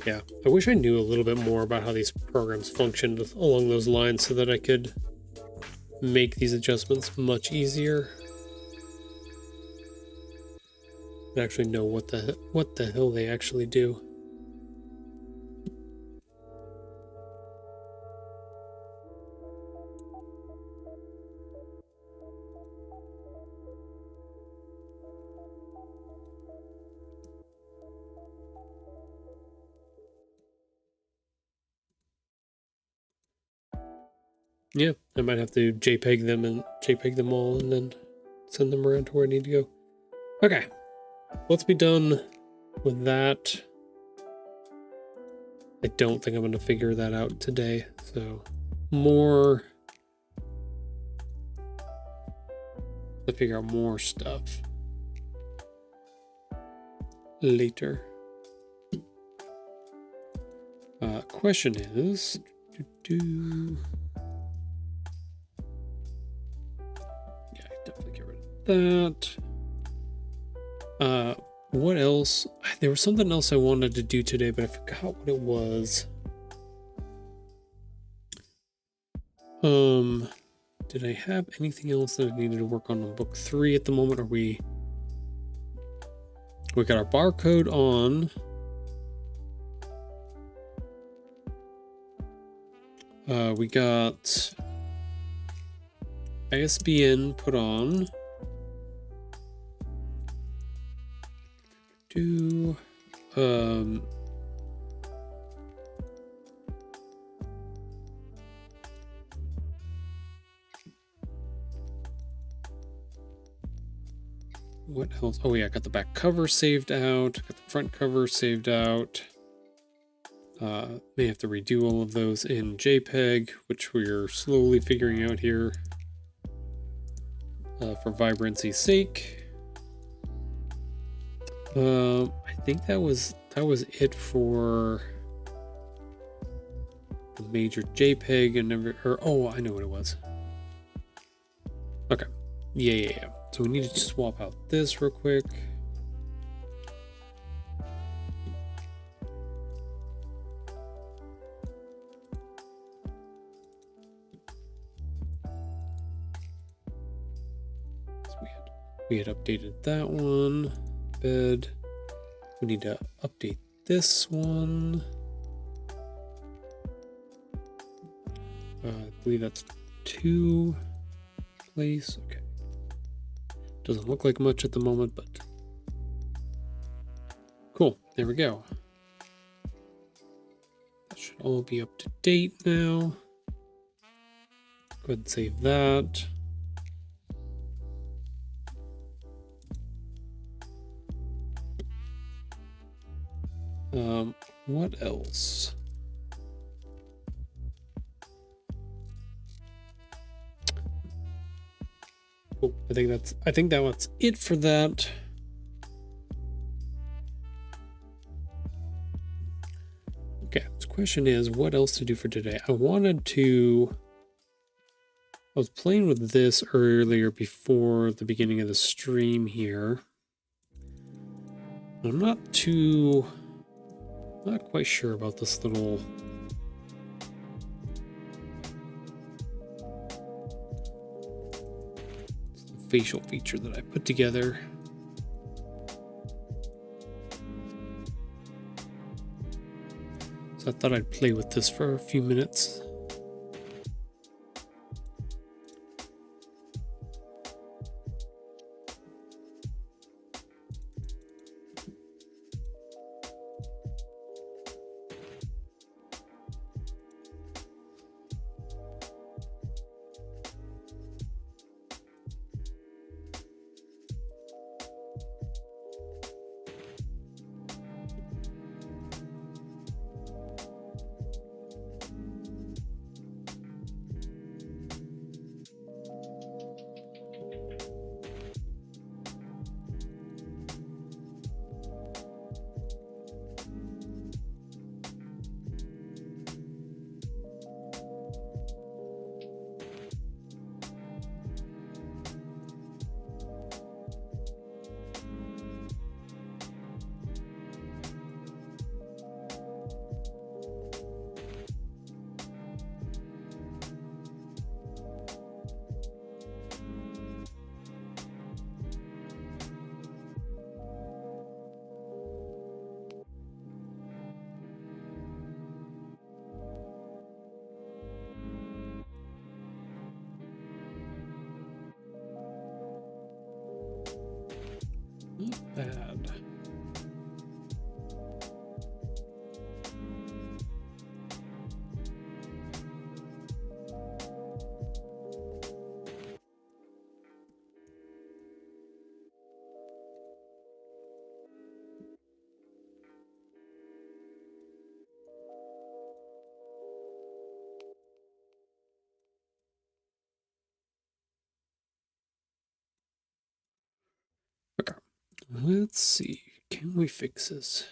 Yeah, I wish I knew a little bit more about how these programs functioned along those lines so that I could make these adjustments much easier. And actually know what the hell they actually do. Yeah, I might have to JPEG them all and then send them around to where I need to go. Okay, let's be done with that. I don't think I'm going to figure that out today, so more to figure out more stuff later. Question is, yeah, definitely get rid of that. What else? There was something else I wanted to do today, but I forgot what it was. Did I have anything else that I needed to work on book 3 at the moment? Are we got our barcode on. We got ISBN put on. What else? Oh yeah, I got the back cover saved out. Got the front cover saved out. May have to redo all of those in JPEG, which we're slowly figuring out here for vibrancy's sake. I think that was it for the major JPEG and oh, I know what it was. Okay, yeah. So we need to swap out this real quick. We had updated that one. Bed. We need to update this one. I believe that's 2 place. Okay. Doesn't look like much at the moment, but cool. There we go. That should all be up to date now. Go ahead and save that. What else? Cool. I think that was it for that. Okay, the question is, what else to do for today? I was playing with this earlier before the beginning of the stream here. I'm not quite sure about this little facial feature that I put together. So I thought I'd play with this for a few minutes. Not bad. Okay, let's see. Can we fix this?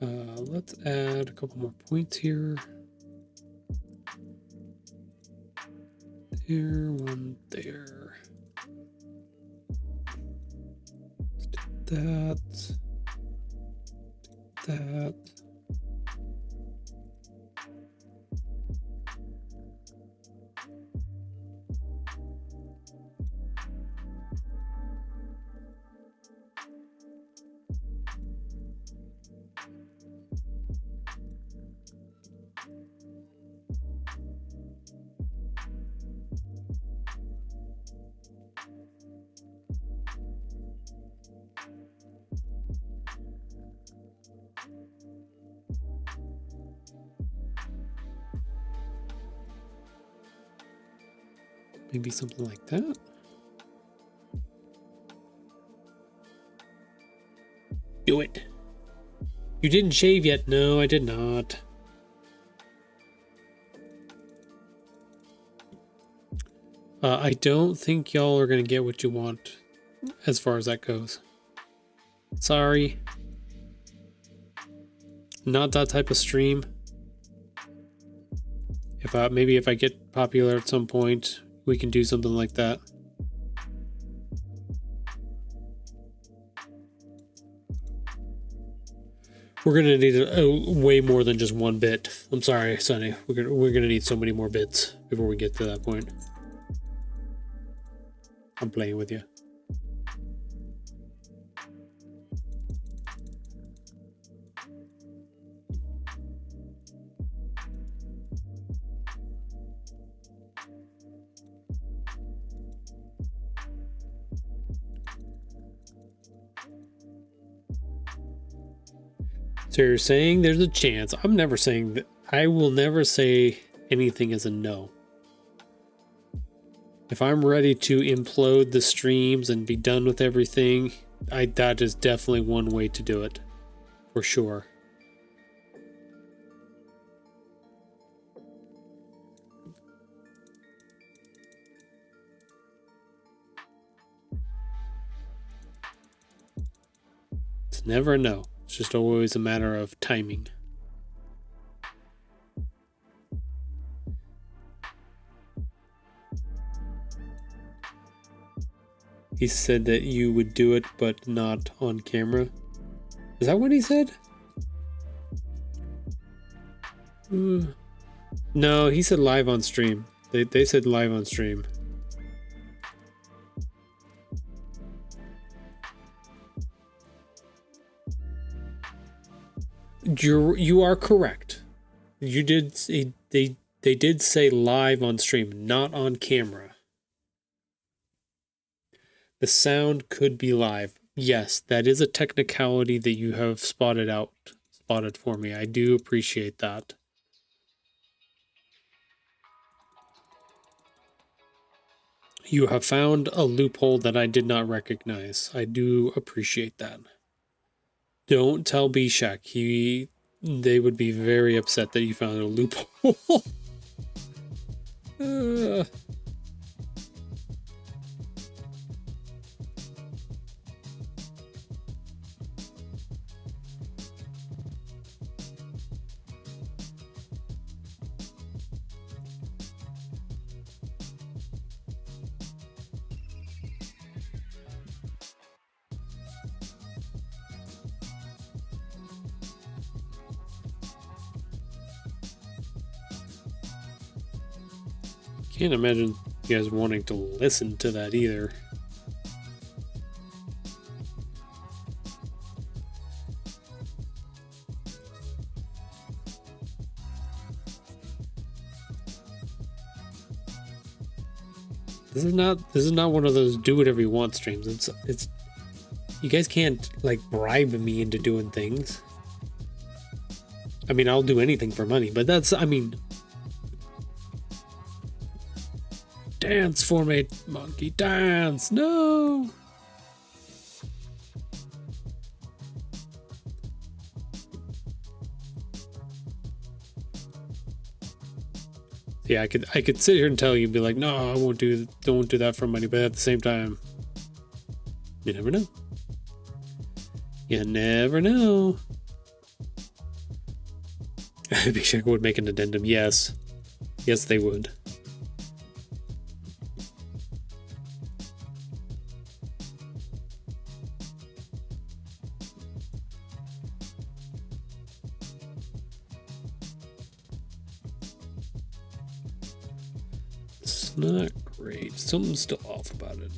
Let's add a couple more points here. There, one there. Let's do that. That. Maybe something like that. Do it. You didn't shave yet. No, I did not. I don't think y'all are going to get what you want as far as that goes. Sorry. Not that type of stream. Maybe if I get popular at some point, we can do something like that. We're gonna need way more than just one bit. I'm sorry, Sonny. We're gonna need so many more bits before we get to that point. I'm playing with you. So you're saying there's a chance. I'm never saying that. I will never say anything as a no. If I'm ready to implode the streams and be done with everything, that is definitely one way to do it. For sure. It's never a no. It's just always a matter of timing. He said that you would do it, but not on camera. Is that what he said? No, he said live on stream. They said live on stream. You are correct. You did say, they did say live on stream, not on camera. The sound could be live. Yes, that is a technicality that you have spotted for me. I do appreciate that. You have found a loophole that I did not recognize. I do appreciate that. Don't tell Bishak. They would be very upset that you found a loophole. Can't imagine you guys wanting to listen to that either. This is not one of those do whatever you want streams. It's you guys can't like bribe me into doing things. I mean, I'll do anything for money, but dance for me, monkey, dance. No. Yeah, I could sit here and tell you and be like, no, don't do that for money, but at the same time, you never know. You never know. Bishak would make an addendum. Yes, they would. It's not great. Something's still off about it.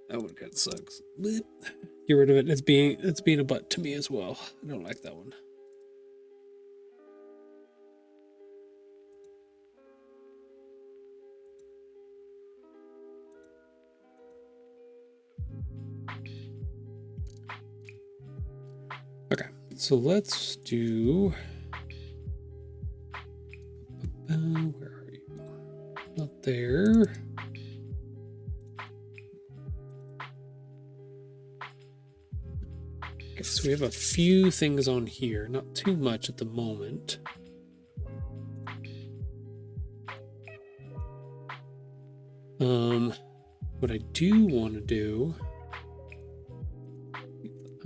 That one kind of sucks. Get rid of it. It's being a butt to me as well. I don't like that one. Okay, so let's do there. Okay, so we have a few things on here, not too much at the moment. What I do want to do,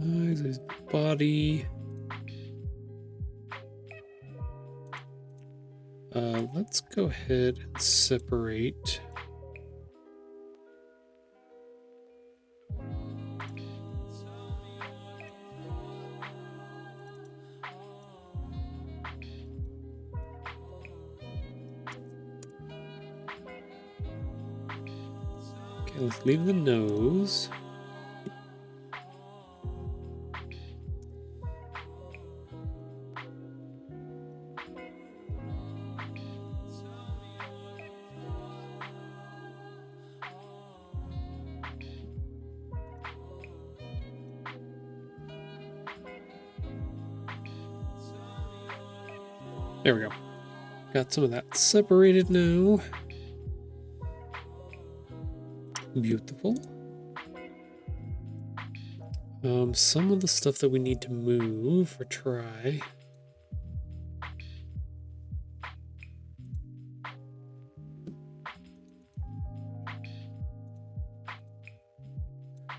eyes, there's the body. Let's go ahead and separate. Okay, let's leave the nose. There we go. Got some of that separated now. Beautiful. Some of the stuff that we need to move or try.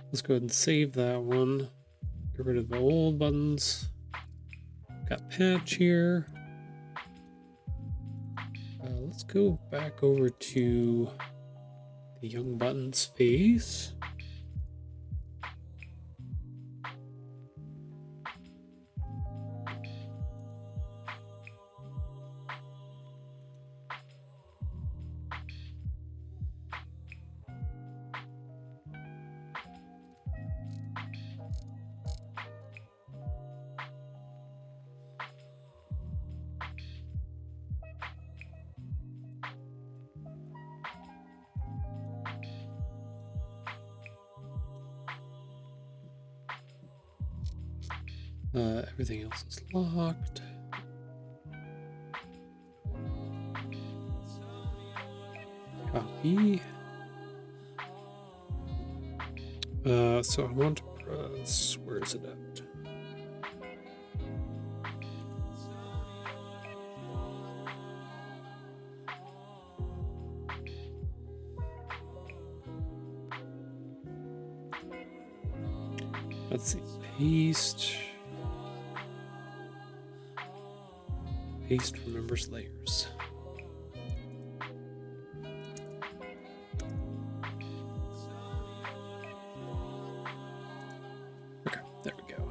Let's go ahead and save that one. Get rid of the old buttons. Got patch here. Let's go back over to the young button's face. Everything else is locked. Copy. So I want to press, where is it at? Let's see, paste. Paste remembers layers. Okay, there we go.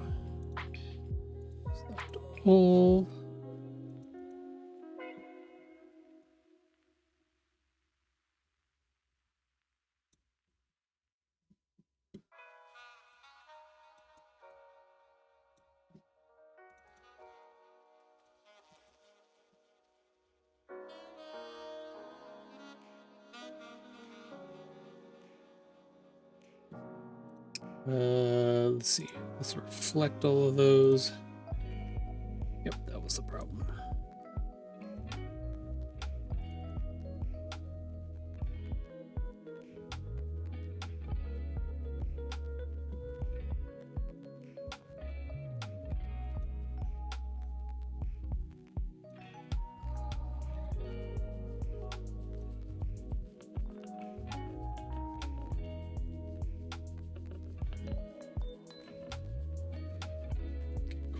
Select all. Let's see. Let's reflect all of those. Yep, that was the problem.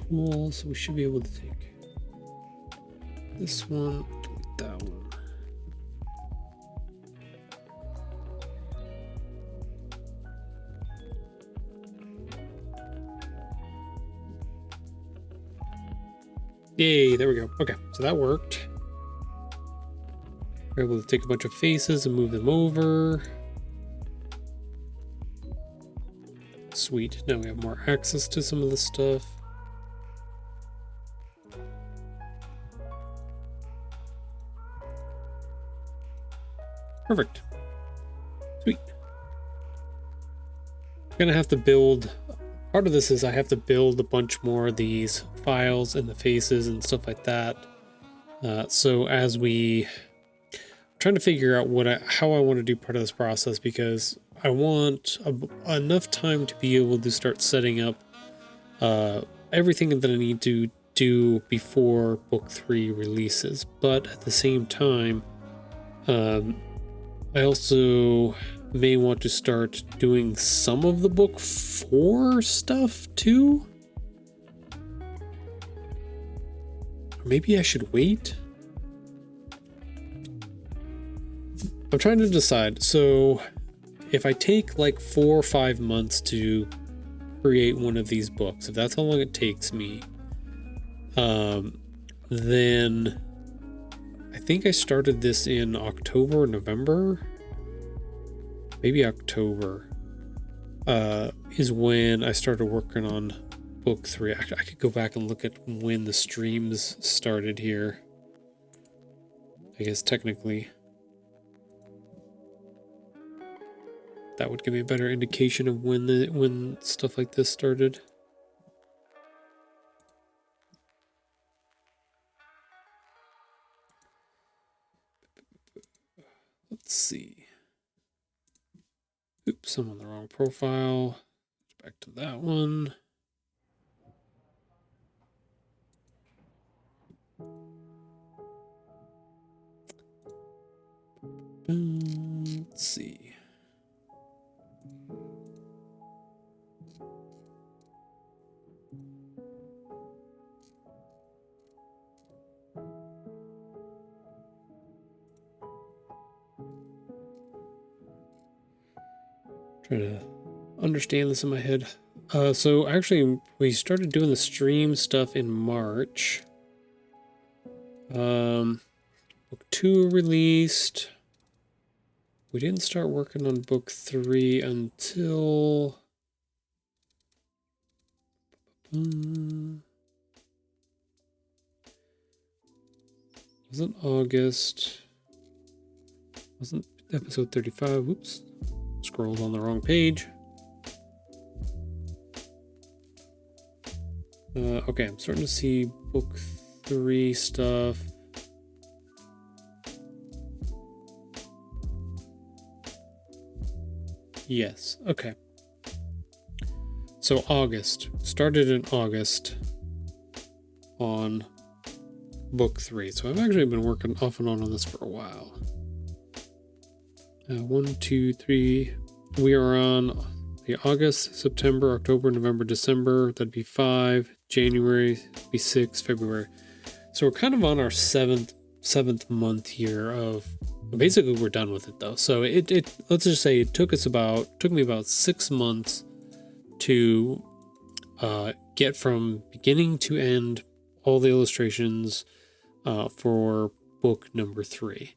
Cool, so we should be able to take this one, delete that one. Yay, there we go. Okay, so that worked. We're able to take a bunch of faces and move them over. Sweet, now we have more access to some of the stuff. Perfect. Sweet. I'm gonna have to build, part of this is I have to build a bunch more of these files and the faces and stuff like that. So as we trying to figure out how I want to do part of this process, because I want enough time to be able to start setting up everything that I need to do before book 3 releases. But at the same time, I also may want to start doing some of the book 4 stuff too. Or maybe I should wait. I'm trying to decide. So if I take like 4 or 5 months to create one of these books, if that's how long it takes me, then I think I started this in October, November, maybe October, is when I started working on book 3. I could go back and look at when the streams started here. I guess technically that would give me a better indication of when stuff like this started. Let's see. Oops, I'm on the wrong profile. Back to that one. Let's see. Try to understand this in my head. So actually, we started doing the stream stuff in March. Book 2 released. We didn't start working on book 3 until wasn't August. Wasn't episode 35. Whoops. Scrolled on the wrong page. Okay, I'm starting to see book 3 stuff. Yes, okay. So August. Started in August on book 3. So I've actually been working off and on this for a while. 1, 2, 3. We are on the August, September, October, November, December. That'd be 5. January be 6. February. So we're kind of on our seventh month here of. Basically, we're done with it though. So it let's just say it took me about 6 months to get from beginning to end all the illustrations for book number 3.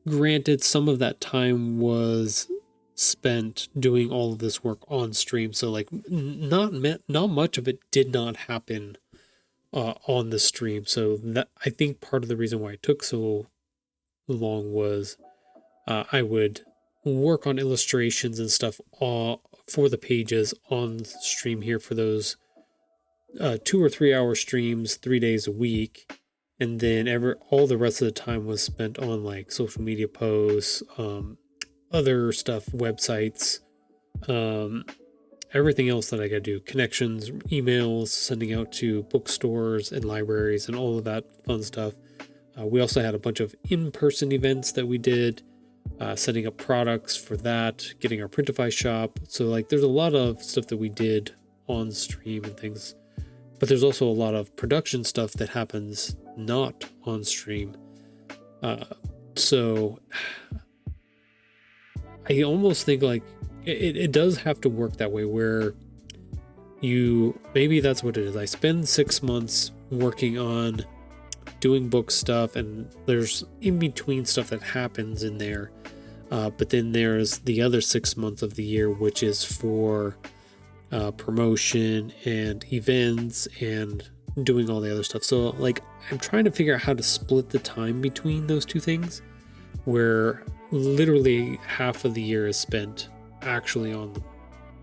Granted, some of that time was spent doing all of this work on stream, so like not much of it did not happen on the stream. So that, I think, part of the reason why it took so long was I would work on illustrations and stuff for the pages on stream here for those 2 or 3 hour streams 3 days a week. And then all the rest of the time was spent on like social media posts, other stuff, websites, everything else that I gotta do, connections, emails, sending out to bookstores and libraries and all of that fun stuff. We also had a bunch of in-person events that we did, setting up products for that, getting our Printify shop. So like there's a lot of stuff that we did on stream and things. But there's also a lot of production stuff that happens not on stream. So I almost think like it does have to work that way where maybe that's what it is. I spend 6 months working on doing book stuff, and there's in between stuff that happens in there. But then there's the other 6 months of the year, which is for promotion and events and doing all the other stuff. So like I'm trying to figure out how to split the time between those two things, where literally half of the year is spent actually on the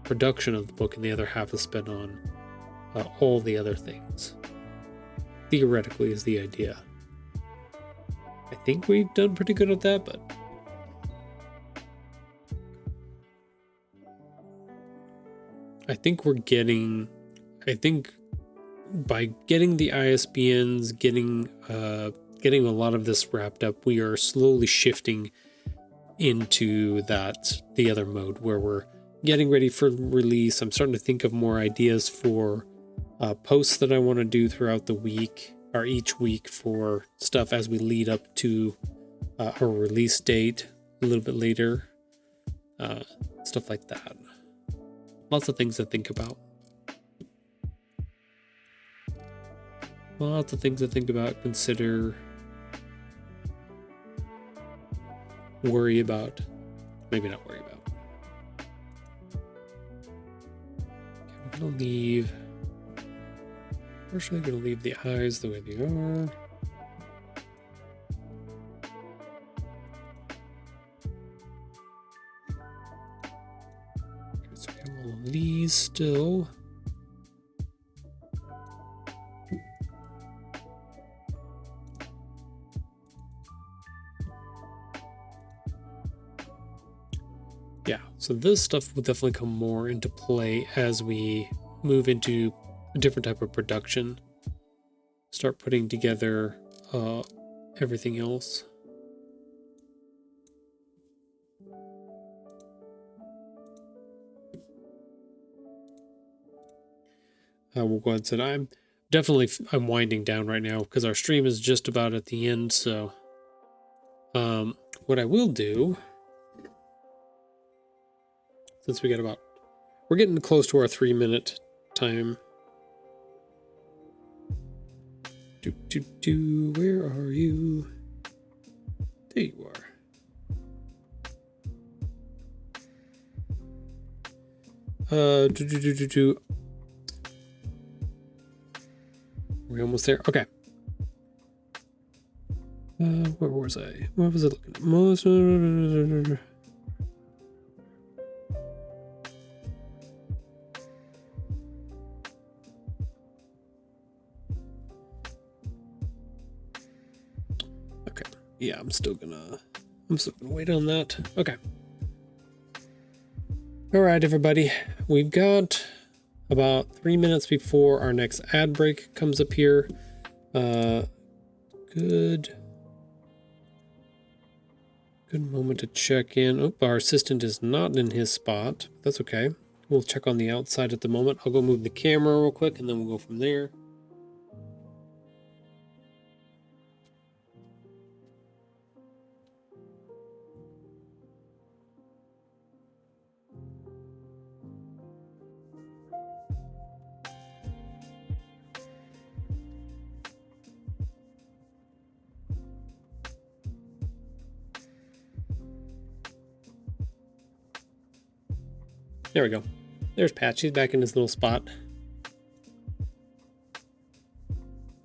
production of the book and the other half is spent on all the other things. Theoretically is the idea. I think we've done pretty good at that, but I think by getting the ISBNs, getting a lot of this wrapped up, we are slowly shifting into the other mode where we're getting ready for release. I'm starting to think of more ideas for posts that I want to do throughout the week or each week for stuff as we lead up to our release date a little bit later. Stuff like that. Lots of things to think about. Lots of things to think about, consider, worry about. Maybe not worry about. Okay, we're gonna leave. First, we're gonna leave the eyes the way they are. Okay, so we have all of these still. Yeah, so this stuff will definitely come more into play as we move into a different type of production. Start putting together everything else. We'll go ahead and say I'm winding down right now because our stream is just about at the end. So what I will do, since we're getting close to our 3-minute time. Where are you? There you are. We're almost there. Okay. Where was I? What was it looking at? Most. Yeah, I'm still gonna wait on that. Okay. All right, everybody. We've got about 3 minutes before our next ad break comes up here. Good moment to check in. Oh, our assistant is not in his spot. That's okay. We'll check on the outside at the moment. I'll go move the camera real quick and then we'll go from there. There we go. There's Patch. He's back in his little spot.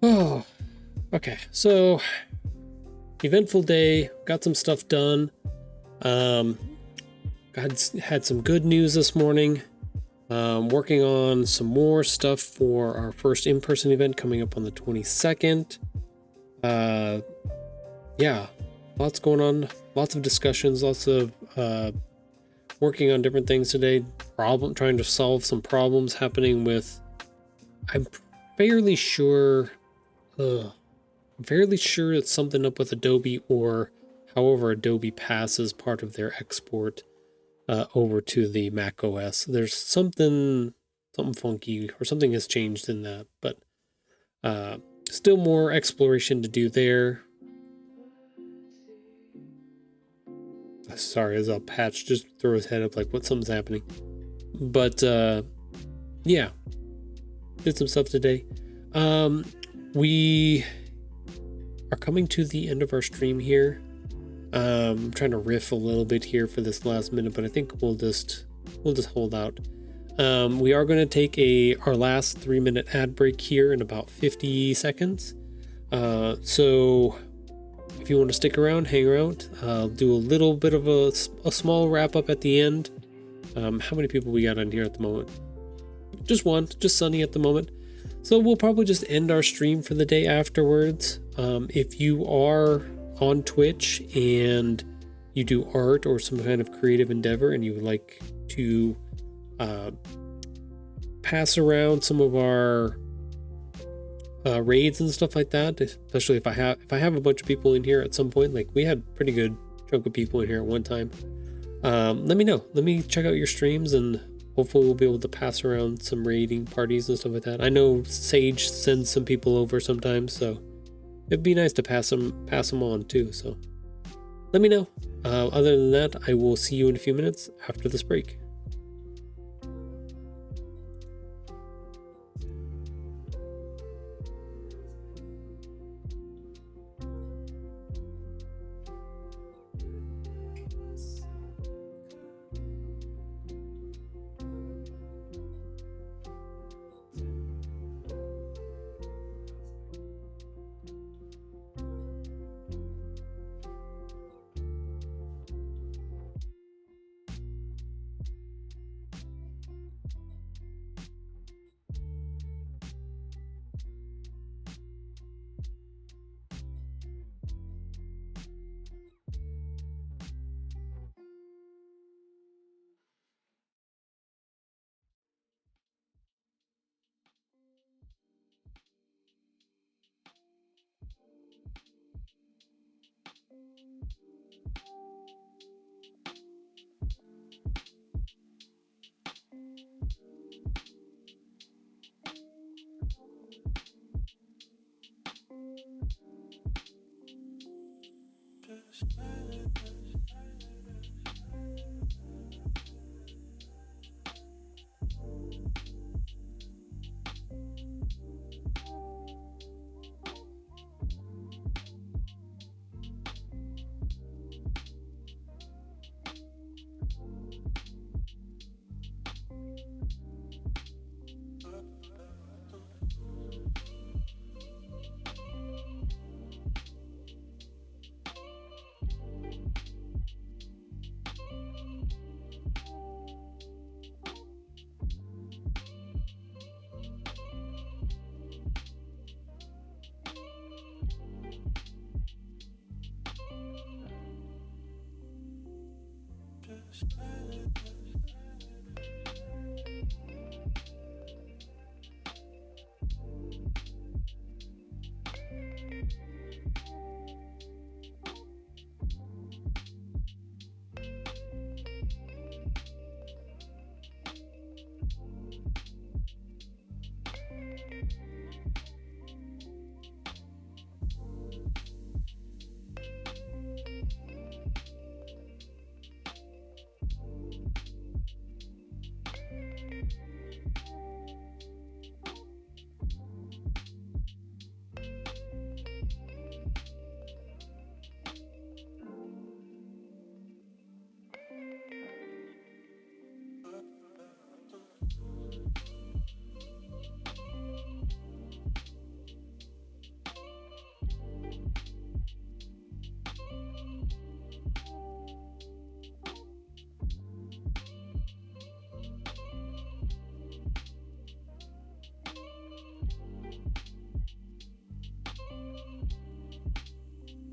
Oh, okay. So, eventful day. Got some stuff done. Had some good news this morning. Working on some more stuff for our first in-person event coming up on the 22nd. Yeah, lots going on. Lots of discussions. Lots of working on different things today. Trying to solve some problems happening with. I'm fairly sure it's something up with Adobe, or however Adobe passes part of their export over to the Mac OS. There's something funky, or something has changed in that, but still more exploration to do there. Sorry, as I'll Patch just throw his head up like what something's happening. But yeah, did some stuff today. We are coming to the end of our stream here. I'm trying to riff a little bit here for this last minute, but I think we'll just hold out. We are going to take our last 3-minute ad break here in about 50 seconds. So if you want to stick around, hang around. I'll do a little bit of a small wrap up at the end. How many people we got on here at the moment? Just one, just Sunny at the moment. So we'll probably just end our stream for the day afterwards. If you are on Twitch and you do art or some kind of creative endeavor and you would like to pass around some of our raids and stuff like that, especially if I have a bunch of people in here at some point, like we had a pretty good chunk of people in here at one time, let me know. Let me check out your streams and hopefully we'll be able to pass around some raiding parties and stuff like that. I know Sage sends some people over sometimes, so it'd be nice to pass them on too. So let me know. Other than that, I will see you in a few minutes after this break.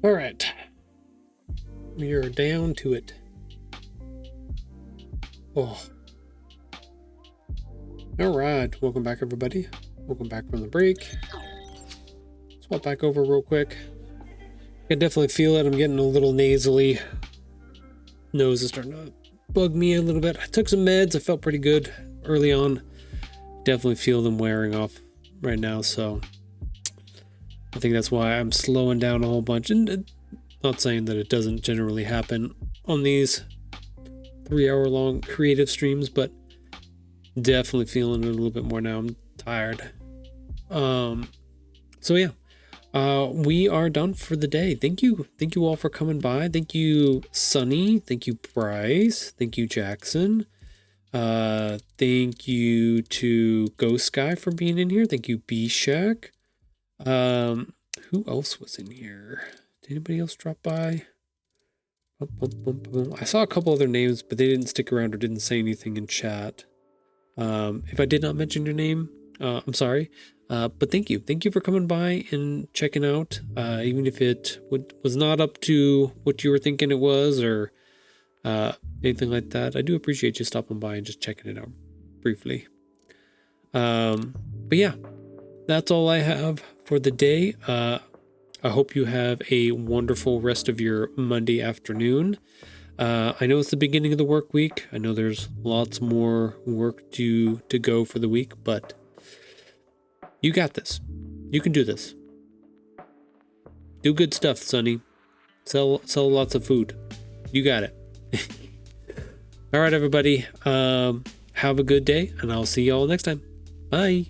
All right, we are down to it. Oh, all right. Welcome back, everybody. Welcome back from the break. Swap back over real quick. I can definitely feel it. I'm getting a little nasally. Nose is starting to bug me a little bit. I took some meds. I felt pretty good early on. Definitely feel them wearing off right now, so I think that's why I'm slowing down a whole bunch. And not saying that it doesn't generally happen on these 3-hour-long creative streams, but definitely feeling it a little bit more now. I'm tired. So yeah, we are done for the day. Thank you all for coming by. Thank you, Sunny. Thank you, Bryce. Thank you, Jackson. Thank you to Ghost Guy for being in here. Thank you, B-Shack. Who else was in here? Did anybody else drop by? I saw a couple other names, but they didn't stick around or didn't say anything in chat. If I did not mention your name, I'm sorry. But thank you. Thank you for coming by and checking out. Even if it was not up to what you were thinking it was or anything like that. I do appreciate you stopping by and just checking it out briefly. But yeah, that's all I have for the day. I hope you have a wonderful rest of your Monday afternoon. I know it's the beginning of the work week. I know there's lots more work to go for the week, but you got this. You can do this. Do good stuff, Sonny. Sell lots of food. You got it. All right, everybody. Have a good day, and I'll see y'all next time. Bye.